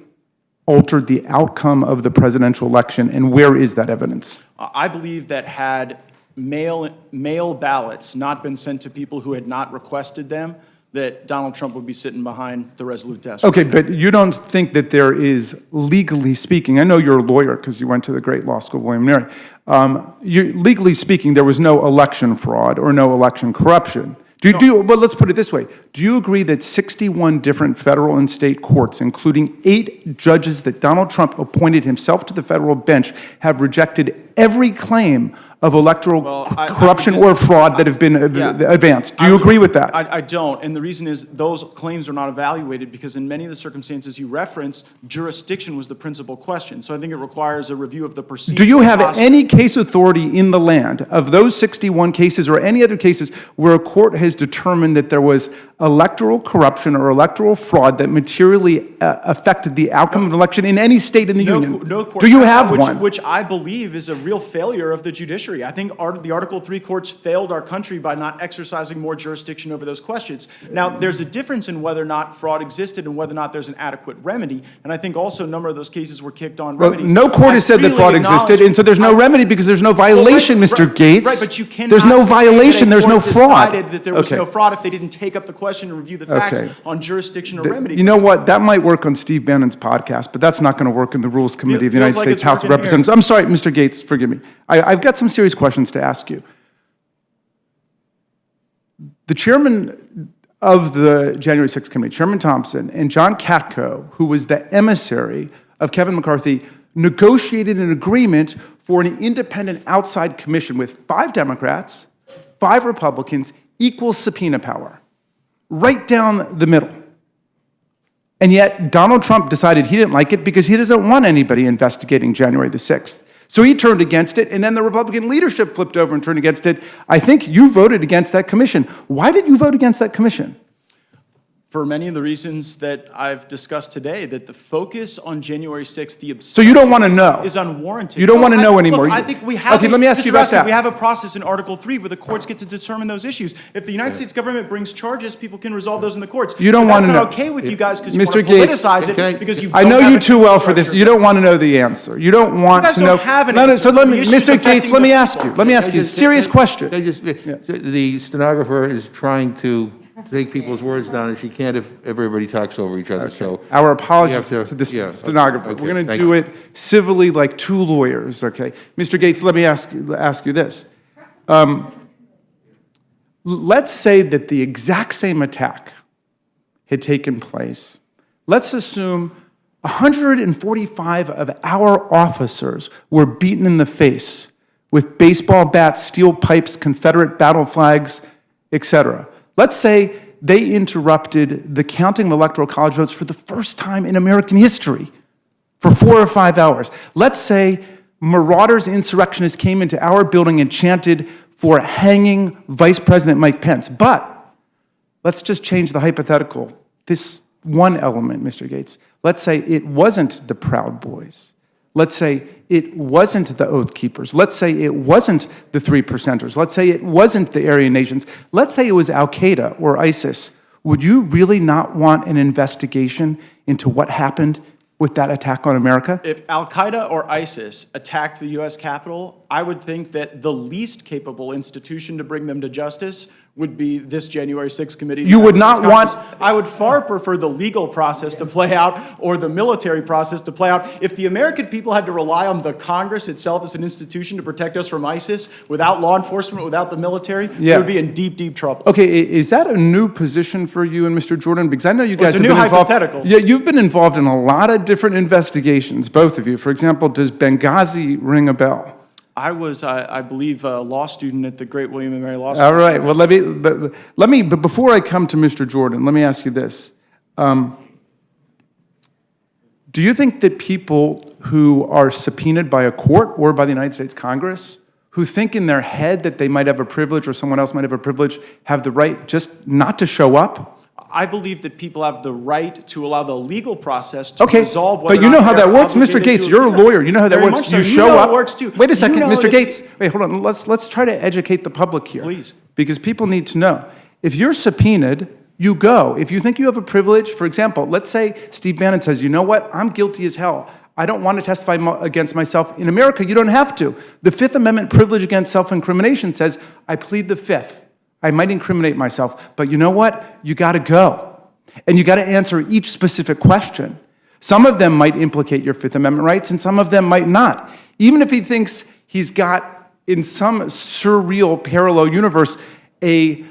altered the outcome of the presidential election, and where is that evidence? I believe that had mail ballots not been sent to people who had not requested them, that Donald Trump would be sitting behind the Resolute desk. Okay, but you don't think that there is, legally speaking, I know you're a lawyer because you went to the great law school, William & Mary. Legally speaking, there was no election fraud or no election corruption. Well, let's put it this way. Do you agree that 61 different federal and state courts, including 8 judges that Donald Trump appointed himself to the federal bench, have rejected every claim of electoral corruption or fraud that have been advanced? Do you agree with that? I don't, and the reason is those claims are not evaluated because in many of the circumstances you reference, jurisdiction was the principal question. So I think it requires a review of the procedure. Do you have any case authority in the land of those 61 cases or any other cases where a court has determined that there was electoral corruption or electoral fraud that materially affected the outcome of the election in any state in the union? No court. Do you have one? Which I believe is a real failure of the judiciary. I think the Article 3 courts failed our country by not exercising more jurisdiction over those questions. Now, there's a difference in whether or not fraud existed and whether or not there's an adequate remedy, and I think also a number of those cases were kicked on remedies. No court has said that fraud existed, and so there's no remedy because there's no violation, Mr. Gates. Right, but you cannot there's no violation, there's no fraud. Decided that there was no fraud if they didn't take up the question and review the facts on jurisdiction or remedy. You know what? That might work on Steve Bannon's podcast, but that's not going to work in the Rules Committee of the United States House of Representatives. I'm sorry, Mr. Gates, forgive me. I've got some serious questions to ask you. The chairman of the January 6th committee, Chairman Thompson, and John Katko, who was the emissary of Kevin McCarthy, negotiated an agreement for an independent outside commission with 5 Democrats, 5 Republicans, equal subpoena power, right down the middle. And yet Donald Trump decided he didn't like it because he doesn't want anybody investigating January the 6th. So he turned against it, and then the Republican leadership flipped over and turned against it. I think you voted against that commission. Why did you vote against that commission? For many of the reasons that I've discussed today, that the focus on January 6th, the obsession So you don't want to know? is unwarranted. You don't want to know anymore? Look, I think we have. Okay, let me ask you about that. We have a process in Article 3 where the courts get to determine those issues. If the United States government brings charges, people can resolve those in the courts. You don't want to know. That's not okay with you guys because you want Mr. to Gates, politicize it because you. I know you too well for this. You don't want to know the answer. You don't want to know. You guys don't have an No, answer. So let me, The issues Mr. Gates, affecting let me the ask you. Let me ask you a serious question. The stenographer is trying to take people's words down, and she can't if everybody talks over each other, so. Our apologies you have to the yeah, stenographer. okay, We're going to thank do you. it civilly like 2 lawyers, okay? Mr. Gates, let me ask you this. Let's say that the exact same attack had taken place. Let's assume 145 of our officers were beaten in the face with baseball bats, steel pipes, Confederate battle flags, etc. Let's say they interrupted the counting of electoral college votes for the first time in American history for 4 or 5 hours. Let's say marauders, insurrectionists came into our building and chanted for hanging Vice President Mike Pence. But let's just change the hypothetical. This one element, Mr. Gates. Let's say it wasn't the Proud Boys. Let's say it wasn't the Oath Keepers. Let's say it wasn't the 3%ers. Let's say it wasn't the Aryan nations. Let's say it was Al-Qaeda or ISIS. Would you really not want an investigation into what happened with that attack on America? If Al-Qaeda or ISIS attacked the U.S. Capitol, I would think that the least capable institution to bring them to justice would be this January 6th committee. You would not want... I would far prefer the legal process to play out or the military process to play out. If the American people had to rely on the Congress itself as an institution to protect us from ISIS, without law enforcement, without the military, we would be in deep, deep trouble. Okay, is that a new position for you and Mr. Jordan? Because I know you guys it's a have new been involved... hypothetical. Yeah, you've been involved in a lot of different investigations, both of you. For example, does Benghazi ring a bell? I was, I believe, a law student at the great William and Mary Law School. All right. Well, but before I come to Mr. Jordan, let me ask you this. Do you think that people who are subpoenaed by a court or by the United States Congress, who think in their head that they might have a privilege or someone else might have a privilege, have the right just not to show up? I believe that people have the right to allow the legal process to resolve whether but you know how they're that works, Mr. obligated Gates. to You're a appear. lawyer. You know how that Very works. much so. You You show know up. it works too. Wait a second, You know Mr. that- Gates. Wait, hold on. Let's try to educate the public here. Please. Because people need to know. If you're subpoenaed, you go. If you think you have a privilege, for example, let's say Steve Bannon says, you know what, I'm guilty as hell. I don't want to testify against myself. In America, you don't have to. The Fifth Amendment privilege against self-incrimination says, I plead the Fifth. I might incriminate myself, but you know what? You got to go. And you got to answer each specific question. Some of them might implicate your Fifth Amendment rights, and some of them might not. Even if he thinks he's got, in some surreal parallel universe, a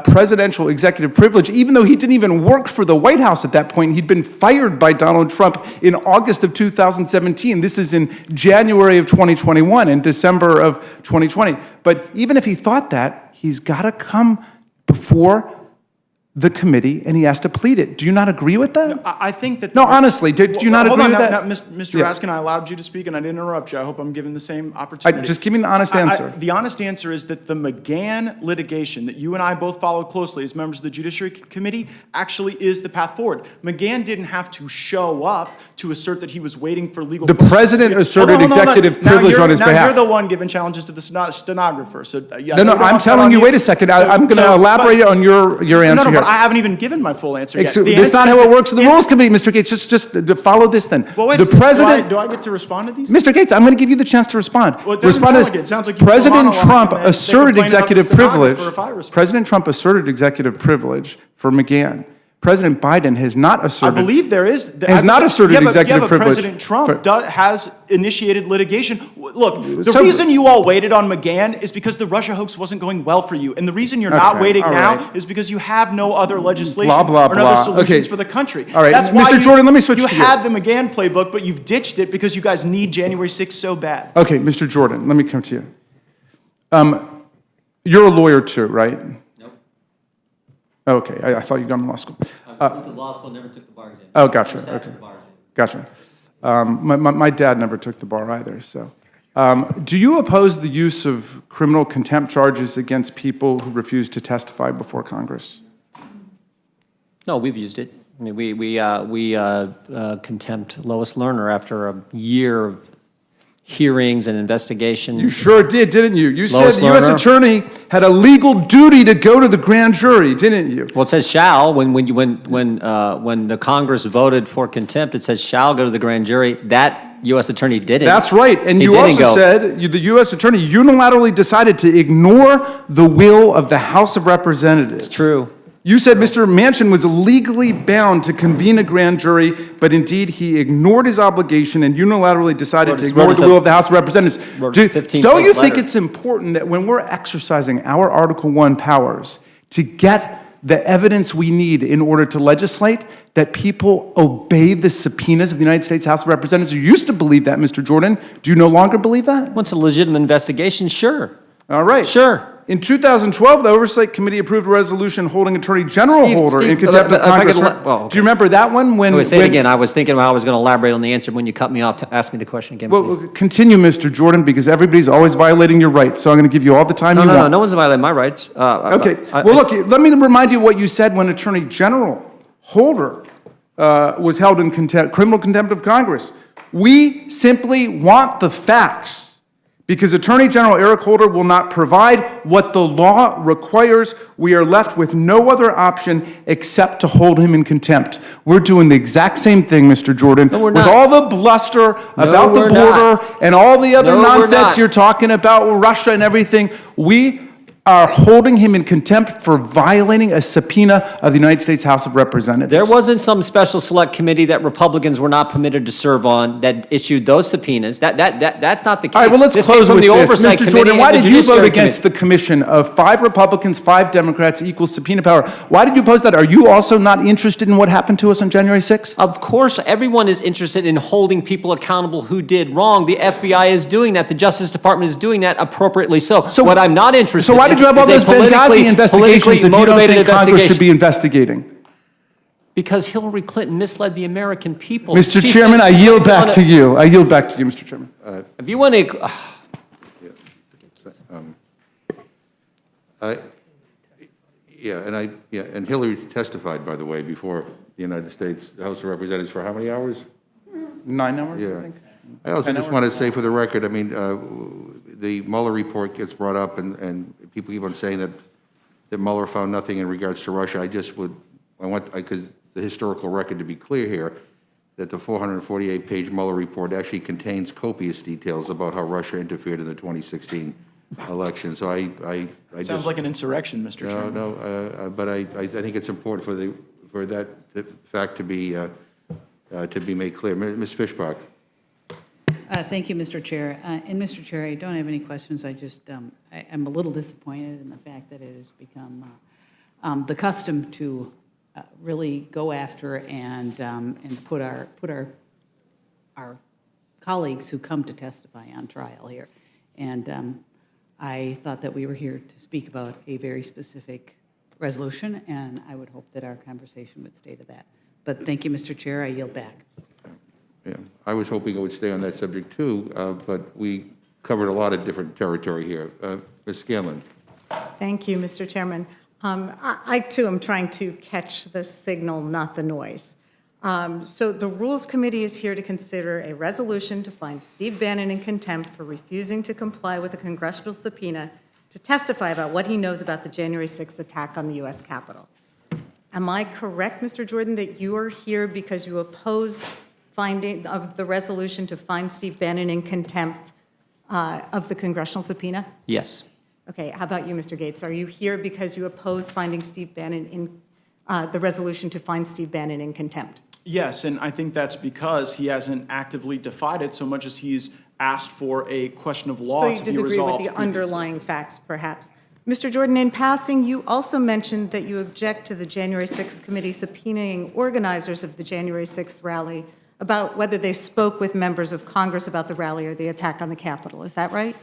presidential executive privilege, even though he didn't even work for the White House at that point. He'd been fired by Donald Trump in August of 2017. This is in January of 2021 and December of 2020. But even if he thought that, he's got to come before the committee, and he has to plead it. Do you not agree with that? No, I think that... No, honestly, do you not agree with that? Hold on, Mr. Yeah. Raskin, I allowed you to speak, and I didn't interrupt you. I hope I'm given the same opportunity. Just give me the honest answer. The honest answer is that the McGahn litigation that you and I both followed closely as members of the Judiciary Committee actually is the path forward. McGahn didn't have to show up to assert that he was waiting for legal... The president asserted executive privilege on his behalf. Now you're the one giving challenges to the stenographer. So, No, I'm telling you, wait a second. I'm going to elaborate on your answer here. But I haven't even given my full answer yet. That's not how it works in the Rules Committee, Mr. Gates. Just follow this then. Well, wait the a second. president. Do I get to respond to these? Mr. Gates, I'm going to give you the chance to respond. Well, it doesn't Respond sound to like it. this. Sounds like you President monologue Trump and then asserted complain about the executive privilege. stenographer if I respond. President Trump asserted executive privilege for McGahn. President Biden has not asserted. I believe there is. Has not asserted executive privilege. President Trump has initiated litigation. Look, the So- reason you all waited on McGahn is because the Russia hoax wasn't going well for you. And the reason you're not Okay, waiting all now right. is because you have no other legislation Blah, blah, or no blah. other solutions Okay. for the country. All right, That's why Mr. Jordan, let me switch you to you. had the McGahn playbook, but you've ditched it because you guys need January 6th so bad. Okay, Mr. Jordan, let me come to you. You're a lawyer too, right? Nope. Okay, I thought you'd gone to law school. I went to law school, never took the bar exam. Oh, gotcha, Never sat okay. for the bar exam. Gotcha. My dad never took the bar either, so. Do you oppose the use of criminal contempt charges against people who refuse to testify before Congress? No, we've used it. I mean, we contempt Lois Lerner after a year of hearings and investigation. You sure did, didn't you? You said Lois the U.S. Lerner. attorney had a legal duty to go to the grand jury, didn't you? Well, it says shall, when the Congress voted for contempt, it says shall go to the grand jury. That U.S. attorney didn't. That's right, and He you didn't also go. said the U.S. attorney unilaterally decided to ignore the will of the House of Representatives. It's true. You said Mr. Manchin was legally bound to convene a grand jury, but indeed he ignored his obligation and unilaterally decided to ignore the will of the House of Representatives. Wrote a 15-page Don't you think letter. it's important that when we're exercising our Article I powers to get the evidence we need in order to legislate, that people obey the subpoenas of the United States House of Representatives? You used to believe that, Mr. Jordan. Do you no longer believe that? Once a legitimate investigation, sure. All right. Sure. In 2012, the Oversight Committee approved a resolution holding Attorney General Holder in contempt of Congress. Do you remember that one? Say it again. I was thinking I was going to elaborate on the answer when you cut me off. To ask me the question again, please. Well, continue, Mr. Jordan, because everybody's always violating your rights, so I'm going to give you all the time you want. No one's violating my rights. Okay. Well, look, let me remind you what you said when Attorney General Holder was held in criminal contempt of Congress. We simply want the facts, because Attorney General Eric Holder will not provide what the law requires. We are left with no other option except to hold him in contempt. We're doing the exact same thing, Mr. Jordan, with all the bluster about the border and all the other nonsense you're talking about, Russia and everything. We are holding him in contempt for violating a subpoena of the United States House of Representatives. There wasn't some special select committee that Republicans were not permitted to serve on that issued those subpoenas. That's not the case. All right, well, let's close with this. Mr. Jordan, why did you vote against the commission of 5 Republicans, 5 Democrats equals subpoena power? Why did you oppose that? Are you also not interested in what happened to us on January 6th? Of course, everyone is interested in holding people accountable who did wrong. The FBI is doing that. The Justice Department is doing that appropriately. So what I'm not interested in. So why did you have all those Benghazi investigations if you don't think Congress should be investigating? Because Hillary Clinton misled the American people. Mr. Chairman, I yield back to you. I yield back to you, Mr. Chairman. If you want to... and Hillary testified, by the way, before the United States House of Representatives for how many hours? 9 hours, Yeah. I think. I also just want to say for the record, I mean, the Mueller report gets brought up, and people keep on saying that Mueller found nothing in regards to Russia. Because the historical record to be clear here, that the 448-page Mueller report actually contains copious details about how Russia interfered in the 2016 election. So Sounds like an insurrection, Mr. Chairman. But I think it's important for that fact to be made clear. Ms. Fishbach. Thank you, Mr. Chair. And Mr. Chair, I don't have any questions. I just, I'm a little disappointed in the fact that it has become the custom to really go after and put our colleagues who come to testify on trial here. And I thought that we were here to speak about a very specific resolution, and I would hope that our conversation would stay to that. But thank you, Mr. Chair. I yield back. Yeah, I was hoping it would stay on that subject too, but we covered a lot of different territory here. Ms. Scanlon. Thank you, Mr. Chairman. I too am trying to catch the signal, not the noise. So the Rules Committee is here to consider a resolution to find Steve Bannon in contempt for refusing to comply with a congressional subpoena to testify about what he knows about the January 6th attack on the U.S. Capitol. Am I correct, Mr. Jordan, that you are here because you oppose finding of the resolution to find Steve Bannon in contempt of the congressional subpoena? Yes. Okay, how about you, Mr. Gates? Are you here because you oppose finding Steve Bannon in the resolution to find Steve Bannon in contempt? Yes, and I think that's because he hasn't actively defied it so much as he's asked for a question of law to be resolved. So you disagree with the underlying facts, perhaps. Mr. Jordan, in passing, you also mentioned that you object to the January 6th committee subpoenaing organizers of the January 6th rally about whether they spoke with members of Congress about the rally or the attack on the Capitol. Is that right?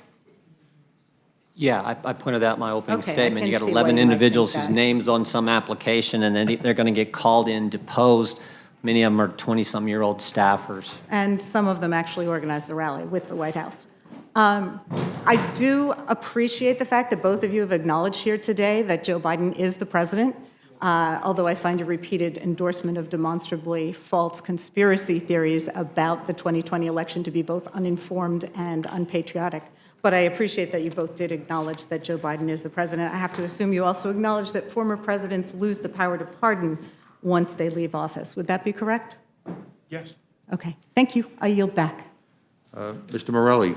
Yeah, I pointed out in my opening Okay, I statement. You can got see 11 why you might individuals think whose that. names on some application, and then they're going to get called in, deposed. Many of them are 20-some-year-old staffers. And some of them actually organized the rally with the White House. I do appreciate the fact that both of you have acknowledged here today that Joe Biden is the president, although I find your repeated endorsement of demonstrably false conspiracy theories about the 2020 election to be both uninformed and unpatriotic. But I appreciate that you both did acknowledge that Joe Biden is the president. I have to assume you also acknowledge that former presidents lose the power to pardon once they leave office. Would that be correct? Yes. Okay, thank you. I yield back. Mr. Morelli.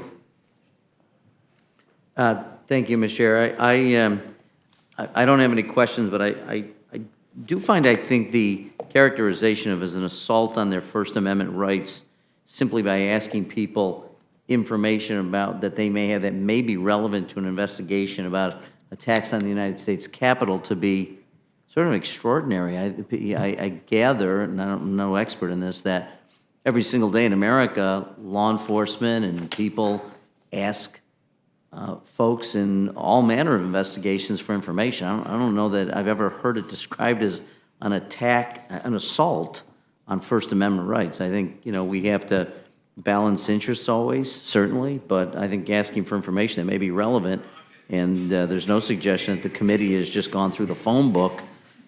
Thank you, Ms. Chair. I don't have any questions, but I do find, I think, the characterization of it as an assault on their First Amendment rights simply by asking people information about that they may have that may be relevant to an investigation about attacks on the United States Capitol to be sort of extraordinary. I gather, and I'm no expert in this, that every single day in America, law enforcement and people ask folks in all manner of investigations for information. I don't know that I've ever heard it described as an attack, an assault on First Amendment rights. I think, we have to balance interests always, certainly, but I think asking for information that may be relevant, and there's no suggestion that the committee has just gone through the phone book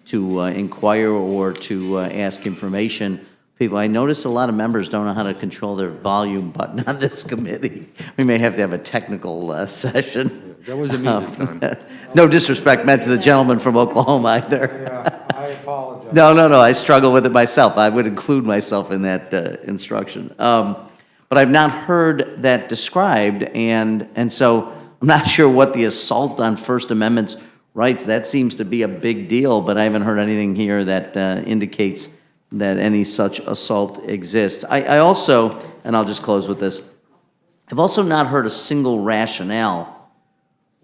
to inquire or to ask information. People, I notice a lot of members don't know how to control their volume button on this committee. We may have to have a technical session. That wasn't me this time. No disrespect meant to the gentleman from Oklahoma either. Yeah, I apologize. No, I struggle with it myself. I would include myself in that instruction. But I've not heard that described, and so I'm not sure what the assault on First Amendment's rights, that seems to be a big deal, but I haven't heard anything here that indicates that any such assault exists. I also, and I'll just close with this, I've also not heard a single rationale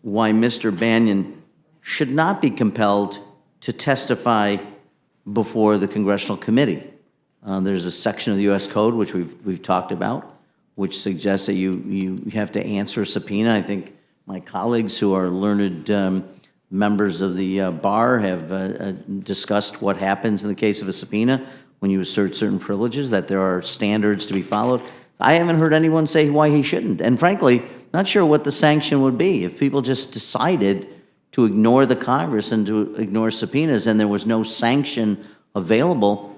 why Mr. Bannon should not be compelled to testify before the congressional committee. There's a section of the U.S. Code, which we've talked about, which suggests that you have to answer a subpoena. I think my colleagues who are learned members of the bar have discussed what happens in the case of a subpoena when you assert certain privileges, that there are standards to be followed. I haven't heard anyone say why he shouldn't. And frankly, not sure what the sanction would be. If people just decided to ignore the Congress and to ignore subpoenas and there was no sanction available,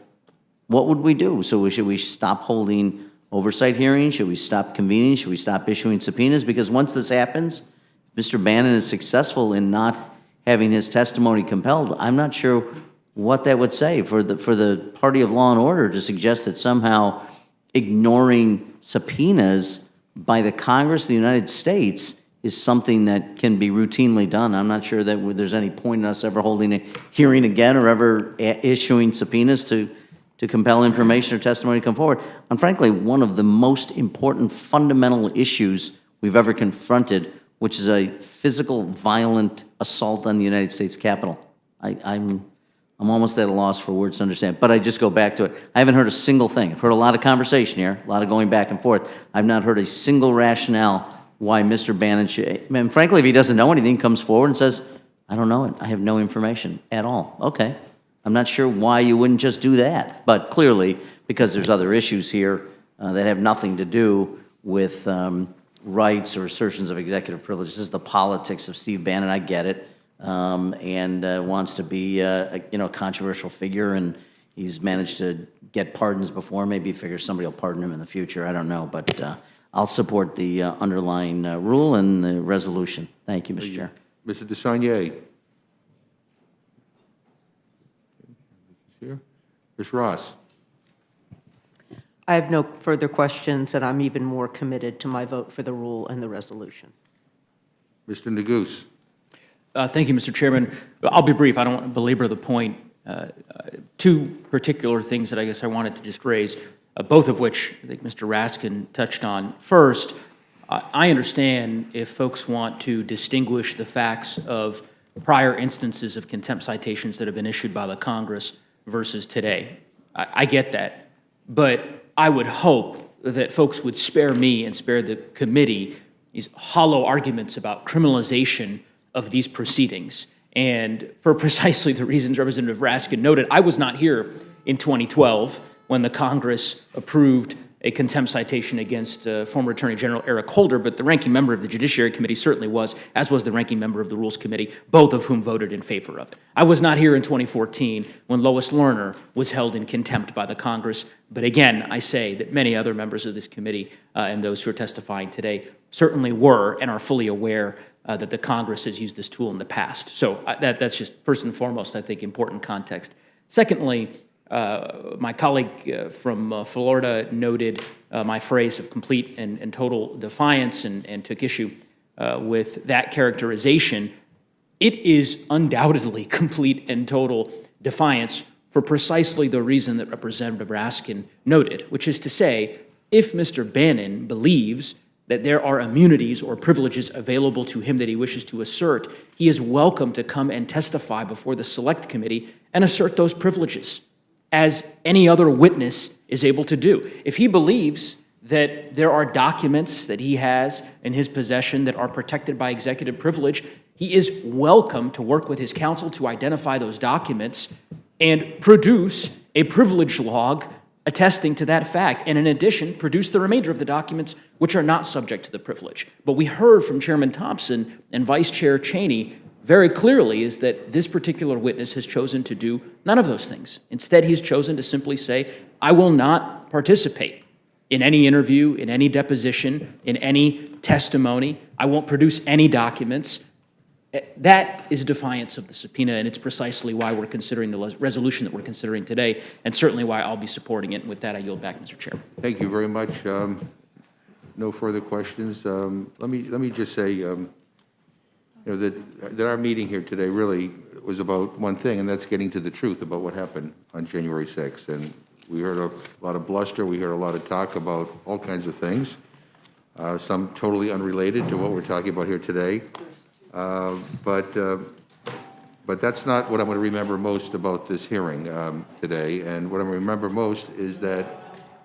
what would we do? So should we stop holding oversight hearings? Should we stop convening? Should we stop issuing subpoenas? Because once this happens, Mr. Bannon is successful in not having his testimony compelled. I'm not sure what that would say for the party of law and order to suggest that somehow ignoring subpoenas by the Congress of the United States is something that can be routinely done. I'm not sure that there's any point in us ever holding a hearing again or ever issuing subpoenas to compel information or testimony to come forward. And frankly, one of the most important fundamental issues we've ever confronted, which is a physical, violent assault on the United States Capitol. I'm almost at a loss for words to understand, but I just go back to it. I haven't heard a single thing. I've heard a lot of conversation here, a lot of going back and forth. I've not heard a single rationale why Mr. Bannon should, and frankly, if he doesn't know anything, comes forward and says, I don't know it, I have no information at all. Okay, I'm not sure why you wouldn't just do that, but clearly, because there's other issues here that have nothing to do with rights or assertions of executive privilege. This is the politics of Steve Bannon, I get it, and wants to be a controversial figure, and he's managed to get pardons before. Maybe he figures somebody will pardon him in the future, I don't know, but I'll support the underlying rule and the resolution. Thank you, Mr. Chair. Mr. DeSaulnier. Here. Ms. Ross. I have no further questions, and I'm even more committed to my vote for the rule and the resolution. Mr. Neguse. Thank you, Mr. Chairman. I'll be brief. I don't want to belabor the point. Two particular things that I guess I wanted to just raise, both of which I think Mr. Raskin touched on. First, I understand if folks want to distinguish the facts of prior instances of contempt citations that have been issued by the Congress versus today. I get that. But I would hope that folks would spare me and spare the committee these hollow arguments about criminalization of these proceedings. And for precisely the reasons Representative Raskin noted, I was not here in 2012 when the Congress approved a contempt citation against former Attorney General Eric Holder, but the ranking member of the Judiciary Committee certainly was, as was the ranking member of the Rules Committee, both of whom voted in favor of it. I was not here in 2014 when Lois Lerner was held in contempt by the Congress, but again, I say that many other members of this committee and those who are testifying today certainly were and are fully aware that the Congress has used this tool in the past. So that's just first and foremost, I think, important context. Secondly, my colleague from Florida noted my phrase of complete and total defiance and took issue with that characterization. It is undoubtedly complete and total defiance for precisely the reason that Representative Raskin noted, which is to say, if Mr. Bannon believes that there are immunities or privileges available to him that he wishes to assert, he is welcome to come and testify before the Select Committee and assert those privileges, as any other witness is able to do. If he believes that there are documents that he has in his possession that are protected by executive privilege, he is welcome to work with his counsel to identify those documents and produce a privilege log attesting to that fact, and in addition, produce the remainder of the documents which are not subject to the privilege. But we heard from Chairman Thompson and Vice Chair Cheney very clearly is that this particular witness has chosen to do none of those things. Instead, he's chosen to simply say, I will not participate in any interview, in any deposition, in any testimony. I won't produce any documents. That is defiance of the subpoena, and it's precisely why we're considering the resolution that we're considering today, and certainly why I'll be supporting it. And with that, I yield back, Mr. Chair. Thank you very much. No further questions. Let me just say, that our meeting here today really was about one thing, and that's getting to the truth about what happened on January 6th. And we heard a lot of bluster. We heard a lot of talk about all kinds of things, some totally unrelated to what we're talking about here today. But that's not what I'm going to remember most about this hearing today. And what I'm going to remember most is that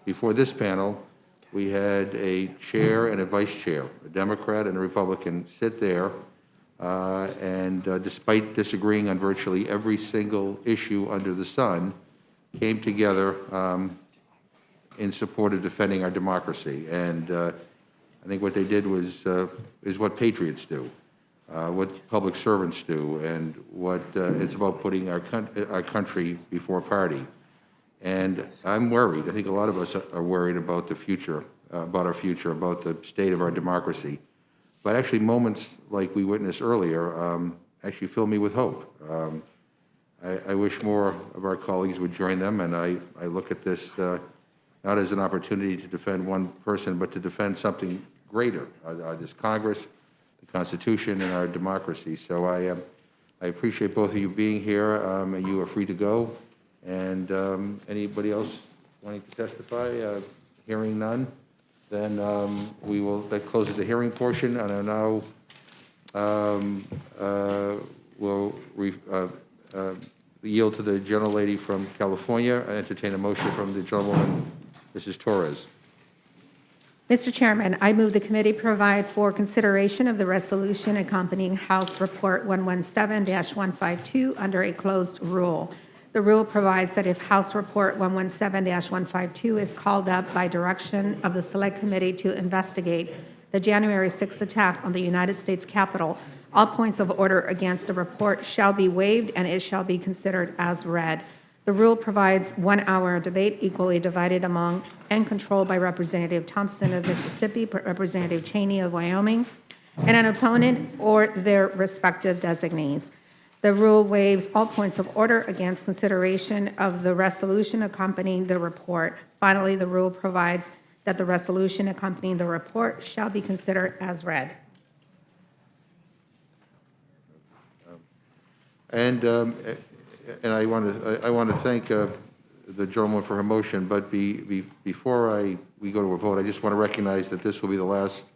before this panel, we had a chair and a vice chair, a Democrat and a Republican, sit there and despite disagreeing on virtually every single issue under the sun, came together in support of defending our democracy. And I think what they did is what patriots do. What public servants do, and what it's about putting our country before party. And I'm worried. I think a lot of us are worried about the future, about our future, about the state of our democracy. But actually, moments like we witnessed earlier actually fill me with hope. I wish more of our colleagues would join them, and I look at this not as an opportunity to defend one person, but to defend something greater, this Congress, Constitution, and our democracy. So I appreciate both of you being here, and you are free to go. And anybody else wanting to testify? Hearing none, then that closes the hearing portion, and I now will yield to the gentlelady from California and entertain a motion from the gentlewoman, Mrs. Torres. Mr. Chairman, I move the committee provide for consideration of the resolution accompanying House Report 117-152 under a closed rule. The rule provides that if House Report 117-152 is called up by direction of the Select Committee to investigate the January 6th attack on the United States Capitol, all points of order against the report shall be waived and it shall be considered as read. The rule provides 1 hour debate equally divided among and controlled by Representative Thompson of Mississippi, Representative Cheney of Wyoming, and an opponent or their respective designees. The rule waives all points of order against consideration of the resolution accompanying the report. Finally, the rule provides that the resolution accompanying the report shall be considered as read. And I want to thank the gentleman for her motion, but before we go to a vote, I just want to recognize that this will be the last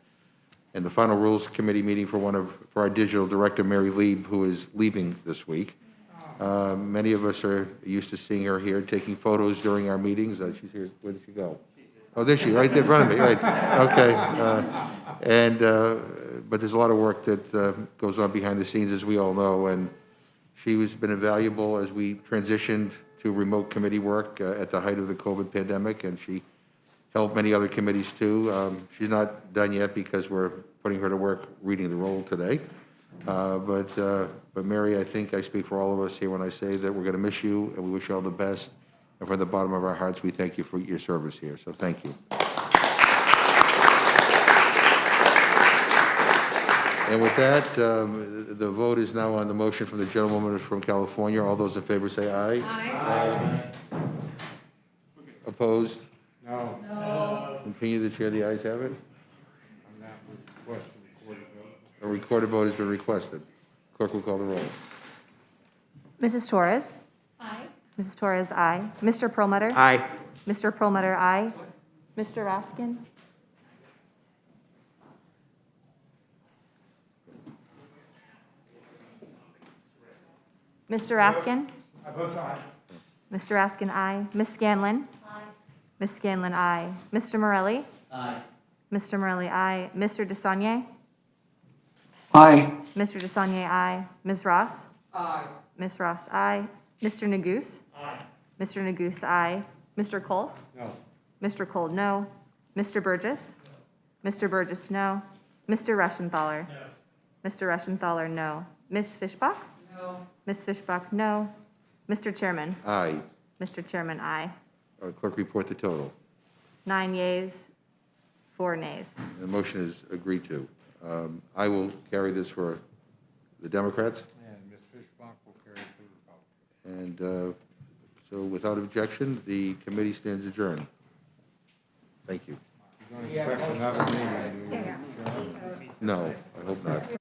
and the final Rules Committee meeting for our digital director, Mary Lieb, who is leaving this week. Many of us are used to seeing her here taking photos during our meetings. She's here. Where did she go? Oh, there she is, right there in front of me. Right. Okay. But there's a lot of work that goes on behind the scenes, as we all know, and she has been invaluable as we transitioned to remote committee work at the height of the COVID pandemic, and she helped many other committees too. She's not done yet because we're putting her to work reading the roll today. But Mary, I think I speak for all of us here when I say that we're going to miss you, and we wish you all the best. And from the bottom of our hearts, we thank you for your service here. So thank you. And with that, the vote is now on the motion from the gentlewoman from California. All those in favor say aye. Aye. Opposed? No. No. Opinion of the chair, the ayes have it. I'm not requesting a recorded vote. A recorded vote has been requested. Clerk will call the roll. Mrs. Torres? Aye. Mrs. Torres, aye. Mr. Perlmutter? Aye. Mr. Perlmutter, aye. Mr. Raskin? Mr. Raskin? I vote aye. Mr. Raskin, aye. Ms. Scanlon? Aye. Ms. Scanlon, aye. Mr. Morelli? Aye. Mr. Morelli, aye. Mr. DeSaulnier? Aye. Mr. DeSaulnier, aye. Ms. Ross? Aye. Ms. Ross, aye. Mr. Neguse? Aye. Mr. Neguse, aye. Mr. Cole? No. Mr. Cole, no. Mr. Burgess? Mr. Burgess, no. Mr. Reschenthaler? No. Mr. Reschenthaler, no. Ms. Fishbach? No. Ms. Fishbach, no. Mr. Chairman? Aye. Mr. Chairman, aye. Clerk, report the total. 9 yeas, 4 nays. The motion is agreed to. I will carry this for the Democrats. And Ms. Fishbach will carry it to the Republicans. And so without objection, the committee stands adjourned. Thank you. Don't expect another meeting, do you? No, I hope not.